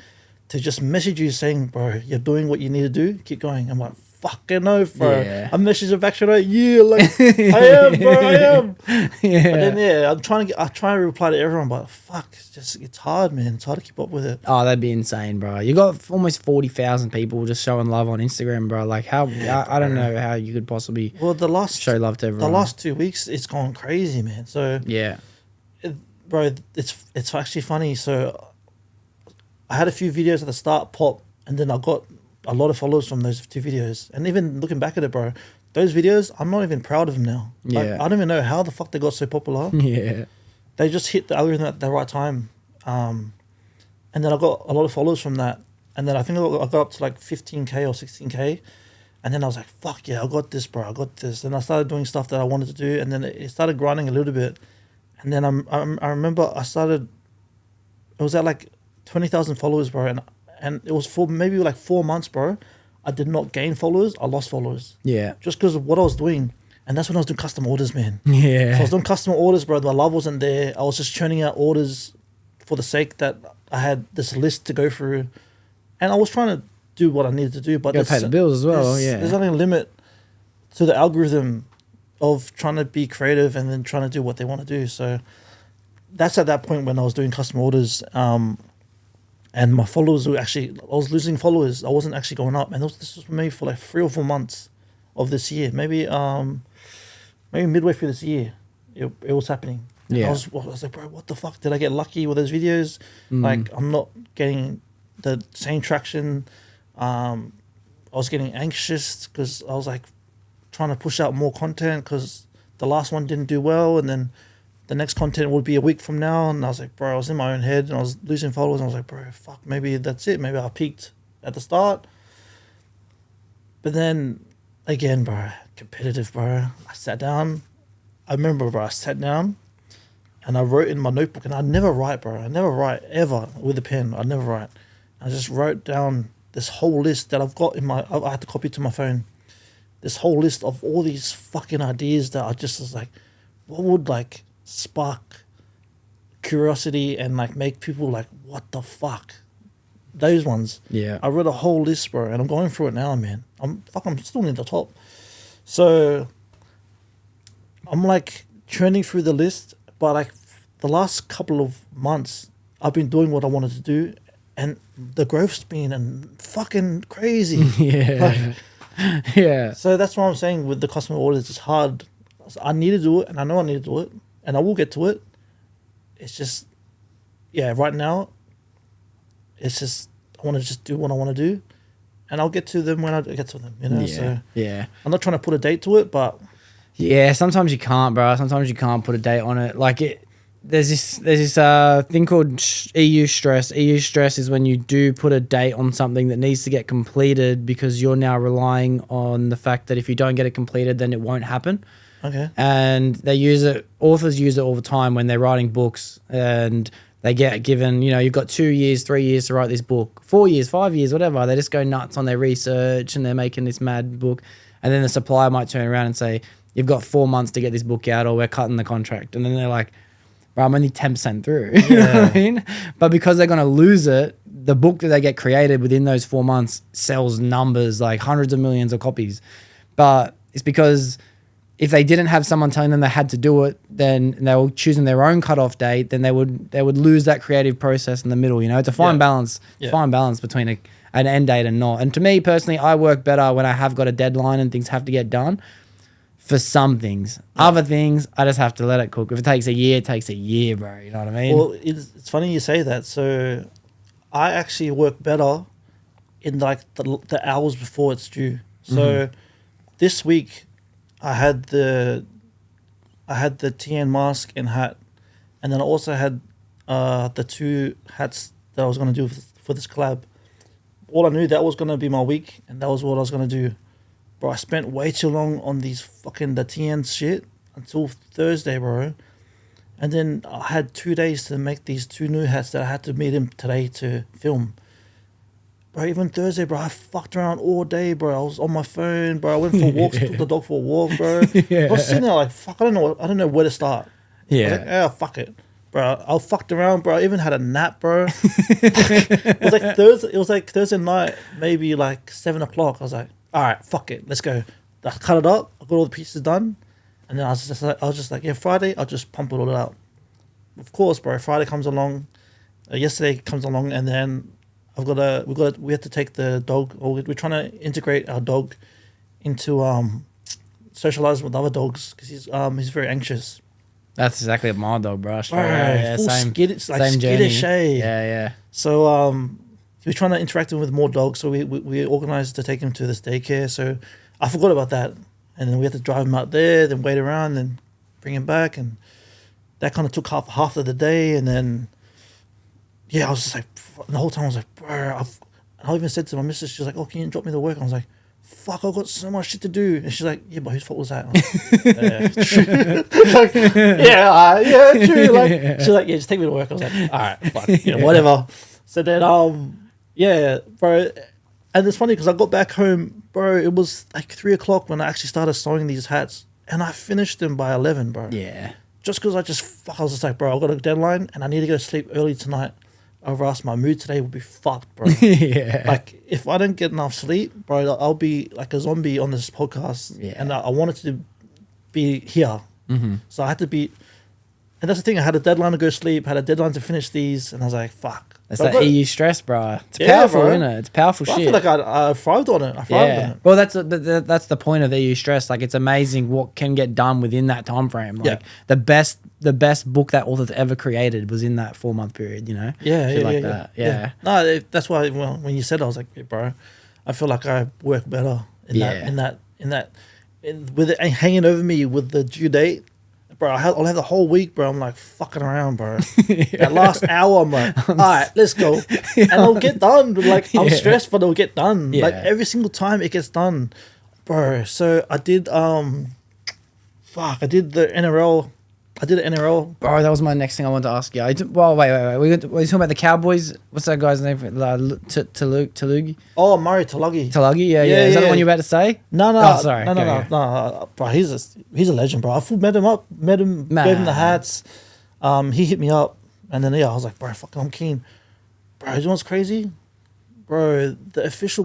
to just message you saying, bro, you're doing what you need to do. Keep going. I'm like, fucking oath, bro. Yeah. I messaged her back straight away, yeah, like, I am, bro, I am. Yeah. But then, yeah, I try to reply to everyone, but fuck, it's hard, man. It's hard to keep up with it. Oh, that'd be insane, bro. You got almost 40,000 people just showing love on Instagram, bro. Like, how, I don't know how you could possibly Well, show love to everyone. The last 2 weeks, it's gone crazy, man. So, Yeah. bro, it's actually funny. So, I had a few videos at the start pop, and then I got a lot of followers from those 2 videos. And even looking back at it, bro, those videos, I'm not even proud of them now. Like, Yeah. I don't even know how the fuck they got so popular. Yeah. They just hit the algorithm at the right time. And then I got a lot of followers from that. And then I think I got up to like 15K or 16K. And then I was like, fuck yeah, I got this, bro. I got this. And I started doing stuff that I wanted to do. And then it started grinding a little bit. And then I remember it was at like 20,000 followers, bro. And it was for maybe like 4 months, bro. I did not gain followers. I lost followers. Yeah. Just because of what I was doing. And that's when I was doing custom orders, man. Yeah. So I was doing custom orders, bro. My love wasn't there. I was just churning out orders for the sake that I had this list to go through. And I was trying to do what I needed to do. But You gotta pay the bills as well, There's only a limit to the algorithm of trying to be creative and then trying to do what they want to do. So that's at that point when I was doing custom orders. And my followers were I was losing followers. I wasn't actually going up. And this was maybe for like 3 or 4 months of this year. Maybe midway through this year, it was happening. Yeah. I was like, bro, what the fuck? Did I get lucky with those videos? Like, I'm not getting the same traction. I was getting anxious because I was like trying to push out more content because the last one didn't do well. And then the next content would be a week from now. And I was like, bro, I was in my own head and I was losing followers. And I was like, bro, fuck, maybe that's it. Maybe I peaked at the start. But then again, bro, competitive, bro. I sat down. I remember, bro, I sat down and I wrote in my notebook. And I never write, bro. I never write ever with a pen. I never write. I just wrote down this whole list that I've got I had to copy to my phone. This whole list of all these fucking ideas that I just was like, what would like spark curiosity and like make people like, what the fuck? Those ones. Yeah. I wrote a whole list, bro, and I'm going through it now, man. I'm still near the top. So I'm like churning through the list, but like the last couple of months, I've been doing what I wanted to do, and the growth's been fucking crazy. Yeah. Yeah. So that's what I'm saying with the customer orders. It's hard. I need to do it, and I know I need to do it, and I will get to it. It's just, yeah, right now, it's just, I want to just do what I want to do, and I'll get to them when I get to them, you know? Yeah. So Yeah. I'm not trying to put a date to it, but Yeah, sometimes you can't, bro. Sometimes you can't put a date on it. Like there's this thing called EU stress. EU stress is when you do put a date on something that needs to get completed because you're now relying on the fact that if you don't get it completed, then it won't happen. okay. And they use it. Authors use it all the time when they're writing books, and they get given, you've got 2 years, 3 years to write this book, 4 years, 5 years, whatever. They just go nuts on their research and they're making this mad book, and then the supplier might turn around and say, "You've got 4 months to get this book out, or we're cutting the contract." And then they're like, "Bro, I'm only 10% through." You know what I mean? But because they're going to lose it, the book that they get created within those 4 months sells numbers, like hundreds of millions of copies. But it's because if they didn't have someone telling them they had to do it, then they were choosing their own cutoff date, then they would lose that creative process in the middle. It's a fine balance, fine balance between an end date and not. And to me personally, I work better when I have got a deadline and things have to get done. For some things, other things, I just have to let it cook. If it takes a year, it takes a year, bro. You know what I mean? Well, it's funny you say that. So I actually work better in like the hours before it's due. So this week I had the TN mask and hat, and then I also had the 2 hats that I was going to do for this collab. All I knew, that was going to be my week, and that was what I was going to do. Bro, I spent way too long on these fucking the TN shit until Thursday, bro. And then I had 2 days to make these 2 new hats that I had to meet him today to film. Bro, even Thursday, bro, I fucked around all day, bro. I was on my phone, bro. I went for walks, took the dog for a walk, bro. I was sitting there like, fuck, I don't know where to start. Yeah. I was like, yeah, fuck it. Bro, I fucked around, bro. I even had a nap, bro. It was like Thursday night, maybe like 7 o'clock. I was like, all right, fuck it, let's go. I cut it up. I got all the pieces done, and then I was just like, yeah, Friday, I'll just pump it all out. Of course, bro. Friday comes along. Yesterday comes along, and then we have to take the dog, or we're trying to integrate our dog into socialize with other dogs because he's very anxious. That's exactly my dog, bro. Full skittish, like same skittish. journey. Yeah. So we're trying to interact with more dogs. So we organized to take him to this daycare. So I forgot about that, and then we had to drive him out there, then wait around, then bring him back, and that kind of took half of the day. And then I was just like, the whole time I was like, bro. I even said to my missus, she's like, oh, can you drop me to work? I was like, fuck, I've got so much shit to do. And she's like, yeah, but whose fault was that? Like, yeah, true. Like, she's like, yeah, just take me to work. I was like, all right, fuck, whatever. So then, bro. And it's funny because I got back home, bro. It was like 3 o'clock when I actually started sewing these hats, and I finished them by 11, bro. Yeah. Just because I was just like, bro, I've got a deadline and I need to go to sleep early tonight. Or else my mood today will be fucked, bro. Yeah. Like, if I don't get enough sleep, bro, I'll be like a zombie on this podcast. Yeah. And I wanted to be here. Mm-hmm. So I had to be... And that's the thing. I had a deadline to go sleep, had a deadline to finish these, and I was like, fuck. It's that EU stress, bro. It's powerful, isn't it? It's powerful shit. I feel like I thrived on it. I thrived on it. Well, that's the point of EU stress. Like, it's amazing what can get done within that time frame. Like, the best book that author's ever created was in that 4-month period, you know? Yeah. No, that's why when you said it, I was like, yeah, bro, I feel like I work better with it hanging over me with the due date. Bro, I'll have the whole week, bro. I'm like fucking around, bro. That last hour, I'm like, all right, let's go. And it'll get done. Like, I'm stressed, but it'll get done. Yeah. Like, every single time it gets done. Bro, so I did, I did the NRL. I did an NRL. Bro, that was my next thing I wanted to ask you. Wait. We're talking about the Cowboys. What's that guy's name? Talugi? Oh, Murray Talugi. Talugi, yeah. Is that the one you were about to say? No. Oh, sorry. No. Bro, he's a legend, bro. I met him, gave him the hats. He hit me up, and then I was like, bro, fuck, I'm keen. Bro, you know what's crazy? Bro, the official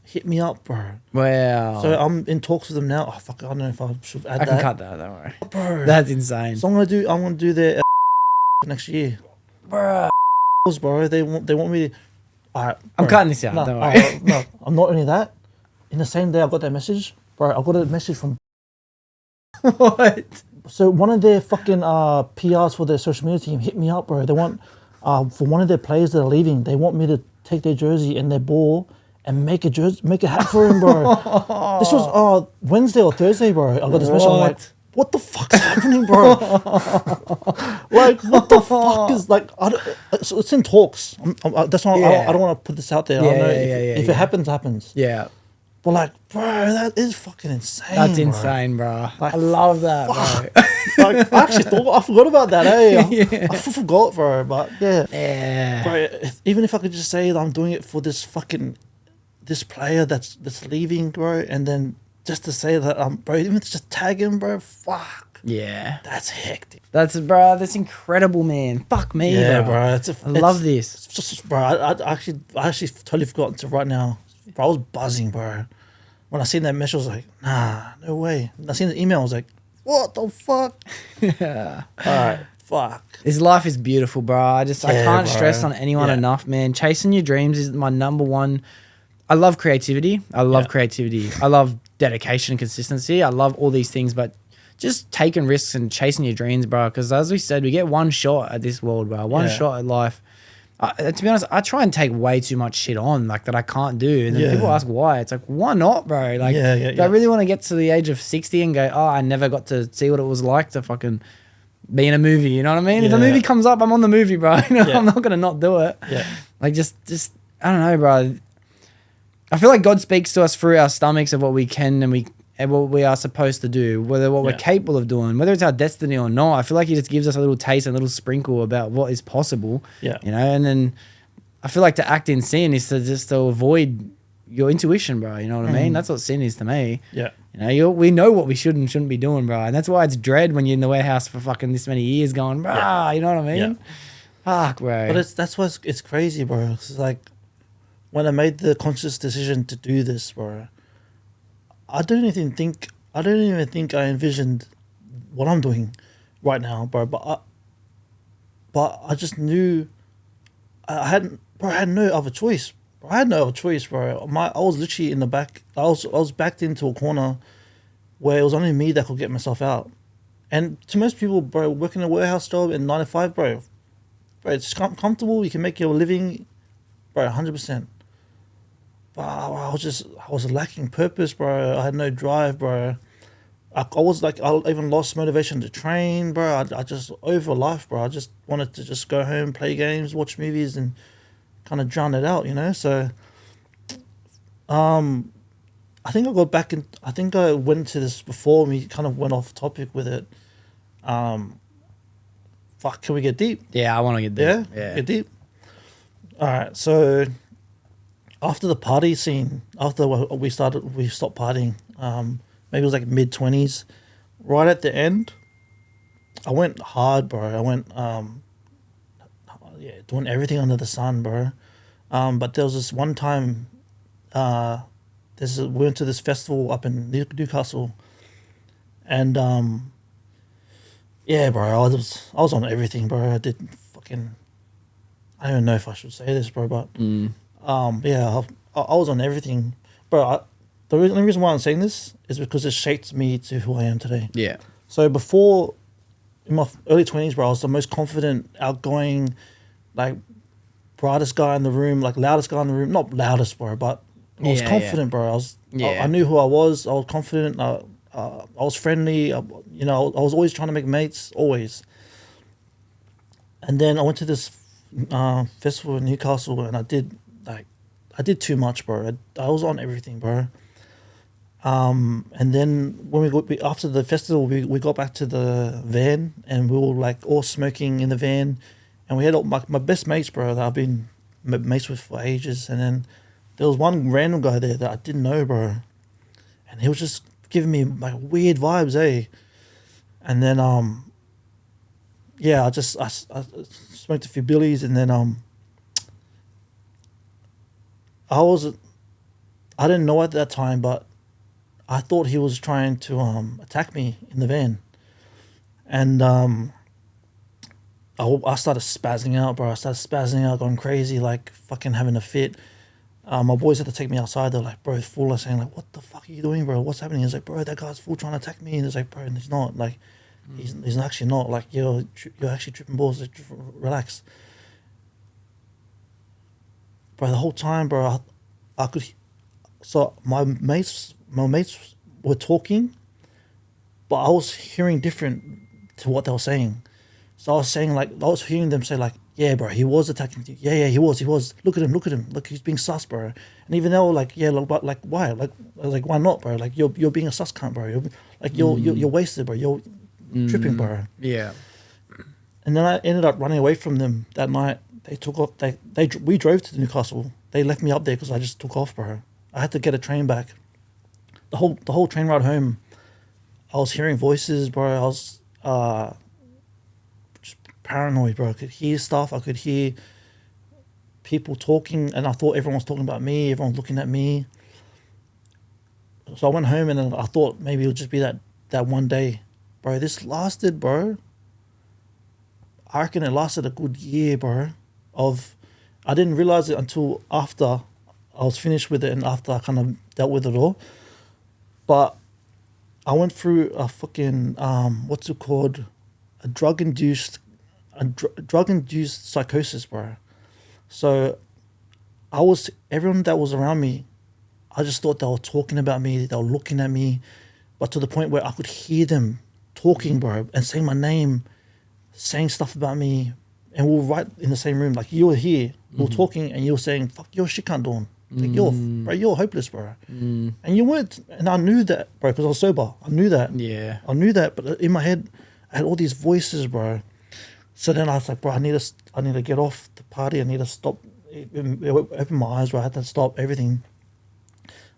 hit me up, bro. Wow. So I'm in talks with them now. Oh fuck, I don't know if I should add that. I can cut that, don't worry. Bro, that's insane. So I'm gonna do their next year. Bro, they want me to. Alright, I'm cutting this out. No, don't worry. No, I'm not only that. In the same day I got that message, bro. I got a message from what? So one of their fucking PRs for their social media team hit me up, bro. They want for one of their players that are leaving, they want me to take their jersey and their ball and make a hat for him, bro. This was Wednesday or Thursday, bro. I got this message. I'm like, what the fuck's happening, bro? Like, what the fuck is like? So it's in talks. That's why I don't want to put this out there. I don't know if it happens. Yeah. But like, bro, that is fucking insane. That's insane, bro. Like, I love that, bro. Like, I forgot about that, I forgot, bro. But yeah. Bro, even if I could just say that I'm doing it for this player that's leaving, bro, and then just to say that bro, even to just tag him, bro, fuck. Yeah. That's hectic. That's incredible, man. Fuck me, bro. I love this. It's just, bro, I actually totally forgotten to right now. Bro, I was buzzing, bro. When I seen that message, I was like, nah, no way. And I seen the email, I was like, what the fuck? Yeah. All right, fuck. This life is beautiful, bro. I can't stress on anyone enough, man. Chasing your dreams is my number one. I love creativity. I love dedication and consistency. I love all these things, but just taking risks and chasing your dreams, bro. Because as we said, we get one shot at this world, bro. One shot at life. To be honest, I try and take way too much shit on, like, that I can't do. And then people ask why. It's like, why not, bro? Like, do I really want to get to the age of 60 and go, I never got to see what it was like to fucking be in a movie? You know what I mean? If a movie comes up, I'm on the movie, bro. You know, I'm not going to not do it. Yeah. Like, just, I don't know, bro. I feel like God speaks to us through our stomachs of what we can and what we are supposed to do, whether what we're capable of doing, whether it's our destiny or not. I feel like he just gives us a little taste, a little sprinkle about what is possible. Yeah. You know, and then I feel like to act in sin is to avoid your intuition, bro. You know what I mean? That's what sin is to me. Yeah. You know, we know what we should and shouldn't be doing, bro. And that's why it's dread when you're in the warehouse for fucking this many years going, bro, you know what I mean? Fuck, bro. But that's why it's crazy, bro. It's like, when I made the conscious decision to do this, bro, I don't even think I envisioned what I'm doing right now, bro. But I just knew I had no other choice. Bro. I had no other choice, bro. I was literally in the back. I was backed into a corner where it was only me that could get myself out. And to most people, bro, working a warehouse job in 9 to 5, bro, it's comfortable. You can make your living, bro, 100%. But I was lacking purpose, bro. I had no drive, bro. I even lost motivation to train, bro. I just over life, bro. I just wanted to just go home, play games, watch movies, and kind of drown it out, you know. So, I think I got back in. I think I went into this before we kind of went off topic with it. Fuck, can we get deep? Yeah, I want to get deep. Yeah, get deep. All right, so after the party scene, after we stopped partying. Maybe it was like mid-20s. Right at the end, I went hard, bro. I went, doing everything under the sun, bro. But there was this one time, we went to this festival up in Newcastle, and yeah, bro, I was on everything, bro. I did fucking, I don't even know if I should say this, bro, but yeah, I was on everything, bro. The only reason why I'm saying this is because it shaped me to who I am today. Yeah. So before, in my early 20s, bro, I was the most confident, outgoing, like, brightest guy in the room, like, loudest guy in the room. Not loudest, bro, but I was confident, bro. I knew who I was. I was confident. I was friendly. I was always trying to make mates, always. And then I went to this festival in Newcastle, and I did too much, bro. I was on everything, bro. And then when after the festival, we got back to the van, and we were like all smoking in the van, and we had all my best mates, bro, that I've been mates with for ages. And then there was one random guy there that I didn't know, bro, and he was just giving me like weird vibes, eh? And then yeah, I smoked a few billies, and then I didn't know at that time, but I thought he was trying to attack me in the van. And I started spazzing out, bro. I started spazzing out, going crazy, like fucking having a fit. My boys had to take me outside. They're like, bro, full of saying like, what the fuck are you doing, bro? What's happening? He's like, bro, that guy's full trying to attack me. And he's like, bro, and he's not. Like, he's actually not. Like, you're actually tripping balls. Like, relax. Bro, the whole time, bro, I could... So my mates were talking, but I was hearing different to what they were saying. So I was saying, like, I was hearing them say, like, yeah, bro, he was attacking you. Yeah, he was. Look at him. Look, he's being sus, bro. And even they were like, yeah, look, but like, why? Like, I was like, why not, bro? Like, you're being a sus cunt, bro. You're wasted, bro. You're tripping, bro. Yeah. And then I ended up running away from them that night. They took off. We drove to Newcastle. They left me up there because I just took off, bro. I had to get a train back. The whole train ride home, I was hearing voices, bro. I was just paranoid, bro. I could hear stuff. I could hear people talking, and I thought everyone was talking about me. Everyone was looking at me. So I went home, and then I thought maybe it would just be that one day, bro. This lasted, bro. I reckon it lasted a good year, bro. I didn't realize it until after I was finished with it, and after I kind of dealt with it all. But I went through a fucking what's it called, a drug-induced psychosis, bro. So everyone that was around me, I just thought they were talking about me, they were looking at me, but to the point where I could hear them talking, bro, and saying my name, saying stuff about me, and we were right in the same room. Like, you were here, we were talking, and you were saying, fuck, you're shit cunt, Dawn. Like, you're hopeless, bro. And you weren't, and I knew that, bro, because I was sober. I knew that. Yeah. I knew that, but in my head, I had all these voices, bro. So then I was like, bro, I need to get off the party. I need to stop. It opened my eyes, bro. I had to stop everything.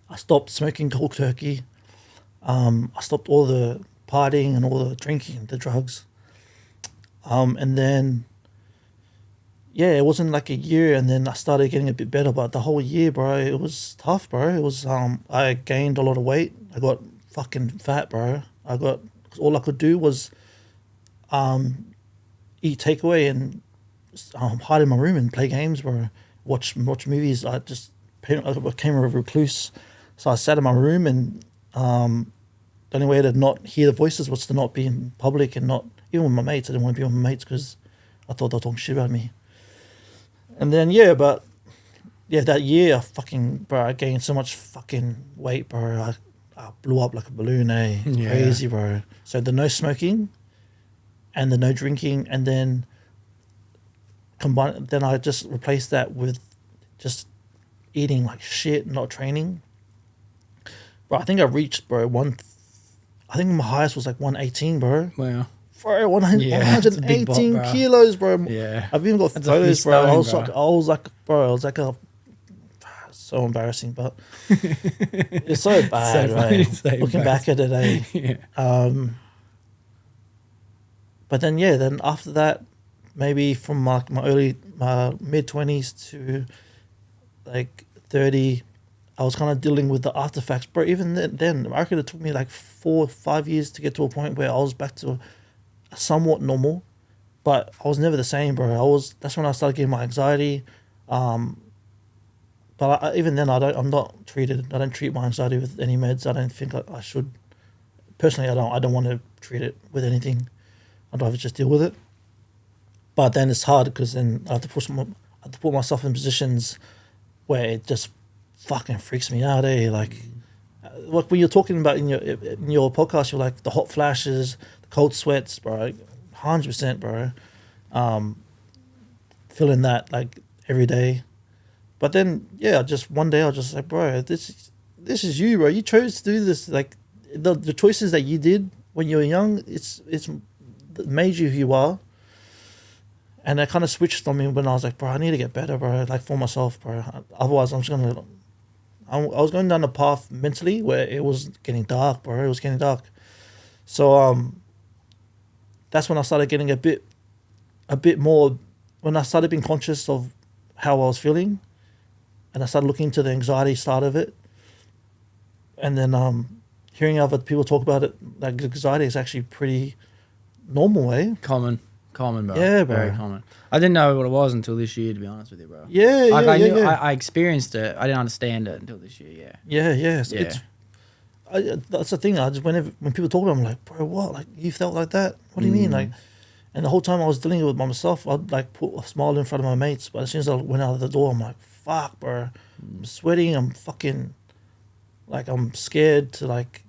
I stopped smoking cold turkey. I stopped all the partying and all the drinking, the drugs. And then, yeah, it wasn't like a year, and then I started getting a bit better. But the whole year, bro, it was tough, bro. It was I gained a lot of weight. I got fucking fat, bro. All I could do was eat takeaway and hide in my room and play games, bro. Watch movies. I became a recluse, so I sat in my room, and the only way to not hear the voices was to not be in public, and not even with my mates. I didn't want to be with my mates because I thought they were talking shit about me. And then that year, I gained so much fucking weight, bro. I blew up like a balloon, eh? Yeah. Crazy, bro. So the no smoking and the no drinking, and then then I just replaced that with just eating like shit, not training. Bro, I think I reached, I think my highest was like 118, bro. Wow. Bro, Yeah, 118 bro. kilos, bro. Yeah. I've even got That's a photos, fist bro. I stone, was like so embarrassing, but it's so bad, So right? funny, so Looking back at it, eh? Yeah. But then after that, maybe from my mid 20s to like 30, I was kind of dealing with the afterfacts, bro. Even then, I reckon it took me like 4 or 5 years to get to a point where I was back to somewhat normal, but I was never the same, bro. That's when I started getting my anxiety. But even then, I'm not treated. I don't treat my anxiety with any meds. I don't think I should. Personally, I don't want to treat it with anything. I'd rather just deal with it. But then it's hard because then I have to put myself in positions where it just fucking freaks me out, eh? Like when you're talking about in your podcast, you're like the hot flashes, the cold sweats, bro. 100%, bro. Feeling that like every day. But then, one day I was just like, bro, this is you, bro. You chose to do this. Like the choices that you did when you were young, it's made you who you are. And it kind of switched on me when I was like, bro, I need to get better, bro. Like for myself, bro. Otherwise, I was going down a path mentally where it was getting dark, bro. It was getting dark. So that's when I started getting a bit more. When I started being conscious of how I was feeling. And I started looking into the anxiety side of it. And then hearing other people talk about it, like anxiety is actually pretty normal, eh? Common, bro. Yeah, bro. Very common. I didn't know what it was until this year, to be honest with you, bro. Yeah, I experienced it. I didn't understand it until this year, Yeah. That's the thing. When people talk about it, I'm like, bro, what? Like, you felt like that? What do you mean? Like, and the whole time I was dealing with it by myself, I'd like put a smile in front of my mates. But as soon as I went out of the door, I'm like, fuck, bro. I'm sweating. I'm fucking, like, I'm scared to, like,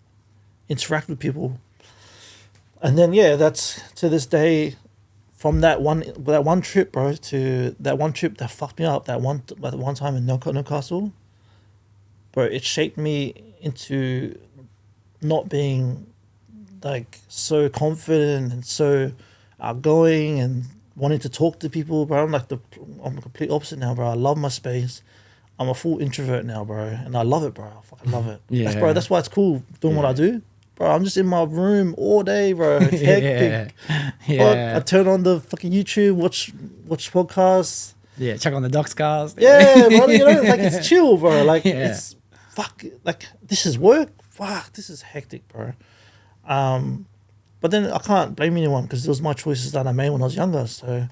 interact with people. And then, that's to this day, from that one trip, bro, to that one trip that fucked me up, that one time in Newcastle, bro, it shaped me into not being, like, so confident and so outgoing and wanting to talk to people, bro. I'm the complete opposite now, bro. I love my space. I'm a full introvert now, bro, and I love it, bro. I fucking love it. Yeah. That's why it's cool doing what I do, bro. I'm just in my room all day, bro. It's hectic. Yeah. I turn on the fucking YouTube, watch podcasts. Yeah, check on the Doxcast. Yeah, bro. You know, like it's chill, bro. Like it's like this is work. Fuck, this is hectic, bro. But then I can't blame anyone because it was my choices that I made when I was younger. So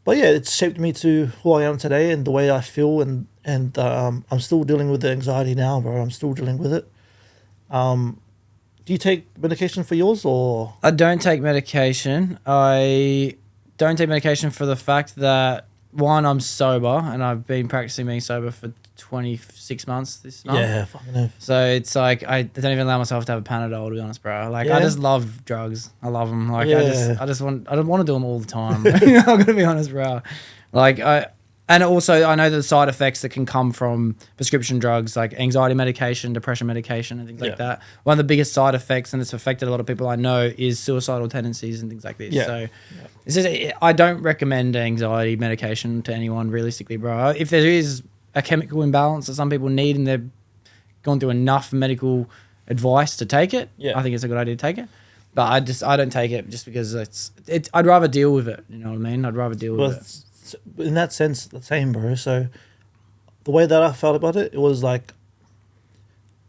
but it's shaped me to who I am today and the way I feel, and I'm still dealing with the anxiety now, bro. I'm still dealing with it. Do you take medication for yours, or? I don't take medication. I don't take medication for the fact that, one, I'm sober, and I've been practicing being sober for 26 months this month. Yeah, fucking hell. So it's like I don't even allow myself to have a Panadol, to be honest, bro. Like I just love drugs. I love them. Like I don't want to do them all the time. I'm gonna be honest, bro. Like and also I know the side effects that can come from prescription drugs, like anxiety medication, depression medication, and things like that. One of the biggest side effects, and it's affected a lot of people I know, is suicidal tendencies and things like this. So it's just, I don't recommend anxiety medication to anyone, realistically, bro. If there is a chemical imbalance that some people need and they've gone through enough medical advice to take it, I think it's a good idea to take it. But I don't take it just because it's I'd rather deal with it. You know what I mean? I'd rather deal with it. in that sense the same, bro. So the way that I felt about it, it was like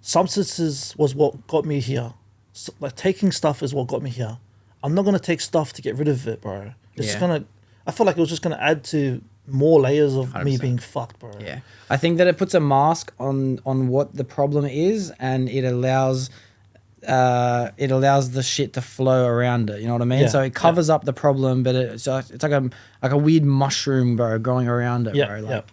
substances was what got me here. So, like taking stuff is what got me here. I'm not gonna take stuff to get rid of it, bro. It's just gonna. I feel like it was just gonna add to more layers of 100%. Me being fucked, bro. Yeah, I think that it puts a mask on what the problem is, and it allows the shit to flow around it. You know what I mean? So it covers up the problem, but it's like a weird mushroom, bro, growing around it, bro. Like,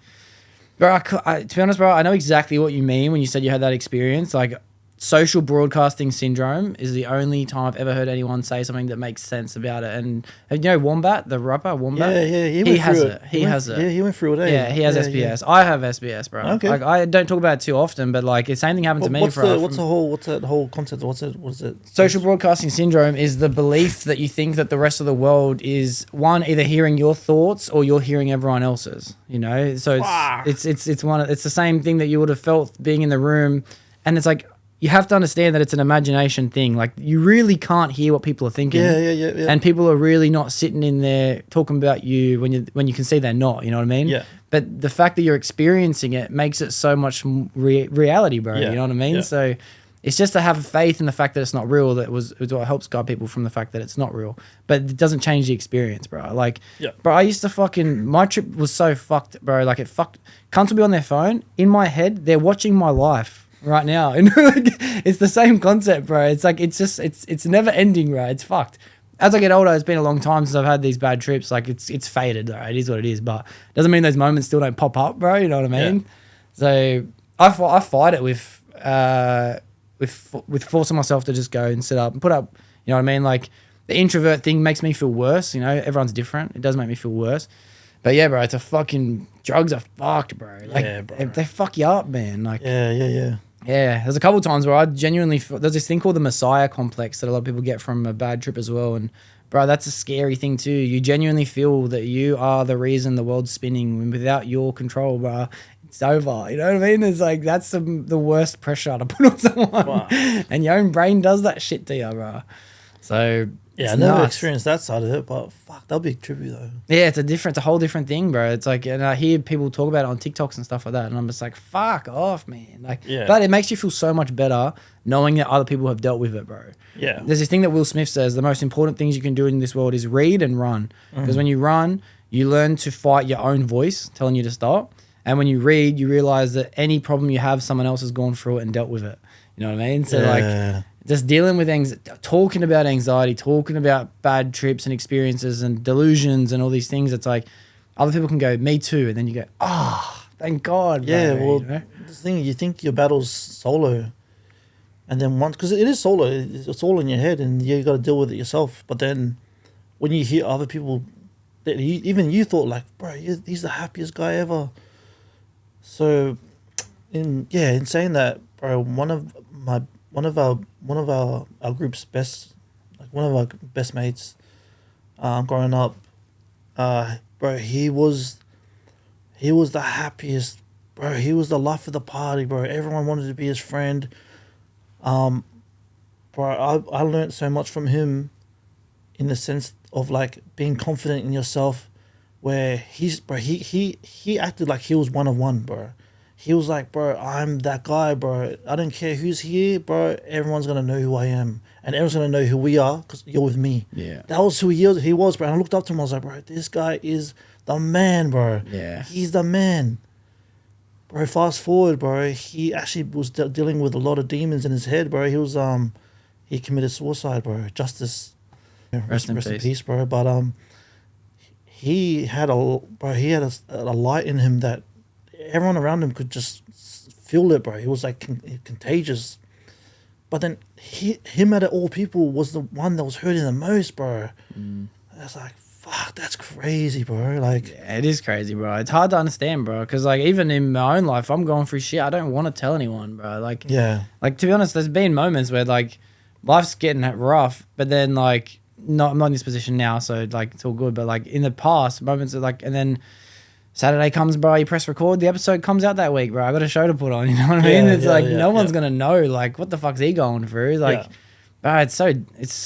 bro, to be honest, bro, I know exactly what you mean when you said you had that experience. Like, social broadcasting syndrome is the only time I've ever heard anyone say something that makes sense about it. And you know Wombat, the rapper Wombat? He has it. He has it. Yeah, he went through it. Yeah, he has SBS. I have SBS, bro. Okay. Like, I don't talk about it too often, but like the same thing happened to me. What's the whole concept? What is it? Social broadcasting syndrome is the belief that you think that the rest of the world is either hearing your thoughts or you're hearing everyone else's. You know, so it's the same thing that you would have felt being in the room, and it's like, you have to understand that it's an imagination thing. Like, you really can't hear what people are thinking. Yeah. And people are really not sitting in there talking about you when you can see they're not. You know what I mean? Yeah. But the fact that you're experiencing it makes it so much reality, bro. Yeah. You know what I mean? Yeah. So it's just to have faith in the fact that it's not real that is what helps guide people from the fact that it's not real. But it doesn't change the experience, bro. Like, bro, I used to my trip was so fucked, bro. Like, cunts will be on their phone. In my head, they're watching my life right now. And like, it's the same concept, bro. It's like, it's never ending, bro. It's fucked. As I get older, it's been a long time since I've had these bad trips. Like, it's faded, though. It is what it is, but it doesn't mean those moments still don't pop up, bro. You know what I mean? So I fight it with forcing myself to just go and sit up and put up, you know what I mean? Like, the introvert thing makes me feel worse. You know, everyone's different. It does make me feel worse. But yeah, bro, drugs are fucked, bro. Like, bro. They fuck you up, man. Like, yeah, there's a couple of times where I genuinely there's this thing called the Messiah complex that a lot of people get from a bad trip as well. And bro, that's a scary thing too. You genuinely feel that you are the reason the world's spinning, and without your control, bro, it's over. You know what I mean? It's like, that's the worst pressure to put on someone. Wow. And your own brain does that shit to you, bro. So yeah, I never experienced that side of it, but fuck, that'll be trippy though. Yeah, it's a whole different thing, bro. It's like, and I hear people talk about it on TikToks and stuff like that, and I'm just like, fuck off, man. Like, but it makes you feel so much better knowing that other people have dealt with it, bro. Yeah. There's this thing that Will Smith says, the most important things you can do in this world is read and run. Because when you run, you learn to fight your own voice telling you to stop. And when you read, you realize that any problem you have, someone else has gone through it and dealt with it. You know what I mean? So like, just dealing with talking about anxiety, talking about bad trips and experiences and delusions and all these things. It's like, other people can go, me too. And then you go, thank God. Yeah, bro, well, you know? the thing, you think your battle's solo. And then because it is solo, it's all in your head and you got to deal with it yourself. But then when you hear other people, even you thought like, bro, he's the happiest guy ever. So, in saying that, bro, one of our group's best, like one of our best mates, growing up, bro, he was the happiest, bro. He was the life of the party, bro. Everyone wanted to be his friend. Bro, I learned so much from him, in the sense of like being confident in yourself, where he acted like he was one of one, bro. He was like, bro, I'm that guy, bro. I don't care who's here, bro. Everyone's going to know who I am. And everyone's going to know who we are because you're with me. Yeah. That was who he was, bro. And I looked up to him. I was like, bro, this guy is the man, bro. Yeah. He's the man. Bro, fast forward, bro. He actually was dealing with a lot of demons in his head, bro. He committed suicide, bro. Justice. Rest in peace, bro. But he had a light in him that everyone around him could just feel it, bro. He was like contagious. But then him out of all people was the one that was hurting the most, bro. I was like, fuck, that's crazy, bro. Like, yeah, it is crazy, bro. It's hard to understand, bro. Because like, even in my own life, I'm going through shit. I don't want to tell anyone, bro. Like, like, to be honest, there's been moments where like life's getting rough, but then like, I'm not in this position now, so like it's all good. But like in the past, moments of like, and then Saturday comes, bro, you press record, the episode comes out that week, bro. I got a show to put on, you know what I mean? It's like, no one's going to know, like, what the fuck's he going through? Like, bro, it's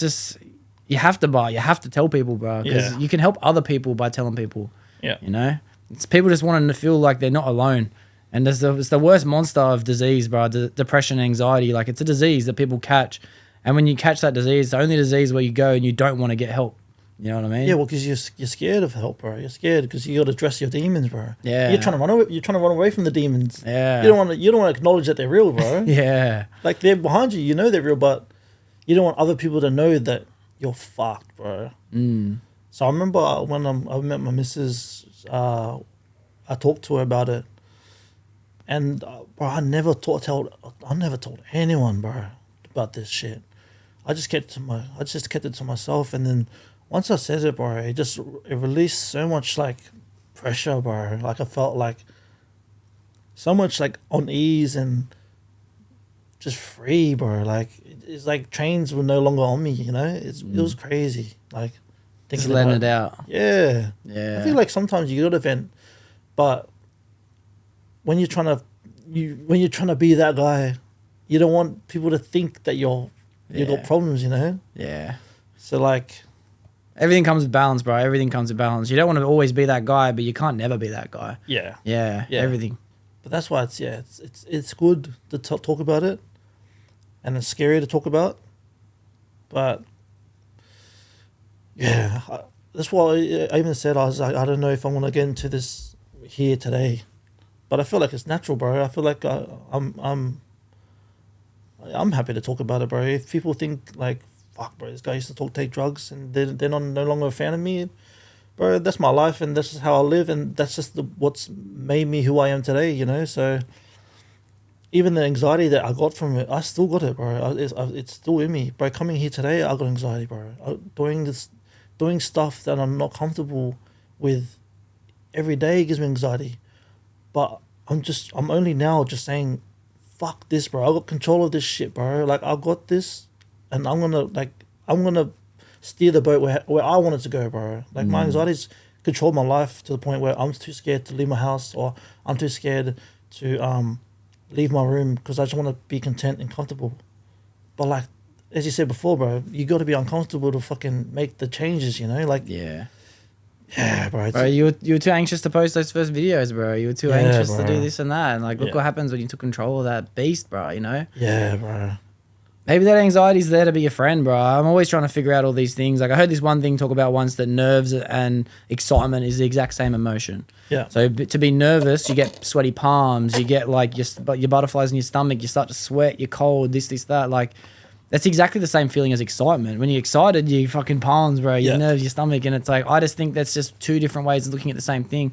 just, you have to tell people, bro, because you can help other people by telling people. Yeah. You know, it's people just wanting to feel like they're not alone. And it's the worst monster of disease, bro. Depression, anxiety, like it's a disease that people catch. And when you catch that disease, it's the only disease where you go and you don't want to get help. You know what I mean? Yeah, well, because you're scared of help, bro. You're scared because you got to address your demons, bro. Yeah. You're trying to run away. You're trying to run away from the demons. Yeah. You don't want to. You don't want to acknowledge that they're real, bro. Yeah. Like they're behind you. You know they're real, but you don't want other people to know that you're fucked, bro. So I remember when I met my missus, I talked to her about it, and bro, I never told anyone, bro, about this shit. I just kept it to myself, and then once I said it, bro, it released so much like pressure, bro. Like I felt like so much like unease and just free, bro. Like it's like trains were no longer on me, you know. It was crazy, like Just letting it out. Yeah, Yeah. I feel like sometimes you got to vent, but when you're trying to be that guy, you don't want people to think that you got problems, you know. Yeah. So like, everything comes with balance, bro. Everything comes with balance. You don't want to always be that guy, but you can't never be that guy. yeah. Yeah. Everything. But that's why it's good to talk about it, and it's scary to talk about. But yeah, that's why I even said I was like, I don't know if I want to get into this here today, but I feel like it's natural, bro. I feel like I'm happy to talk about it, bro. If people think like, fuck, bro, this guy used to take drugs and they're no longer a fan of me, bro, that's my life and this is how I live and that's just what's made me who I am today, you know. So even the anxiety that I got from it, I still got it, bro. It's still in me, bro. Coming here today, I got anxiety, bro. Doing stuff that I'm not comfortable with every day gives me anxiety. But I'm only now just saying, fuck this, bro. I got control of this shit, bro. Like I got this, and I'm gonna steer the boat where I want it to go, bro. Like my anxieties control my life to the point where I'm too scared to leave my house, or I'm too scared to leave my room because I just want to be content and comfortable. But like as you said before, bro, you got to be uncomfortable to fucking make the changes, you know. Like yeah, bro. Bro, you were too anxious to post those first videos, bro. You were too anxious to do this and that, and like look what happens when you took control of that beast, bro. You know. Yeah, bro. Maybe that anxiety's there to be your friend, bro. I'm always trying to figure out all these things. Like I heard this one thing talk about once that nerves and excitement is the exact same emotion. Yeah. So to be nervous, you get sweaty palms, you get like your butterflies in your stomach, you start to sweat, you're cold, this, that. Like that's exactly the same feeling as excitement. When you're excited, you fucking palms, bro, your nerves, your stomach, and it's like I just think that's just two different ways of looking at the same thing.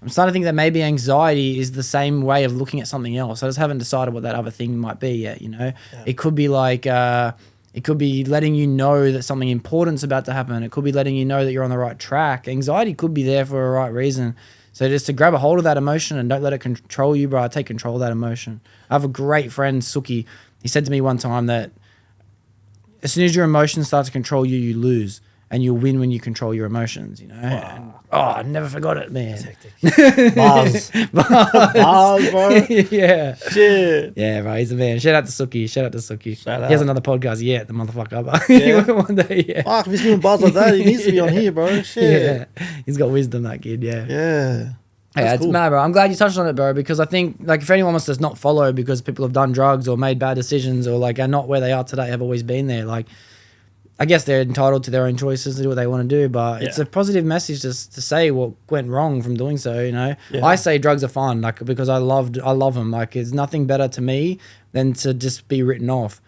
I'm starting to think that maybe anxiety is the same way of looking at something else. I just haven't decided what that other thing might be yet, you know? Yeah. It could be like, it could be letting you know that something important's about to happen. It could be letting you know that you're on the right track. Anxiety could be there for a right reason. So just to grab a hold of that emotion and don't let it control you, bro. Take control of that emotion. I have a great friend, Suki. He said to me one time that as soon as your emotions start to control you, you lose. And you'll win when you control your emotions, you know? Wow. And, I never forgot it, man. Bars, bro. Yeah. Shit. Yeah, bro. He's a man. Shout out to Suki. Shout out. He has another podcast yet, the motherfucker. Yeah. One day, yeah. Fuck, if he's giving bars like that, he needs to be on here, bro. Shit. Yeah. He's got wisdom, that kid, yeah. Yeah. Yeah, it's mad, bro. I'm glad you touched on it, bro, because I think, like, if anyone wants to not follow because people have done drugs or made bad decisions or, like, are not where they are today, have always been there, like, I guess they're entitled to their own choices to do what they want to do, but it's a positive message to say what went wrong from doing so, you know? Yeah. I say drugs are fun, like, because I love them. Like, it's nothing better to me than to just be written off.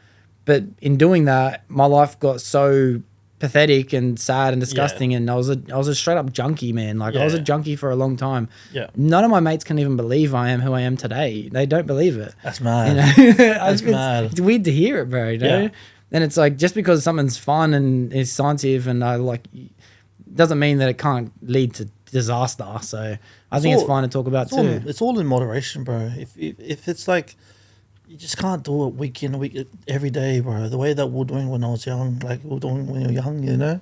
But in doing that, my life got so pathetic and sad and disgusting, and I was a straight up junkie, man. Like, I was a junkie for a long time. Yeah. None of my mates can even believe I am who I am today. They don't believe it. That's mad. You know? That's mad. It's weird to hear it, bro, you know? Yeah. And it's like, just because something's fun and is scientific and I like, doesn't mean that it can't lead to disaster. So I think it's fine to talk about too. It's all in moderation, bro. If it's like, you just can't do it week in, week every day, bro. The way that we were doing when I was young, like we were doing when you were young, you know,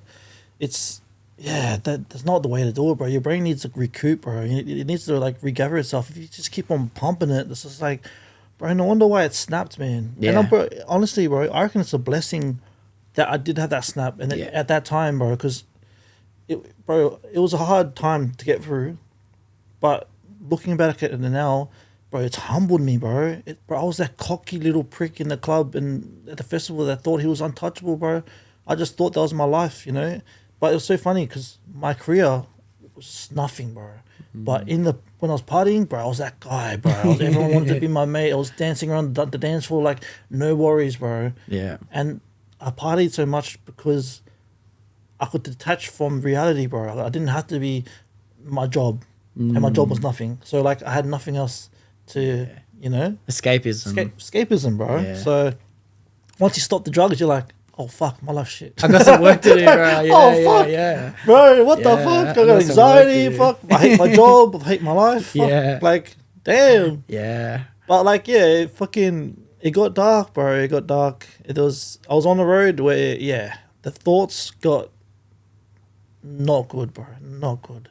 that's not the way to do it, bro. Your brain needs to recoup, bro. It needs to like regather itself. If you just keep on pumping it, it's just like, bro, no wonder why it snapped, man. Yeah. And honestly, bro, I reckon it's a blessing that I did have that snap and at that time, bro, because it was a hard time to get through, but looking back at it now, bro, it's humbled me, bro. Bro, I was that cocky little prick in the club and at the festival that thought he was untouchable, bro. I just thought that was my life, you know. But it was so funny because my career was nothing, bro. But when I was partying, bro, I was that guy, bro. Everyone wanted to be my mate. I was dancing around the dance floor like no worries, bro. Yeah. And I partied so much because I could detach from reality, bro. I didn't have to be my job, and my job was nothing. So like I had nothing else to, you know, Escapism. Escapism, bro. Yeah. So once you stop the drugs, you're like, oh fuck, my life shit. I got some work to do, bro. Yeah, Oh, fuck. yeah. Bro, what the Yeah, fuck? I I got got some work to anxiety. do. Fuck, I hate my job. I hate my life. Fuck. Yeah. Like, damn. Yeah. But like, yeah, it got dark, bro. It got dark. I was on the road where, yeah, the thoughts got not good, bro. Not good.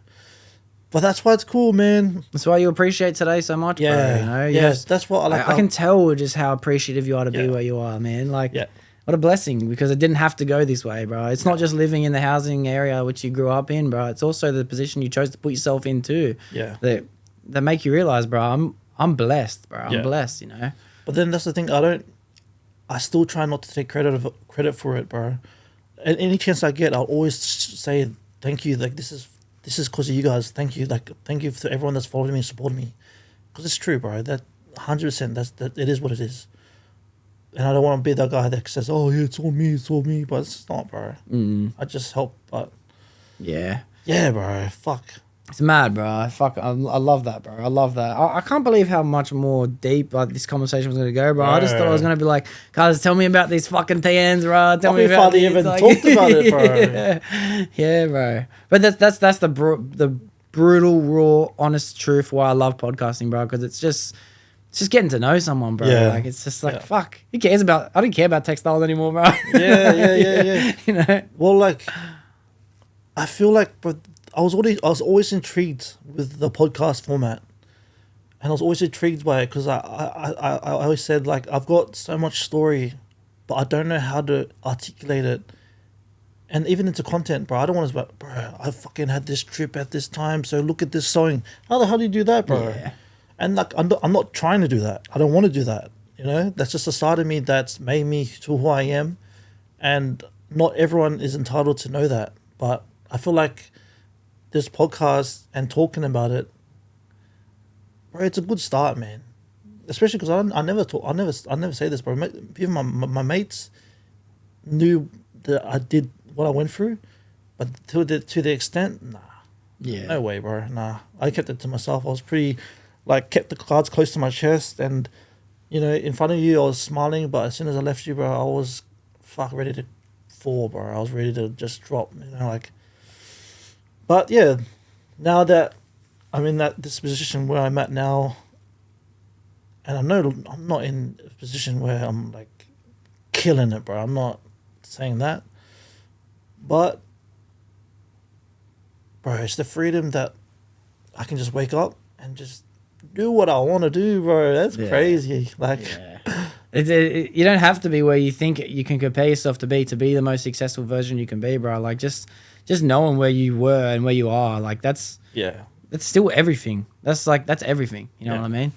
But that's why it's cool, man. That's why you appreciate today so much, bro. You know? Yes, that's what I like. I can tell just how appreciative you are to be Yeah. where you are, man. Like, Yeah. what a blessing, because it didn't have to go this way, bro. It's not just living in the housing area which you grew up in, bro. It's also the position you chose to put yourself in too. Yeah. That make you realize, bro, I'm blessed, bro. I'm Yeah. blessed, you know. But then that's the thing. I still try not to take credit for it, bro. And any chance I get, I'll always say thank you. Like this is because of you guys. Thank you. Like thank you to everyone that's followed me and supported me. Because it's true, bro. That 100%. That it is what it is. And I don't want to be that guy that says, "Oh yeah, it's all me," but it's not, bro. I just help, but Yeah. yeah, bro. Fuck. It's mad, bro. Fuck, I love that, bro. I love that. I can't believe how much more deep this conversation was going to go, bro. I just thought I was going to be like, guys, tell me about these fucking TNs, bro. Tell me about these. even Like, talked about it, bro. yeah, bro. But that's the brutal, raw, honest truth why I love podcasting, bro. Because it's just getting to know someone, bro. Yeah. Like it's just like fuck. Who cares about? I don't care about textiles anymore, bro. Yeah. You know. Well, like, I feel like, but I was always intrigued with the podcast format, and I was always intrigued by it because I always said like I've got so much story, but I don't know how to articulate it, and even into content, bro. I don't want to, bro. I fucking had this trip at this time, so look at this sewing. How the hell do you do that, bro? Yeah. And like I'm not trying to do that. I don't want to do that. You know, that's just a side of me that's made me to who I am, and not everyone is entitled to know that. But I feel like this podcast and talking about it, bro, it's a good start, man. Especially because I never say this, bro. Even my mates knew that I did what I went through, but to the extent, nah, Yeah. no way, bro. Nah, I kept it to myself. I was pretty, like, kept the cards close to my chest, and you know, in front of you, I was smiling, but as soon as I left you, bro, I was ready to fall, bro. I was ready to just drop, you know, like. But yeah, now that I'm in this position where I'm at now, and I know I'm not in a position where I'm like killing it, bro. I'm not saying that, but bro, it's the freedom that I can just wake up and just do what I want to do, bro. That's crazy. Like, you don't have to be where you think you can compare yourself to be the most successful version you can be, bro. Like just knowing where you were and where you are, like that's still everything. That's everything. You know what I mean?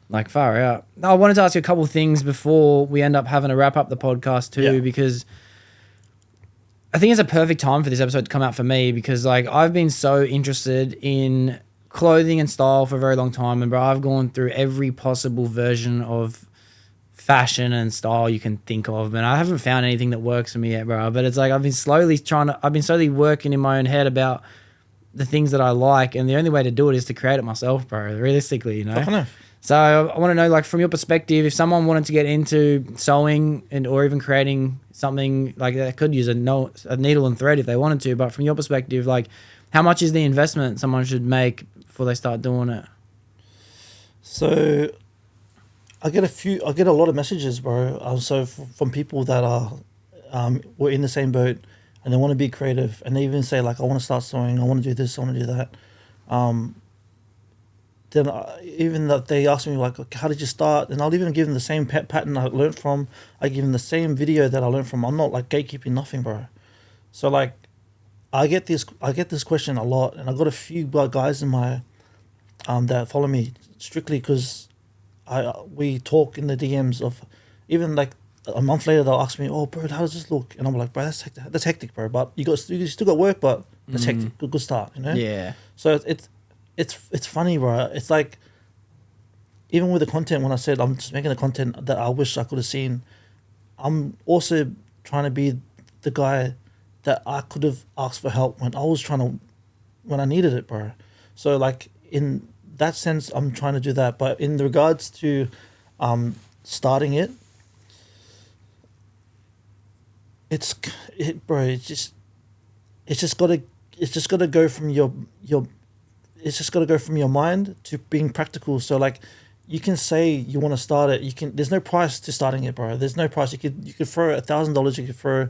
Like far out. I wanted to ask you a couple of things before we end up having to wrap up the podcast too, because I think it's a perfect time for this episode to come out for me, because like I've been so interested in clothing and style for a very long time, and bro, I've gone through every possible version of fashion and style you can think of, and I haven't found anything that works for me yet, bro. But it's like I've been slowly working in my own head about the things that I like, and the only way to do it is to create it myself, bro. Realistically, you know. So I want to know, like, from your perspective, if someone wanted to get into sewing or even creating something like that, could use a needle and thread if they wanted to. But from your perspective, like, how much is the investment someone should make before they start doing it? So I get a lot of messages, bro. So from people that are were in the same boat and they want to be creative, and they even say like, I want to start sewing, I want to do this, I want to do that. Then even that they ask me like, how did you start? And I'll even give them the same pattern I learned from. I give them the same video that I learned from. I'm not like gatekeeping nothing, bro. So like, I get this question a lot, and I got a few guys in my that follow me strictly because we talk in the DMs of even like a month later they'll ask me, "Oh, bro, how does this look?" And I'm like, "Bro, that's hectic, bro. But you still got work, but that's hectic. Good start, you know." Yeah. So it's funny, bro. It's like even with the content, when I said I'm just making the content that I wish I could have seen, I'm also trying to be the guy that I could have asked for help when I needed it, bro. So like in that sense, I'm trying to do that. But in regards to starting it, bro. It's just gotta go from your it's just gotta go from your mind to being practical. So like, you can say you want to start it. There's no price to starting it, bro. There's no price. You could throw $1,000. You could throw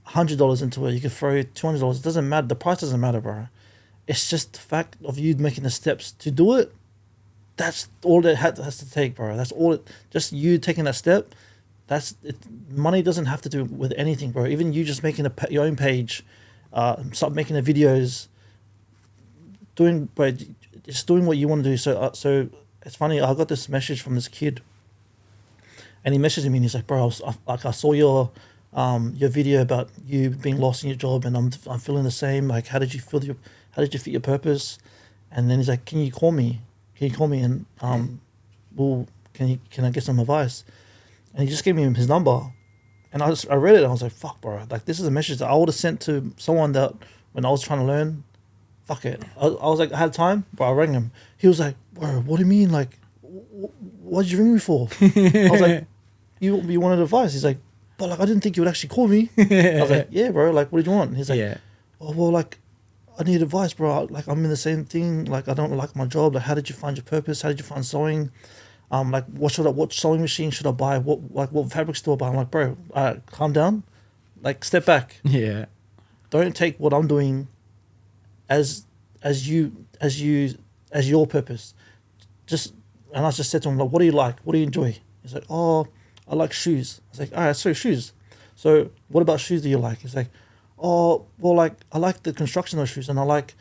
$100 into it. You could throw $200. It doesn't matter. The price doesn't matter, bro. It's just the fact of you making the steps to do it. That's all it has to take, bro. That's all. Just you taking that step. That's it. Money doesn't have to do with anything, bro. Even you just making your own page, start making the videos, just doing what you want to do. So it's funny. I got this message from this kid, and he messaged me and he's like, "Bro, I saw your video about you being lost in your job, and I'm feeling the same. Like, how did you fit your purpose?" And then he's like, "Can you call me? And can I get some advice?" And he just gave me his number, and I read it and I was like, "Fuck, bro! Like, this is a message that I would have sent to someone that when I was trying to learn." Fuck it. I was like, I had time, but I rang him. He was like, "Bro, what do you mean? Like, what did you ring me for?" I was like, "You wanted advice?" He's like, "But like, I didn't think you would actually call me." I was like, "Yeah, bro. Like, what did you want?" He's like, "Oh, well, like, I need advice, bro. Like, I'm in the same thing. Like, I don't like my job. Like, how did you find your purpose? How did you find sewing? Like, what sewing machine should I buy? What fabrics do I buy?" I'm like, "Bro, calm down. Like, step back. Yeah. Don't take what I'm doing as your purpose. And I just said to him, like, "What do you like? What do you enjoy?" He's like, "Oh, I like shoes." I was like, "All right, so shoes. So what about shoes do you like?" He's like, "Oh, well, like, I like the construction of shoes, and I like."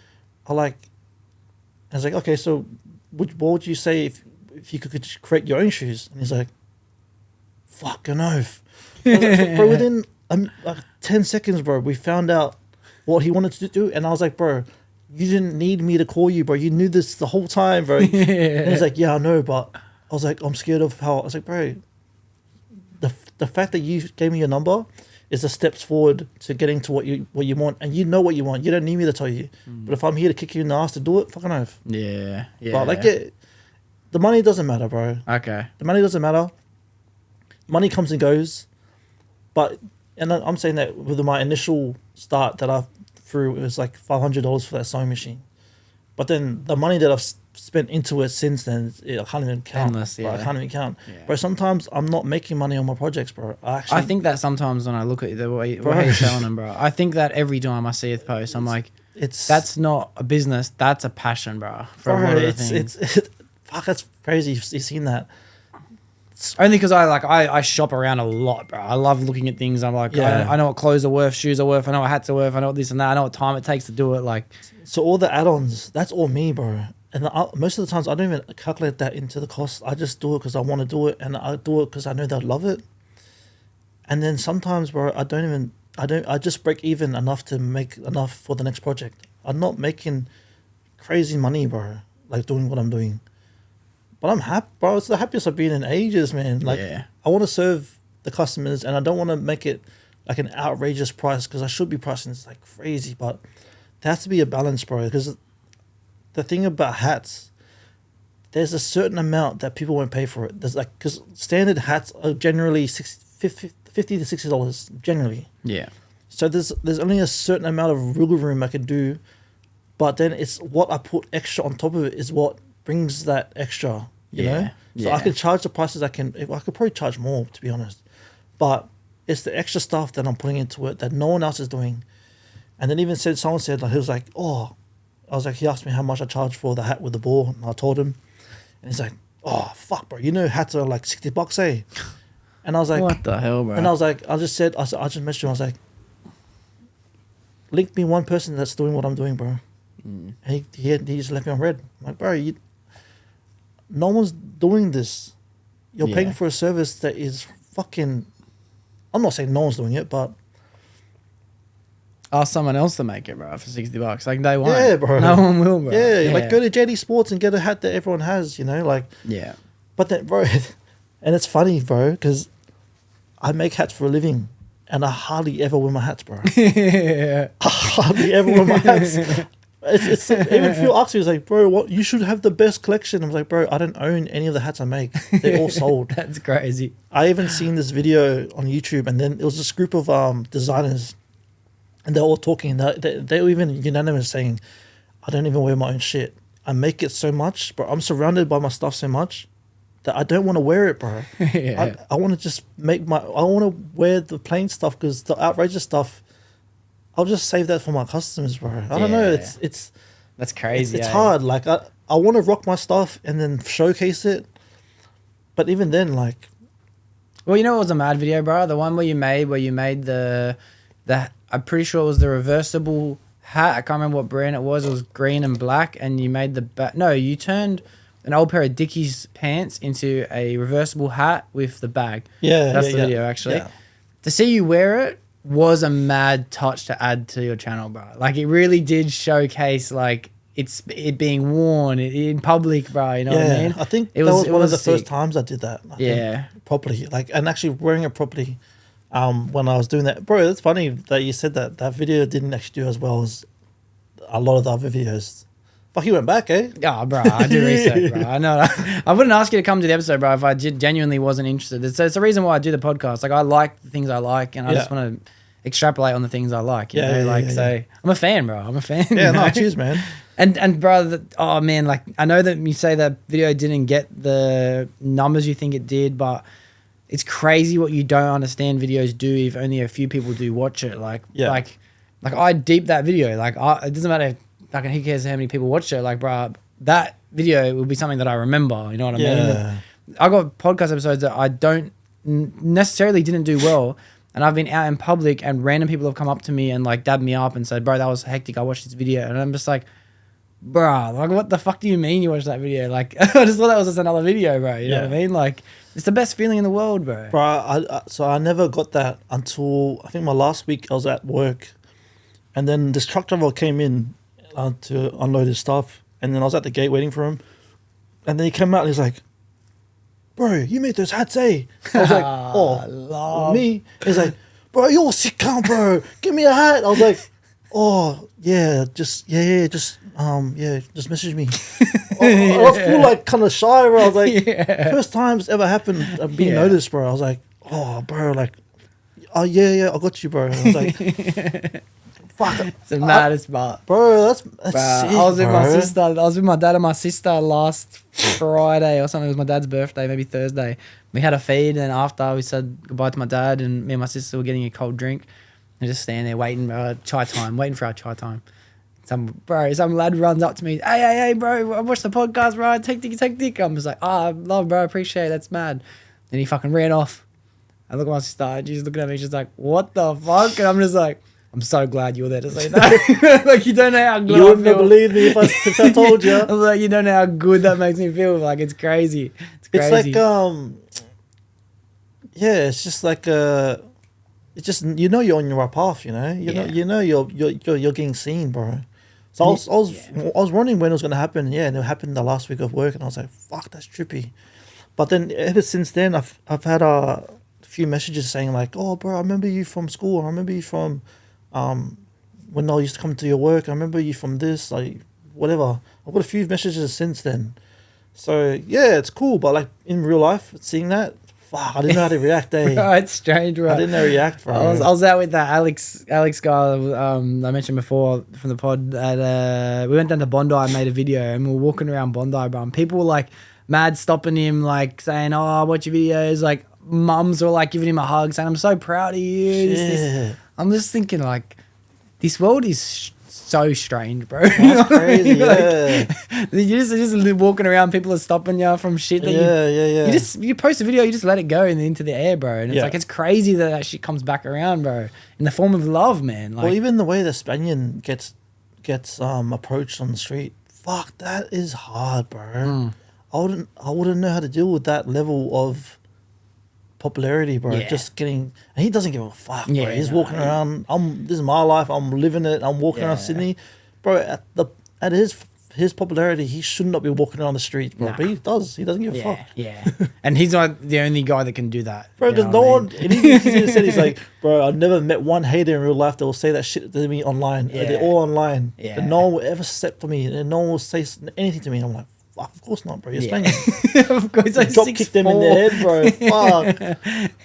I was like, "Okay, so what would you say if you could just create your own shoes?" And he's like, "Fucking oath." I was like, bro, within like 10 seconds, bro, we found out what he wanted to do. And I was like, "Bro, you didn't need me to call you, bro. You knew this the whole time, bro." And he's like, "Yeah, I know, but," I was like, "I'm scared of how," I was like, "Bro, the fact that you gave me your number is the steps forward to getting to what you want, and you know what you want. You don't need me to tell you. But if I'm here to kick you in the ass to do it, fucking oath." Yeah. But like, the money doesn't matter, bro. Okay. The money doesn't matter. Money comes and goes, and I'm saying that with my initial start that I threw, it was like $500 for that sewing machine. But then the money that I've spent into it since then, I can't even count. Endless, yeah. Bro, I can't even count. Yeah. Bro, sometimes I'm not making money on my projects, bro. I think that sometimes when I look at the way you're selling them, bro, I think that every time I see a post, I'm like, that's not a business, that's a passion, bro. For a lot of the things. Fuck, that's crazy. You've seen that. Only because I shop around a lot, bro. I love looking at things. I'm like, I know what clothes are worth, shoes are worth, I know what hats are worth, I know what this and that, I know what time it takes to do it. Like, so all the add-ons, that's all me, bro. And most of the times I don't even calculate that into the cost. I just do it because I want to do it, and I do it because I know they'll love it. And then sometimes, bro, I just break even enough to make enough for the next project. I'm not making crazy money, bro, like doing what I'm doing. But I'm happy, bro. It's the happiest I've been in ages, man. Like, I want to serve the customers, and I don't want to make it like an outrageous price, because I should be pricing this like crazy. But there has to be a balance, bro. Because the thing about hats, there's a certain amount that people won't pay for it. There's like, because standard hats are generally $50 to $60 generally. Yeah. So there's only a certain amount of wiggle room I can do, but then it's what I put extra on top of it is what brings that extra. You know? So I can charge the prices I could probably charge more, to be honest. But it's the extra stuff that I'm putting into it that no one else is doing. And then someone said, like, he was like, "Oh," I was like, he asked me how much I charged for the hat with the ball, and I told him, and he's like, "Oh, fuck, bro, you know hats are like $60, eh?" And I was like, what the hell, bro? And I was like, I just messaged him, I was like, link me one person that's doing what I'm doing, bro. And he just left me on red. I'm like, bro, no one's doing this. You're paying for a service that is fucking. I'm not saying no one's doing it, but ask someone else to make it, bro, for $60. Like they won't. Yeah, bro. No one will, bro. Yeah, like go to JD Sports and get a hat that everyone has. You know, like. Yeah. But then, bro, and it's funny, bro, because I make hats for a living, and I hardly ever wear my hats, bro. Yeah. I hardly ever wear my hats. It's even Phil asks me, he's like, bro, what, you should have the best collection. I'm like, bro, I don't own any of the hats I make. They're all sold. That's crazy. I even seen this video on YouTube, and then it was this group of designers, and they're all talking. They were even unanimous saying, I don't even wear my own shit. I make it so much, but I'm surrounded by my stuff so much that I don't want to wear it, bro. Yeah. I want to just I want to wear the plain stuff, because the outrageous stuff, I'll just save that for my customers, bro. I don't know. It's that's crazy. It's hard. Like I want to rock my stuff and then showcase it, but even then, like, well, you know, it was a mad video, bro. The one where you made the I'm pretty sure it was the reversible hat. I can't remember what brand it was. It was green and black, and you made you turned an old pair of Dickies pants into a reversible hat with the bag. Yeah, that's the video actually. Yeah. To see you wear it was a mad touch to add to your channel, bro. Like it really did showcase like it being worn in public, bro. You know what I mean? I think that was one of the first times I did that. I think, properly, like, and actually wearing it properly. When I was doing that, bro, that's funny that you said that. That video didn't actually do as well as a lot of the other videos. Fuck, you went back, eh? Yeah, bro, I do research, bro. I know. I wouldn't ask you to come to the episode, bro, if I genuinely wasn't interested. It's the reason why I do the podcast. Like, I like the things I like, and I just want to extrapolate on the things I like. You know? So I'm a fan, bro. I'm a fan. Yeah, no, cheers, man. And bro, oh man, like I know that you say that video didn't get the numbers you think it did, but it's crazy what you don't understand videos do if only a few people do watch it. Like I deep that video. Like it doesn't matter if, like, who cares how many people watch it? Like, bro, that video will be something that I remember. You know what I mean? I got podcast episodes that I don't necessarily didn't do well, and I've been out in public and random people have come up to me and like dabbed me up and said, bro, that was hectic. I watched this video, and I'm just like, bro, like what the fuck do you mean you watched that video? Like I just thought that was just another video, bro. You know what I mean? Like it's the best feeling in the world, bro. Bro, so I never got that until I think my last week I was at work, and then this truck driver came in to unload his stuff, and then I was at the gate waiting for him, and then he came out and he's like, bro, you made those hats, eh? I was like, oh, me? He's like, bro, you're a sick cunt, bro. Give me a hat. I was like, oh, yeah, just message me. I was feel like kind of shy, bro. I was like, first time it's ever happened of being noticed, bro. I was like, oh, bro, like, oh, yeah, I got you, bro. I was like, fuck. It's the maddest part. Bro, that's bro, sick, I was with bro. my sister. I was with my dad and my sister last Friday or something. It was my dad's birthday, maybe Thursday. We had a feed, and after we said goodbye to my dad, and me and my sister were getting a cold drink. And just standing there waiting, waiting for our chai time. Some lad runs up to me, hey, bro, I watched the podcast, bro. Take dick. I'm just like, love, bro, appreciate it. That's mad. Then he fucking ran off. I look at my sister, and she's looking at me, she's like, what the fuck? And I'm just like, I'm so glad you were there to say that. Like, you don't know how good you wouldn't have believed me if I told you. I was like, you don't know how good that makes me feel. Like, it's crazy. It's crazy. It's like, it's just like, it's just, you know, you're on your right path, you know? You know you're getting seen, bro. So I was wondering when it was going to happen. Yeah, and it happened the last week of work, and I was like, fuck, that's trippy. But then ever since then, I've had a few messages saying like, oh, bro, I remember you from school. I remember you from when I used to come to your work. I remember you from this, like, whatever. I've got a few messages since then. So, yeah, it's cool. But, like, in real life, seeing that, fuck, I didn't know how to react, eh? Bro, it's strange, bro. I didn't know how to react, bro. I was out with that Alex guy I mentioned before from the pod. We went down to Bondi and made a video, and we were walking around Bondi, bro. And people were, like, mad stopping him, like, saying, oh, I watch your videos. Like, mums were, like, giving him a hug, saying, I'm so proud of you. This. I'm just thinking, like, this world is so strange, bro. That's crazy. Yeah. You're just walking around, people are stopping you from shit that you post a video, you just let it go into the air, bro. And it's like, it's crazy that shit comes back around, bro, in the form of love, man. Like, well, even the way the Spaniard gets approached on the street, fuck, that is hard, bro. I wouldn't know how to deal with that level of popularity, bro. Just getting, and he doesn't give a fuck, bro. He's walking around. This is my life. I'm living it. I'm walking around Sydney, bro. At his popularity, he should not be walking around the streets, bro. But he does. He doesn't give a fuck. Yeah, and he's not the only guy that can do that, bro. Because no one. And he said, he's like, bro, I've never met one hater in real life that will say that shit to me online. They're all online. But no one will ever step for me, and no one will say anything to me. I'm like, fuck, of course not, bro. You're Spaniard. Of course, like drop kick them in the head, bro. Fuck.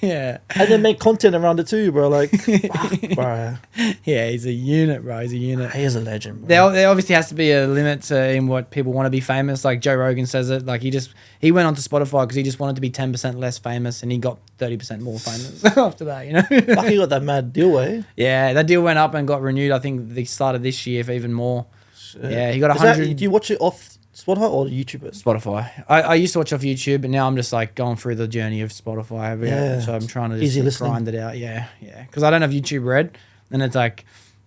Yeah. And then make content around it too, bro. Like, fuck, bro. Yeah, he's a unit, bro. He's a unit. He is a legend, bro. There obviously has to be a limit to in what people want to be famous. Like Joe Rogan says it. Like he went onto Spotify because he just wanted to be 10% less famous, and he got 30% more famous after that. You know. Fuck, he got that mad deal, eh? Yeah, that deal went up and got renewed. I think the start of this year for even more. Shit. Yeah, he got 100. Do you watch it off Spotify or YouTube it? Spotify. I used to watch off YouTube, but now I'm just like going through the journey of Spotify. So I'm trying to just grind it out. Yeah. Because I don't have YouTube Red, and it's like,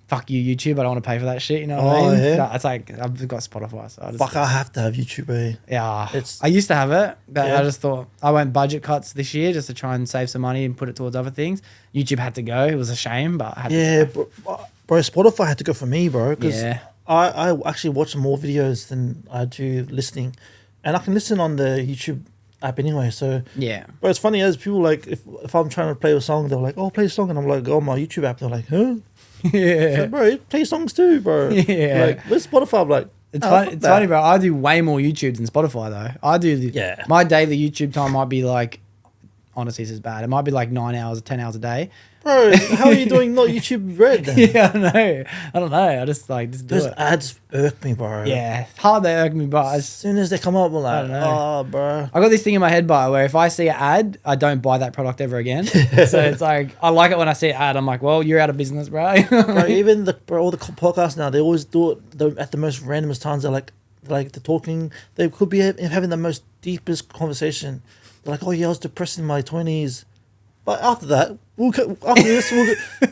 fuck you, YouTube. I don't want to pay for that shit. You know what I mean? Yeah. It's like I've got Spotify. So I have to have YouTube, eh? Yeah. I used to have it, but I just thought I went budget cuts this year just to try and save some money and put it towards other things. YouTube had to go. It was a shame, but I had to go. Bro, Spotify had to go for me, bro. Yeah. I actually watch more videos than I do listening, and I can listen on the YouTube app anyway. So but it's funny as people like if I'm trying to play a song, they're like, "Oh, play a song," and I'm like, "Oh, my YouTube app." They're like, "Huh?" So, bro, play songs too, bro. Like with Spotify, I'm like, it's funny, bro. I do way more YouTube than Spotify though. I do my daily YouTube time might be like, honestly, this is bad. It might be like 9 hours, 10 hours a day. Bro, how are you doing not YouTube Red then? Yeah, I don't know. I just do those it. ads irk me, bro. Yeah, it's hard they irk me, but as soon as they come up, I'm like, oh, bro. I got this thing in my head, where if I see an ad, I don't buy that product ever again. So it's like, I like it when I see an ad. I'm like, well, you're out of business, bro. Bro, even all the podcasts now, they always do it at the most randomest times. They're like they're talking. They could be having the most deepest conversation. They're like, oh yeah, I was depressed in my 20s. But after that,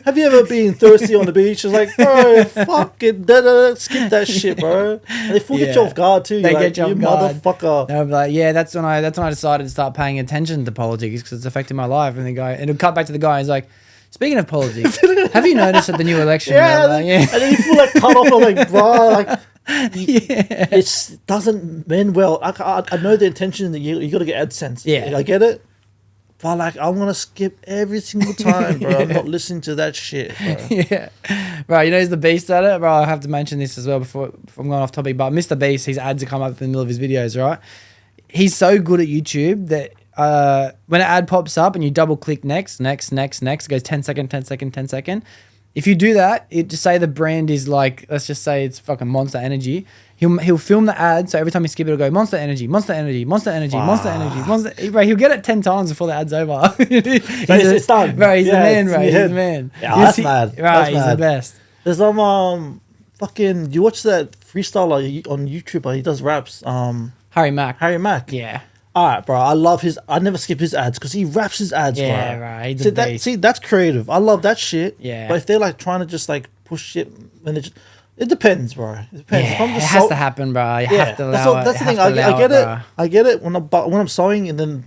have you ever been thirsty on the beach? It's like, bro, fuck it, skip that shit, bro. And they get you off guard too. They get you off guard, motherfucker. And I'm like, yeah, that's when I decided to start paying attention to politics because it's affecting my life. And it'll cut back to the guy. He's like, speaking of politics, have you noticed at the new election? And then you feel like cut off. I'm like, bro, like. It doesn't end well. I know the intention that you got to get AdSense. Yeah, I get it. But like, I'm gonna skip every single time, bro. I'm not listening to that shit, bro. Yeah, bro. You know he's the beast at it, bro. I have to mention this as well before I'm going off topic. But Mr. Beast, his ads come up in the middle of his videos, right? He's so good at YouTube that when an ad pops up and you double click next, it goes 10 second, 10 second, 10 second. If you do that, just say the brand is like, let's just say it's fucking Monster Energy. He'll film the ad, so every time you skip it, it'll go Monster Energy, Monster Energy, Monster Energy, Monster Energy, Monster. Bro, he'll get it 10 times before the ad's over. It's done. Bro, he's the man, bro. He's the man. Yeah, that's mad. Right, he's the best. There's fucking. You watch that freestyler on YouTube? He does raps. Harry Mack. Yeah. All right, bro. I love his. I never skip his ads because he raps his ads, bro. Yeah, right. See, that's creative. I love that shit. Yeah. But if they're like trying to just like push shit when they just. It depends, bro. It depends. Yeah, it has to happen, bro. You have to allow it. That's the thing. I get it. I get it when I'm sewing, and then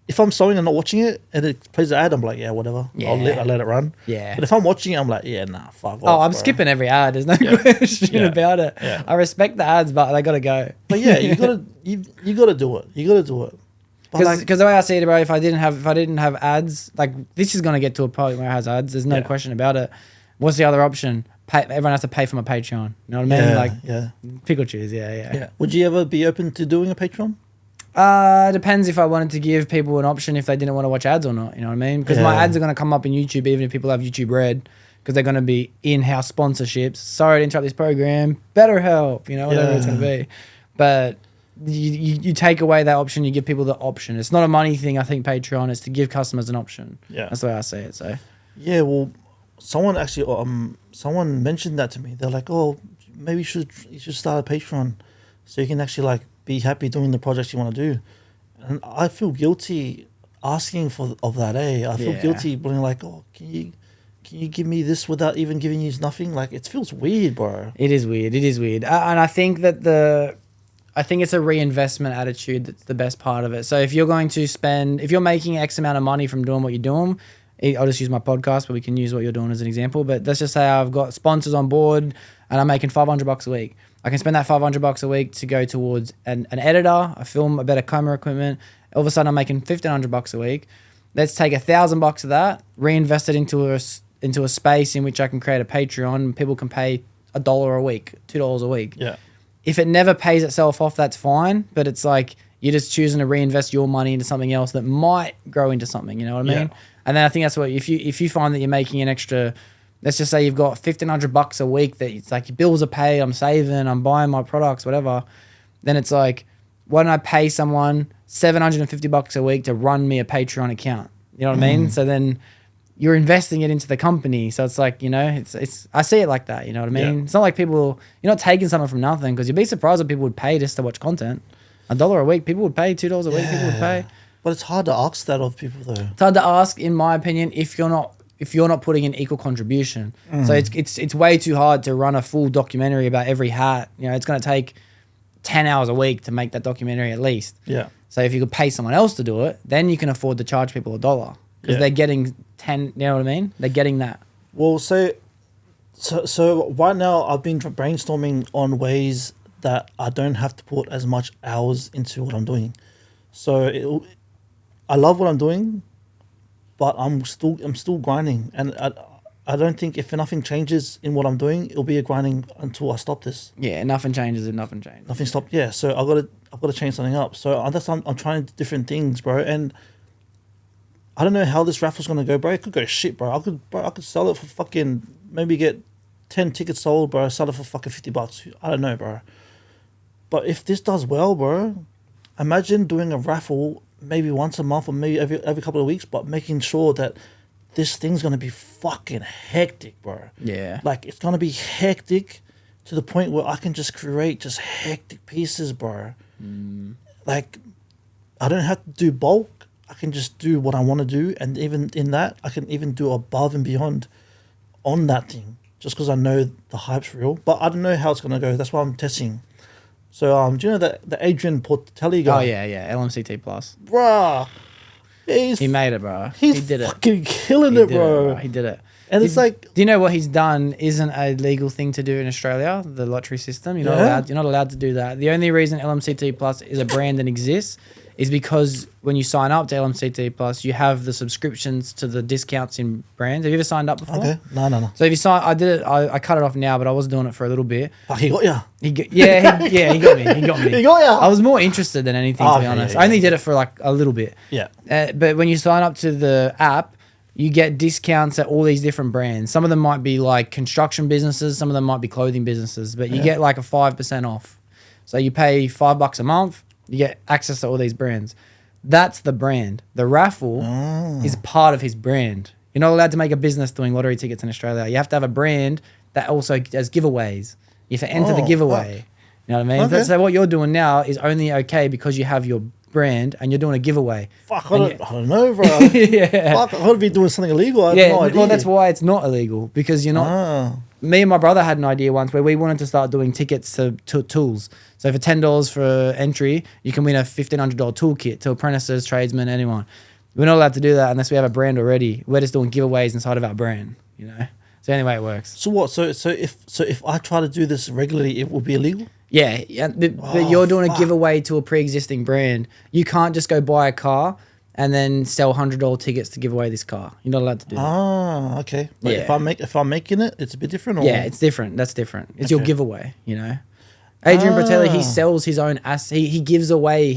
if I'm sewing and not watching it, and it plays the ad, I'm like, yeah, whatever. Yeah. I'll let it run. Yeah. But if I'm watching it, I'm like, yeah, nah, fuck off. Oh, I'm skipping every ad. There's no question about it. Yeah. I respect the ads, but they gotta go. But yeah, you gotta do it. You gotta do it. Because the way I see it, bro, if I didn't have ads, like this is gonna get to a point where it has ads. There's no question about it. What's the other option? Everyone has to pay for my Patreon. You know what I mean? Pick or choose. Yeah. Would you ever be open to doing a Patreon? Depends if I wanted to give people an option if they didn't want to watch ads or not. You know what I mean? Because my ads are going to come up in YouTube even if people have YouTube Red because they're going to be in-house sponsorships. Sorry to interrupt this program. BetterHelp. You know, whatever it's going to be. But you take away that option. You give people the option. It's not a money thing. I think Patreon is to give customers an option. Yeah, that's the way I see it. So yeah, well. someone actually someone mentioned that to me. They're like, oh, maybe you should start a Patreon, so you can actually like be happy doing the projects you want to do. And I feel guilty asking of that. I feel guilty being like, oh, can you give me this without even giving you nothing? Like, it feels weird, bro. It is weird. And I think that I think it's a reinvestment attitude that's the best part of it. So if you're making X amount of money from doing what you're doing, I'll just use my podcast, but we can use what you're doing as an example. But let's just say I've got sponsors on board and I'm making $500 a week. I can spend that $500 a week to go towards an editor, a film, a better camera equipment. All of a sudden I'm making $1,500 a week. Let's take $1,000 of that, reinvest it into a space in which I can create a Patreon. People can pay $1 a week, $2 a week. Yeah. If it never pays itself off, that's fine. But it's like you're just choosing to reinvest your money into something else that might grow into something. You know what I mean? And then I think that's what if you find that you're making an extra, let's just say you've got $1,500 a week that it's like your bills are paid, I'm saving, I'm buying my products, whatever. Then it's like, why don't I pay someone $750 a week to run me a Patreon account? You know what I mean? So then you're investing it into the company. So it's like, you know, it's I see it like that. You know what I mean? Yeah. It's not like you're not taking something from nothing, because you'd be surprised what people would pay just to watch content. $1 a week, people would pay. $2 a week, people would pay. But it's hard to ask that of people, though. It's hard to ask, in my opinion, if you're not putting in equal contribution. So it's way too hard to run a full documentary about every hat. You know, it's going to take 10 hours a week to make that documentary at least. Yeah. So if you could pay someone else to do it, then you can afford to charge people $1, because they're getting 10. You know what I mean? They're getting that. Well, so right now I've been brainstorming on ways that I don't have to put as much hours into what I'm doing. So I love what I'm doing, but I'm still grinding, and I don't think if nothing changes in what I'm doing, it'll be a grinding until I stop this. Yeah, nothing changes if nothing changes. Nothing stopped. Yeah, so I've got to change something up. So I'm trying different things, bro, and I don't know how this raffle's gonna go, bro. It could go shit, bro. I could sell it for fucking, maybe get 10 tickets sold, bro. Sell it for fucking $50. I don't know, bro. But if this does well, bro, imagine doing a raffle maybe once a month or maybe every couple of weeks, but making sure that this thing's gonna be fucking hectic, bro. Yeah. Like, it's gonna be hectic to the point where I can just create just hectic pieces, bro. Like, I don't have to do bulk. I can just do what I want to do, and even in that, I can even do above and beyond on that thing, just because I know the hype's real. But I don't know how it's gonna go. That's why I'm testing. So, do you know the Adrian Portelli guy? Oh yeah, LMCT Plus. Bruh. He made it, bro. He did it. Fucking killing it, bro. He did it. And it's like, do you know what he's done isn't a legal thing to do in Australia? The lottery system. You're not allowed to do that. The only reason LMCT Plus is a brand and exists is because when you sign up to LMCT Plus, you have the subscriptions to the discounts in brands. Have you ever signed up before? Okay. No. So if you sign, I did it. I cut it off now, but I was doing it for a little bit. Fuck, he got ya. He got me. He got me. He got ya. I was more interested than anything, to be honest. I only did it for like a little bit. Yeah. But when you sign up to the app, you get discounts at all these different brands. Some of them might be like construction businesses. Some of them might be clothing businesses. But you get like a 5% off. So you pay $5 a month. You get access to all these brands. That's the brand. The raffle is part of his brand. You're not allowed to make a business doing lottery tickets in Australia. You have to have a brand that also does giveaways. You have to enter the giveaway. Fuck. You know what I mean? Okay. So what you're doing now is only okay because you have your brand and you're doing a giveaway. Fuck, I don't know, bro. Yeah. Fuck, I gotta be doing something illegal. I have no idea. Well, that's why it's not illegal, because you're not. Me and my brother had an idea once where we wanted to start doing tickets to tools. So for $10 for entry, you can win a $1,500 toolkit to apprentices, tradesmen, anyone. We're not allowed to do that unless we have a brand already. We're just doing giveaways inside of our brand, you know. So anyway, it works. So what? So if I try to do this regularly, it will be illegal? Yeah, but you're doing a giveaway to a pre-existing brand. You can't just go buy a car and then sell $100 tickets to give away this car. You're not allowed to do that. Ah, okay. But if I'm making it, it's a bit different. Or? Yeah, it's different. That's different. It's your giveaway. You know, Adrian Portelli, he sells his own assets. He gives away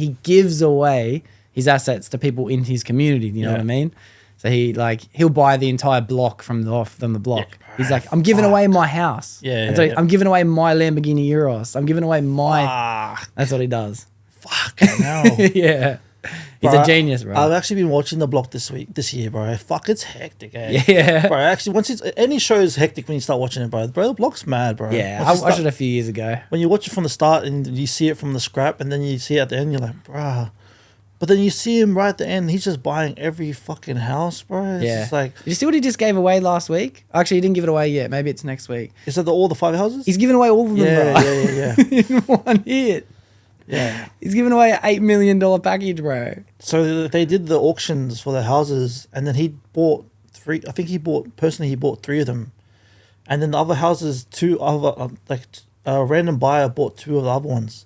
his assets to people in his community. You know what I mean? So he'll buy the entire block from the block. Yeah, he's like, I'm giving away my house. I'm giving away my Lamborghini Euros. I'm giving away my. That's what he does. Fuck. No. Yeah. He's Bro, a genius, bro. I've actually been watching the block this year, bro. Fuck, it's hectic, eh? Yeah. Bro, actually, once it's any show is hectic when you start watching it, bro. Bro, the block's mad, bro. Yeah, Once I you watched start- it a few years ago. when you watch it from the start and you see it from the scrap, and then you see it at the end, you're like, bruh. But then you see him right at the end. He's just buying every fucking house, bro. It's Yeah. just like, Did you see what he just gave away last week? Actually, he didn't give it away yet. Maybe it's next week. is that all the 5 houses? He's giving away all of them, yeah, bro. yeah. In one hit. Yeah. He's giving away an $8 million package, bro. So they did the auctions for the houses, and then he bought 3. I think he bought 3 of them, and then the other houses, 2 other a random buyer bought 2 of the other ones.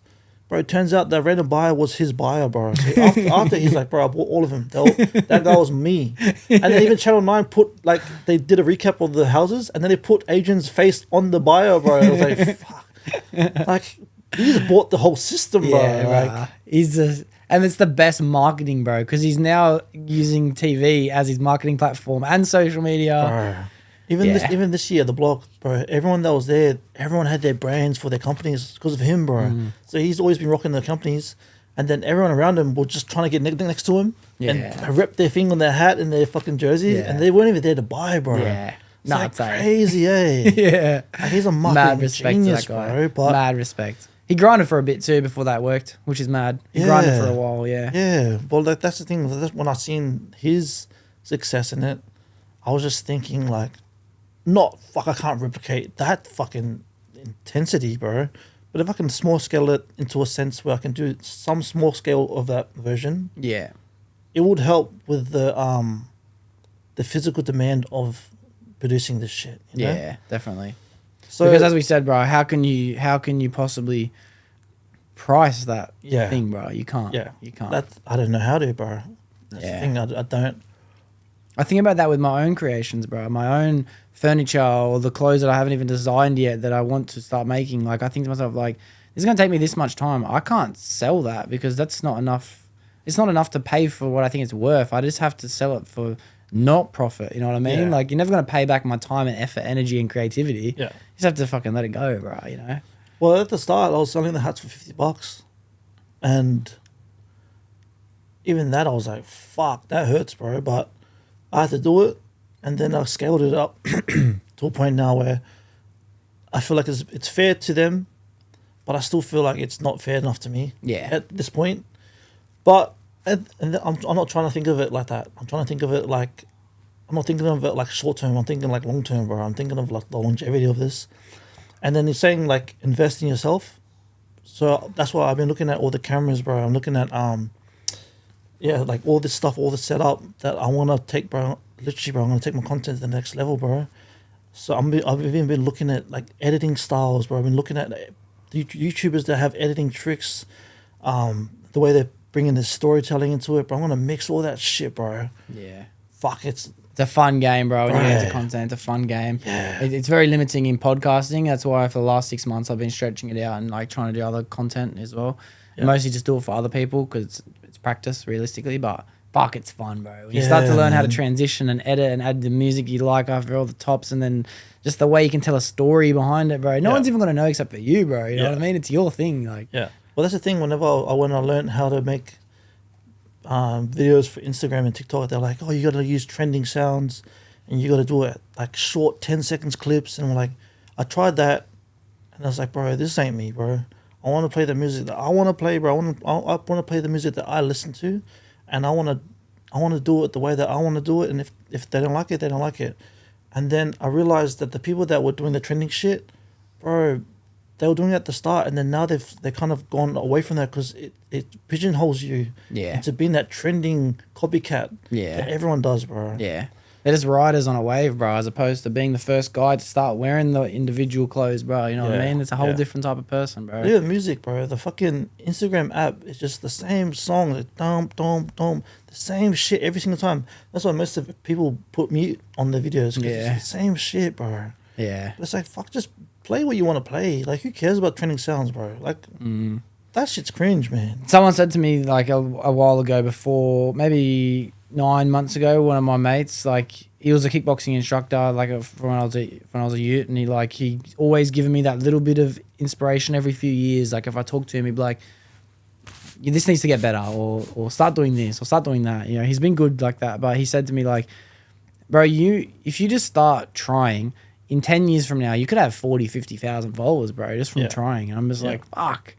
Bro, it turns out that random buyer was his buyer, bro. So after he's like, bro, I bought all of them. That guy was me. And then even Channel 9 put, like, they did a recap of the houses, and then they put Adrian's face on the buyer, bro. I was like, fuck. Like, he just bought the whole system, bro. Yeah, Like, and it's the best marketing, bro, because he's now using TV as his marketing platform and social media. bro. Even this year, the block, bro, everyone that was there, everyone had their brands for their companies because of him, bro. So he's always been rocking the companies, and then everyone around him was just trying to get next to him and rep their thing on their hat and their fucking jerseys, and they weren't even there to buy, bro. Yeah. It's like crazy, eh? Yeah. Like, he's a Mad marketing respect genius, to that guy. bro. But Mad respect. He grinded for a bit too before that worked, which is mad. He grinded for a while, yeah. Yeah, well, that's the thing. When I seen his success in it, I was just thinking, like, I can't replicate that fucking intensity, bro. But if I can small scale it into a sense where I can do some small scale of that version, Yeah. it would help with the physical demand of producing this shit. You know? Yeah, definitely. So Because as we said, bro, how can you possibly price that thing, bro? You can't. yeah, You can't. I don't know how to, bro. That's the thing. I don't. I think about that with my own creations, bro. My own furniture or the clothes that I haven't even designed yet that I want to start making. Like, I think to myself, like, it's going to take me this much time. I can't sell that because that's not enough. It's not enough to pay for what I think it's worth. I just have to sell it for not profit. You know what I mean? Yeah. Like, you're never going to pay back my time and effort, energy and creativity. Yeah. You just have to fucking let it go, bro, you know? Well, at the start, I was selling the hats for $50, and even that, I was like, "Fuck, that hurts, bro." But I had to do it, and then I scaled it up to a point now where I feel like it's fair to them, but I still feel like it's not fair enough to me. Yeah. At this point, but I'm not trying to think of it like that. I'm trying to think of it like I'm not thinking of it like short term. I'm thinking like long term, bro. I'm thinking of like the longevity of this. And then he's saying like invest in yourself. So that's why I've been looking at all the cameras, bro. I'm looking at like all this stuff, all the setup that I want to take, bro. Literally, bro, I'm gonna take my content to the next level, bro. So I've even been looking at like editing styles, bro. I've been looking at the YouTubers that have editing tricks, the way they're bringing the storytelling into it, bro. I'm gonna mix all that shit, bro. Yeah. Fuck, it's a fun game, bro. When you get Right. into content, it's a fun game. Yeah. It's very limiting in podcasting. That's why for the last 6 months I've been stretching it out and like trying to do other content as well. Yeah. Mostly just do it for other people because it's practice realistically. But fuck, it's fun, bro. When you start to learn how to transition and edit and add the music you like after all the tops, and then just the way you can tell a story behind it, bro. No one's even gonna know except for you, bro. You know what I mean? It's your thing, like. Yeah. Well, that's the thing. Whenever when I learned how to make videos for Instagram and TikTok, they're like, "Oh, you got to use trending sounds, and you got to do it like short 10 seconds clips." And I'm like, I tried that, and I was like, "Bro, this ain't me, bro. I want to play the music that I want to play, bro. I want to play the music that I listen to, and I want to do it the way that I want to do it. And if they don't like it, they don't like it." And then I realized that the people that were doing the trending shit, bro, they were doing it at the start, and then now they've kind of gone away from that because it pigeonholes you into being that trending copycat that everyone does, bro. Yeah. They're just riders on a wave, bro, as opposed to being the first guy to start wearing the individual clothes, bro. You know what I mean? It's a whole different type of person, bro. Yeah, music, bro. The fucking Instagram app is just the same song. Like, dum, dum, dum. The same shit every single time. That's why most of people put mute on the videos. Cause it's the same shit, bro. Yeah. It's like, fuck, just play what you want to play. Like, who cares about trending sounds, bro? Like, that shit's cringe, man. Someone said to me like a while ago, before maybe 9 months ago, one of my mates, like he was a kickboxing instructor, like when I was a youth, and he always given me that little bit of inspiration every few years. Like if I talk to him, he'd be like, this needs to get better, or start doing this, or start doing that. You know, he's been good like that. But he said to me like, bro, if you just start trying, in 10 years from now, you could have 40, 50,000 followers, bro, just from trying. And I'm just like, fuck,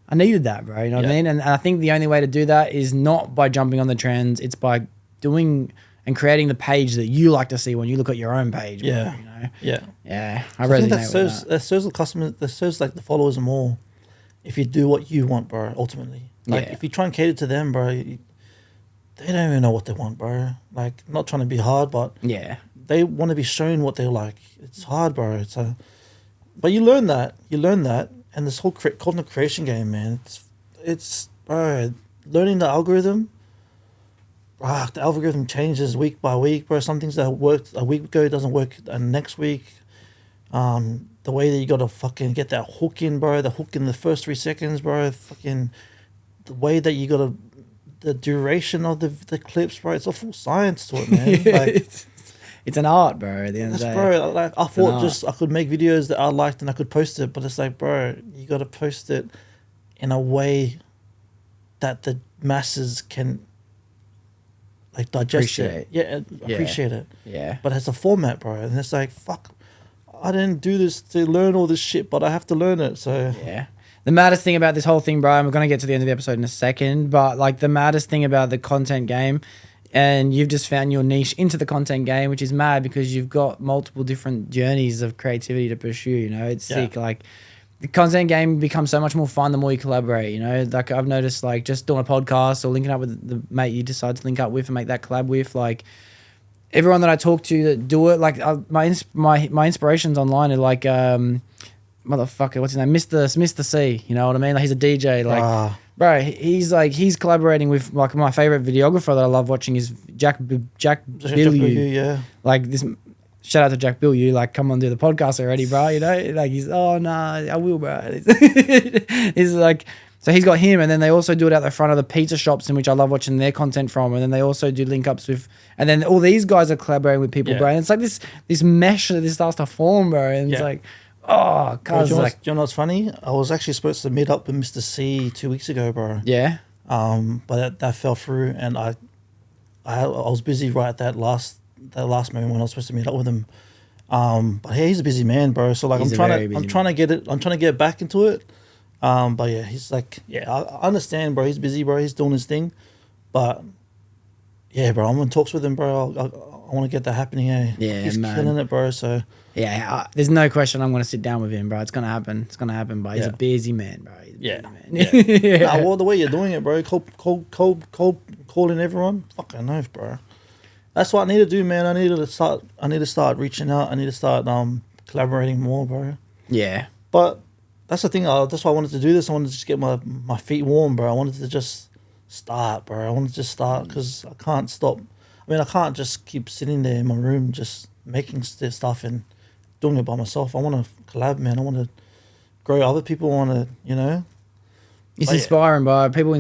I needed that, bro. You know what I mean? And I think the only way to do that is not by jumping on the trends. It's by doing and creating the page that you like to see when you look at your own page, bro, you know? Yeah. I think resonate with that. That serves the customers, that serves like the followers more if you do what you want, bro, ultimately. Like if you try and cater to them, bro, they don't even know what they want, bro. Like, not trying to be hard, but they want to be shown what they like. It's hard, bro. But you learn that. And this whole content creation game, man, it's bro, learning the algorithm. The algorithm changes week by week, bro. Some things that worked a week ago doesn't work next week. The way that you got to fucking get that hook in, bro. The hook in the first 3 seconds, bro. Fucking the way that you got to, the duration of the clips, bro. It's a full science to it, man. Like, it's an art, bro. At the end of the day, bro. Like, I thought I could make videos that I liked and I could post it, but it's like, bro, you got to post it in a way that the masses can like digest it. Appreciate it. Yeah. But it's a format, bro. And it's like, fuck, I didn't do this to learn all this shit, but I have to learn it. So yeah. The maddest thing about this whole thing, bro, and we're going to get to the end of the episode in a second, but like the maddest thing about the content game, and you've just found your niche into the content game, which is mad because you've got multiple different journeys of creativity to pursue, you know? It's sick. Like, the content game becomes so much more fun the more you collaborate, you know? Like, I've noticed, like, just doing a podcast or linking up with the mate you decide to link up with and make that collab with, like, everyone that I talk to that do it, like, my inspirations online are like, motherfucker, what's his name? Mr. C, you know what I mean? Like, he's a DJ, like, bro, he's collaborating with, like, my favorite videographer that I love watching is Jack Bilyeu. Like, this, shout out to Jack Bilyeu, like, come on, do the podcast already, bro, you know? Like, he's, oh, nah, I will, bro. He's like, so he's got him, and then they also do it out the front of the pizza shops in which I love watching their content from, and then they also do link ups with, and then all these guys are collaborating with people, bro, and it's like this mesh that this starts to form, bro, and it's like, oh, cause do you like, know what's funny? I was actually supposed to meet up with Mr. C 2 weeks ago, bro. Yeah. But that fell through, and I was busy right at that last moment when I was supposed to meet up with him. But hey, he's a busy man, bro. So like, I'm trying to get back into it. But yeah, he's like, I understand, bro. He's busy, bro. He's doing his thing, but yeah, bro, I'm in talks with him, bro. I want to get that happening. Yeah, he's man. killing it, bro. So yeah, there's no question I'm going to sit down with him, bro. It's going to happen. But he's a busy man, bro. Well, the way you're doing it, bro, calling everyone, fucking oath, bro. That's what I need to do, man. I need to start reaching out. I need to start collaborating more, bro. Yeah. But that's the thing. That's why I wanted to do this. I wanted to just get my feet warm, bro. I wanted to just start, bro. I wanted to just start because I can't stop. I mean, I can't just keep sitting there in my room just making stuff and doing it by myself. I want to collab, man. I want to grow other people. I want to, you know. It's inspiring, bro. People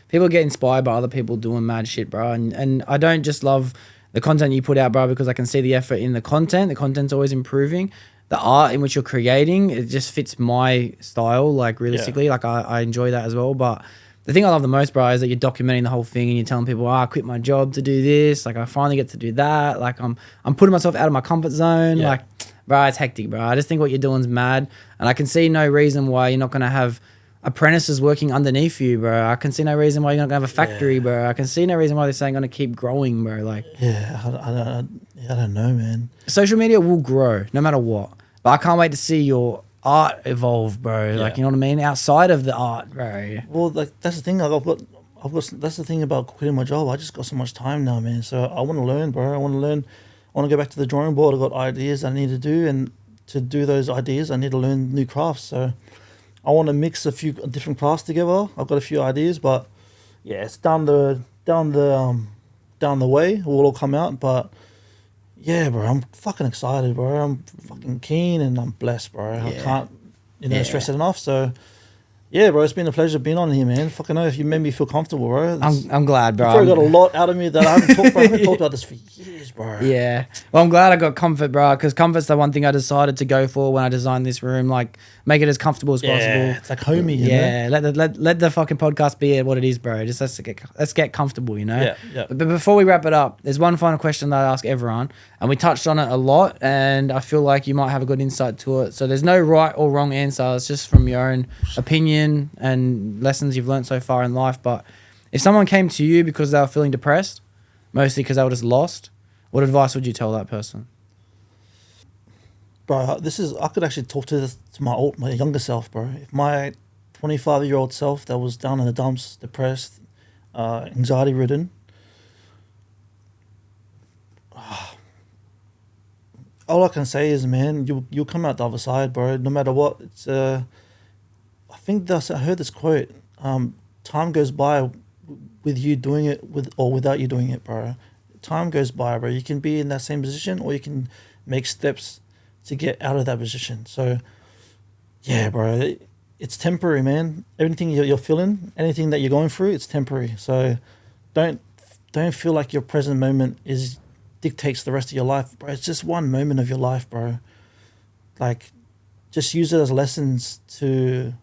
people get inspired by other people doing mad shit, bro. And I don't just love the content you put out, bro, because I can see the effort in the content. The content's always improving. The art in which you're creating, it just fits my style, like, realistically. Like, I enjoy that as well. But the thing I love the most, bro, is that you're documenting the whole thing and you're telling people, I quit my job to do this. Like, I finally get to do that. Like, I'm putting myself out of my comfort zone. Like, bro, it's hectic, bro. I just think what you're doing is mad. And I can see no reason why you're not going to have apprentices working underneath you, bro. I can see no reason why you're not going to have a factory, bro. I can see no reason why this ain't going to keep growing, bro. Like, I don't know, man. Social media will grow no matter what. But I can't wait to see your art evolve, bro. Like, you know what I mean? Outside of the art, bro. Well, like, that's the thing. That's the thing about quitting my job. I just got so much time now, man. So I want to learn, bro. I want to learn. I want to go back to the drawing board. I've got ideas I need to do, and to do those ideas, I need to learn new crafts. So I want to mix a few different crafts together. I've got a few ideas, but yeah, it's down the way. It will all come out, but. Yeah, bro, I'm fucking excited, bro. I'm fucking keen and I'm blessed, bro. I can't, stress it enough. So Yeah, bro, it's been a pleasure being on here, man. Fucking know if you made me feel comfortable, bro. I'm glad, bro. You probably got a lot out of me that I haven't talked about. I haven't talked about this for years, bro. Yeah. Well, I'm glad I got comfort, bro, because comfort's the one thing I decided to go for when I designed this room. Like, make it as comfortable as possible. It's like homey, you Yeah. Let the fucking podcast be what it is, bro. Just let's get comfortable, you know? Yeah. But before we wrap it up, there's one final question that I ask everyone, and we touched on it a lot, and I feel like you might have a good insight to it. So there's no right or wrong answer. It's just from your own opinion and lessons you've learned so far in life. But if someone came to you because they were feeling depressed, mostly because they were just lost, what advice would you tell that person? Bro, I could actually talk to my younger self, bro. If my 25-year-old self that was down in the dumps, depressed, anxiety ridden, all I can say is, man, you'll come out the other side, bro. No matter what. It's I heard this quote. Time goes by with you doing it with or without you doing it, bro. Time goes by, bro. You can be in that same position, or you can make steps to get out of that position. So, yeah, bro, it's temporary, man. Everything you're feeling, anything that you're going through, it's temporary. So, don't feel like your present moment dictates the rest of your life, bro. It's just one moment of your life, bro. Like, just use it as lessons to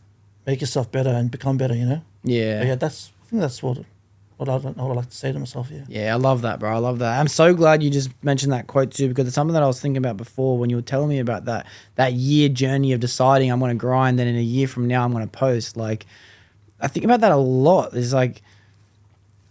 make yourself better and become better, you know? Yeah. But yeah, I think that's what I'd like to say to myself, yeah. Yeah, I love that, bro. I love that. I'm so glad you just mentioned that quote too, because it's something that I was thinking about before when you were telling me about that year journey of deciding I'm going to grind, then in a year from now I'm going to post. Like, I think about that a lot. It's like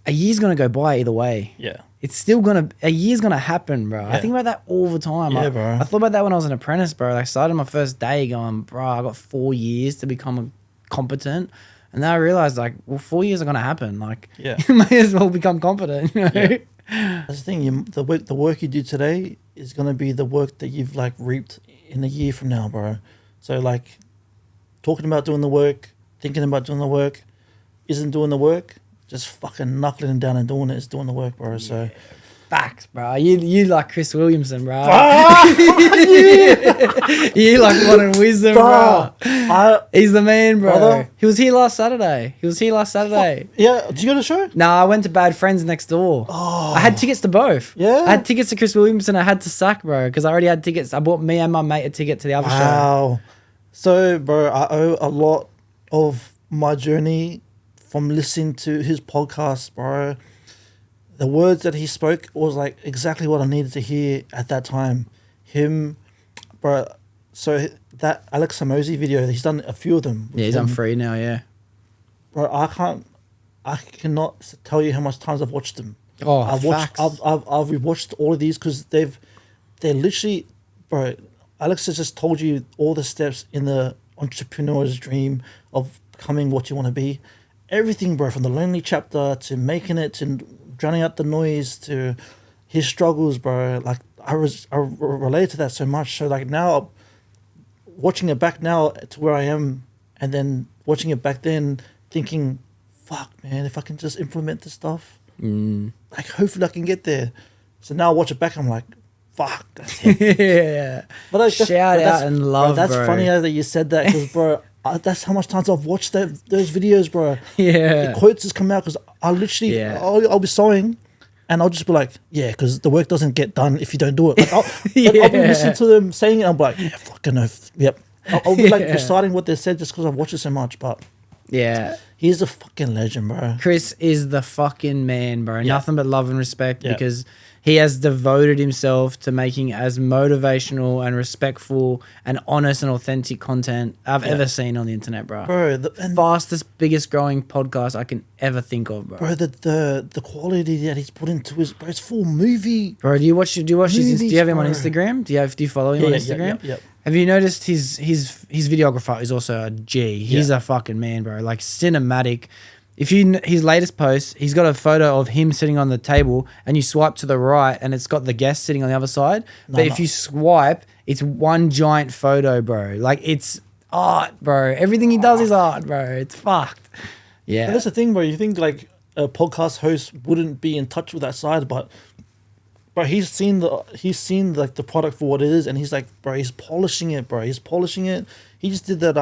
a year's going to go by either way. Yeah. It's still a year's going to happen, bro. Yeah. I think about that all the time. Yeah, bro. I thought about that when I was an apprentice, bro. I started my first day going, bro, I got 4 years to become competent. And then I realized, like, well, 4 years are going to happen. Like, Yeah. you may as well become competent, you know? Yeah. That's the thing. The work you do today is going to be the work that you've, like, reaped in a year from now, bro. So, like, talking about doing the work, thinking about doing the work, isn't doing the work, just fucking knuckling down and doing it is doing the work, bro. So, Facts, bro. You like Chris Williamson, bro. Ah! You like Modern Wisdom, bro. He's the man, bro. Brother. He was here last Saturday. Yeah, did you go to the show? Nah, I went to Bad Friends next door. Oh. I had tickets to both. Yeah? I had tickets to Chris Williamson. I had to Sack, bro, because I already had tickets. I bought me and my mate a ticket to the other show. Wow. So, bro, I owe a lot of my journey from listening to his podcast, bro. The words that he spoke was like exactly what I needed to hear at that time. Him, bro. So that Alex Samosi video, he's done a few of them. Yeah, he's on free now, yeah. Bro, I cannot tell you how much times I've watched them. Oh, I've watched, facts. I've rewatched all of these because they're literally, bro. Alex has just told you all the steps in the entrepreneur's dream of becoming what you want to be. Everything, bro, from the lonely chapter to making it to drowning out the noise to his struggles, bro. Like I relate to that so much. So like now, watching it back now to where I am, and then watching it back then, thinking, "Fuck, man, if I can just implement this stuff, like hopefully I can get there." So now I watch it back, I'm like, "Fuck." Yeah. But like, Shout out and love, That's bro. funny that you said that because, bro, that's how much times I've watched those videos, bro. Yeah. The quotes just come out because I literally, I'll be sewing and I'll just be like, yeah, because the work doesn't get done if you don't do it. Like, I'll be listening to them saying it, I'm like, yeah, fucking no, yep. I'll be like reciting what they said just because I've watched it so much, but yeah. He's a fucking legend, bro. Chris is the fucking man, bro. Yeah. Nothing but love and respect Yeah. because he has devoted himself to making as motivational and respectful and honest and authentic content I've ever seen on the internet, bro. Bro, Fastest, biggest growing podcast I can ever think of, bro. Bro, the quality that he's put into his, bro, it's full movie. Bro, do you watch his? Do you have him on bro. Instagram? Do you follow him on Instagram? Yeah. Have you noticed his videographer is also a G? He's a fucking man, bro. Like cinematic. If you his latest post, he's got a photo of him sitting on the table, and you swipe to the right, and it's got the guest sitting on the other side. But if you swipe, it's one giant photo, bro. Like it's art, bro. Everything he does is art, bro. It's fucked. Yeah, And that's the thing, bro. You think like a podcast host wouldn't be in touch with that side, but But he's seen like the product for what it is, and he's like, bro, he's polishing it, bro. He's polishing it. He just did that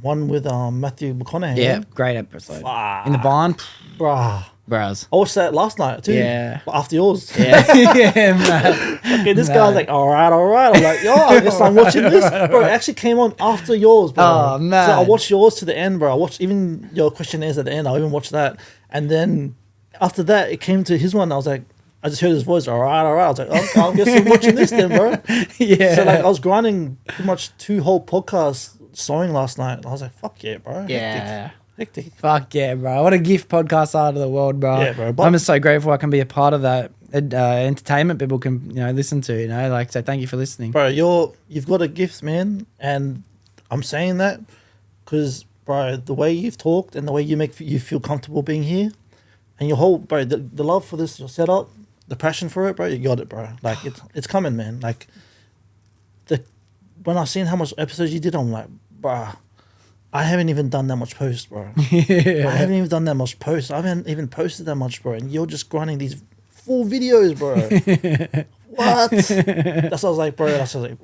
one with Matthew McConaughey. Yeah, great episode. Wow. In the barn, Bruh. bros. I watched that last night too. Yeah. After yours. Yeah, yeah, man. Okay, this guy's like, all right. I'm like, yo, I guess I'm watching this. Bro, it actually came on after yours, bro. Oh, man. So I watched yours to the end, bro. I watched even your questionnaires at the end. I even watched that. And then after that, it came to his one. I was like, I just heard his voice, all right. I was like, okay, I guess I'm watching this then, bro. Yeah. So like, I was grinding pretty much 2 whole podcasts sewing last night. I was like, fuck yeah, bro. Yeah. Hectic. Fuck yeah, bro. What a gift podcast art of the world, bro. Yeah, bro. But I'm just so grateful I can be a part of that entertainment people can, listen to, like, so thank you for listening. bro, you've got a gift, man. And I'm saying that because, bro, the way you've talked and the way you feel comfortable being here and your whole, bro, the love for this, your setup, the passion for it, bro, you got it, bro. Like, it's coming, man. Like, when I seen how much episodes you did, I'm like, bro, I haven't even done that much post, bro. Yeah. I haven't even done that much post. I haven't even posted that much, bro. And you're just grinding these full videos, bro. What? That's what I was like, bro. I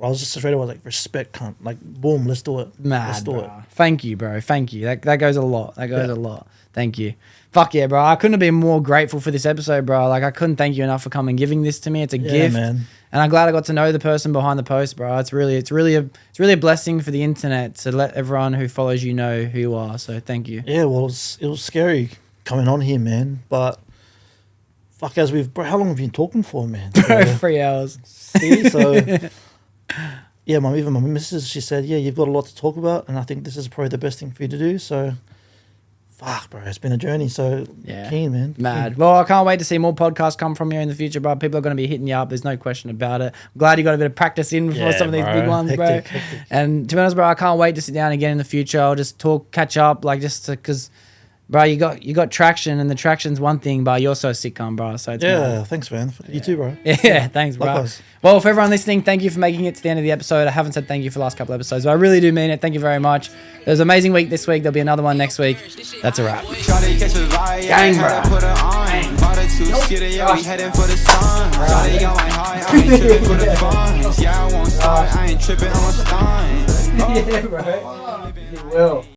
was just straight away like, respect, cunt. Like, boom, let's do it. Let's do it. Thank you, bro. Thank you. That goes a lot. That goes a lot. Thank you. Fuck yeah, bro. I couldn't have been more grateful for this episode, bro. Like, I couldn't thank you enough for coming and giving this to me. It's a gift. Man. And I'm glad I got to know the person behind the post, bro. It's really a blessing for the internet to let everyone who follows you know who you are. So thank you. Yeah, well, it was scary coming on here, man. But fuck, bro, how long have you been talking for, man? 3 hours. See, so yeah, my missus, she said, yeah, you've got a lot to talk about, and I think this is probably the best thing for you to do. So fuck, bro, it's been a journey. So yeah, keen, man. Mad. Keen. Well, I can't wait to see more podcasts come from you in the future, bro. People are going to be hitting you up. There's no question about it. I'm glad you got a bit of practice in before some of these big ones, hectic, bro. Hectic. And to be honest, bro, I can't wait to sit down again in the future. I'll just catch up, like just because, bro, you got traction, and the traction's one thing, but you're so sitcom, bro. So it's mad. Thanks, man. You too, bro. Yeah, thanks, bro. Likewise. Well, for everyone listening, thank you for making it to the end of the episode. I haven't said thank you for the last couple episodes, but I really do mean it. Thank you very much. There's an amazing week this week. There'll be another one next week. That's a wrap. Gang, bro. Yeah, bro. You will.